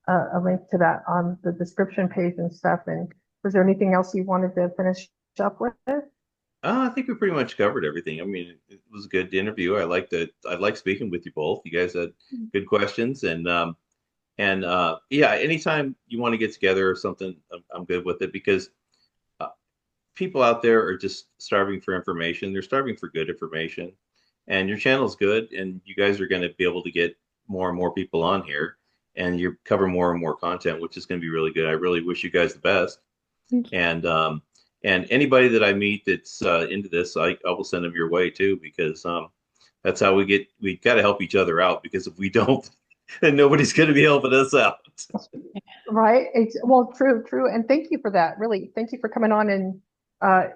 a link to that on the description page and stuff. And was there anything else you wanted to finish up with? I think we pretty much covered everything. I mean, it was a good interview. I like speaking with you both. You guys had good questions, and yeah, anytime you want to get together or something, I'm good with it because uh, people out there are just starving for information. They're starving for good information, and your channel's good, and you guys are going to be able to get more and more people on here, and you cover more and more content, which is going to be really good. I really wish you guys the best, Thank you. and anybody that I meet that's into this, I will send them your way too, because that's how we got to help each other out, because if we don't, then nobody's going to be helping us out. Right. Well, true, true. And thank you for that. Really, thank you for coming on and uh,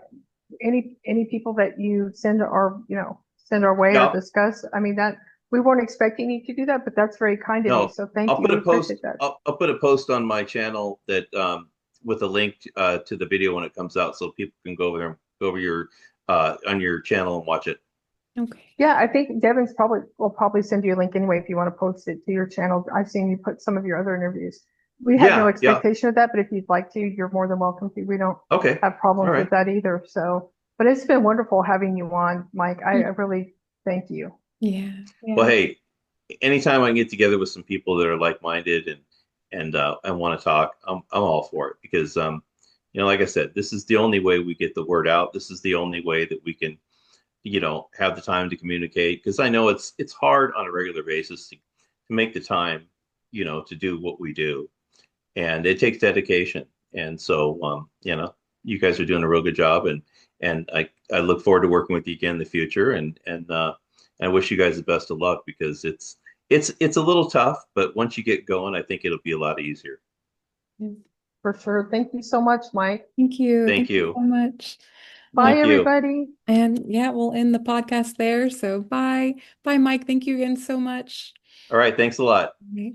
any people that you send our way or Yeah, discuss. I mean that we weren't expecting you to do that, but that's very kind of you. no, So thank you. We appreciate that. I'll put a post on my channel that with a link to the video when it comes out, so people can go over your on your channel and watch it. Okay. Yeah, I think Devin's probably will probably send you a link anyway if you want to post it to your channel. I've seen you put some of your other interviews. We had no Yeah, yeah. expectation of that, but if you'd like to, you're more than welcome to. We don't Okay. have All problems with right. that either. So, but it's been wonderful having you on, Mike. I really thank you. Yeah. Well, Yeah. hey, anytime I can get together with some people that are like-minded and want to talk, I'm all for it because like I said, this is the only way we get the word out. This is the only way that we can have the time to communicate, because I know it's hard on a regular basis to make the time to do what we do, and it takes dedication. And so you guys are doing a real good job, and I look forward to working with you again in the future, and I wish you guys the best of luck, because it's a little tough, but once you get going, I think it'll be a lot easier. Yeah. For sure. Thank you so much, Mike. Thank you. Thank Thank you you. so much. Well, Bye, Thank you. everybody. and yeah, we'll end the podcast there. So bye. Bye, Mike. Thank you again so much. All right, thanks a lot. Okay.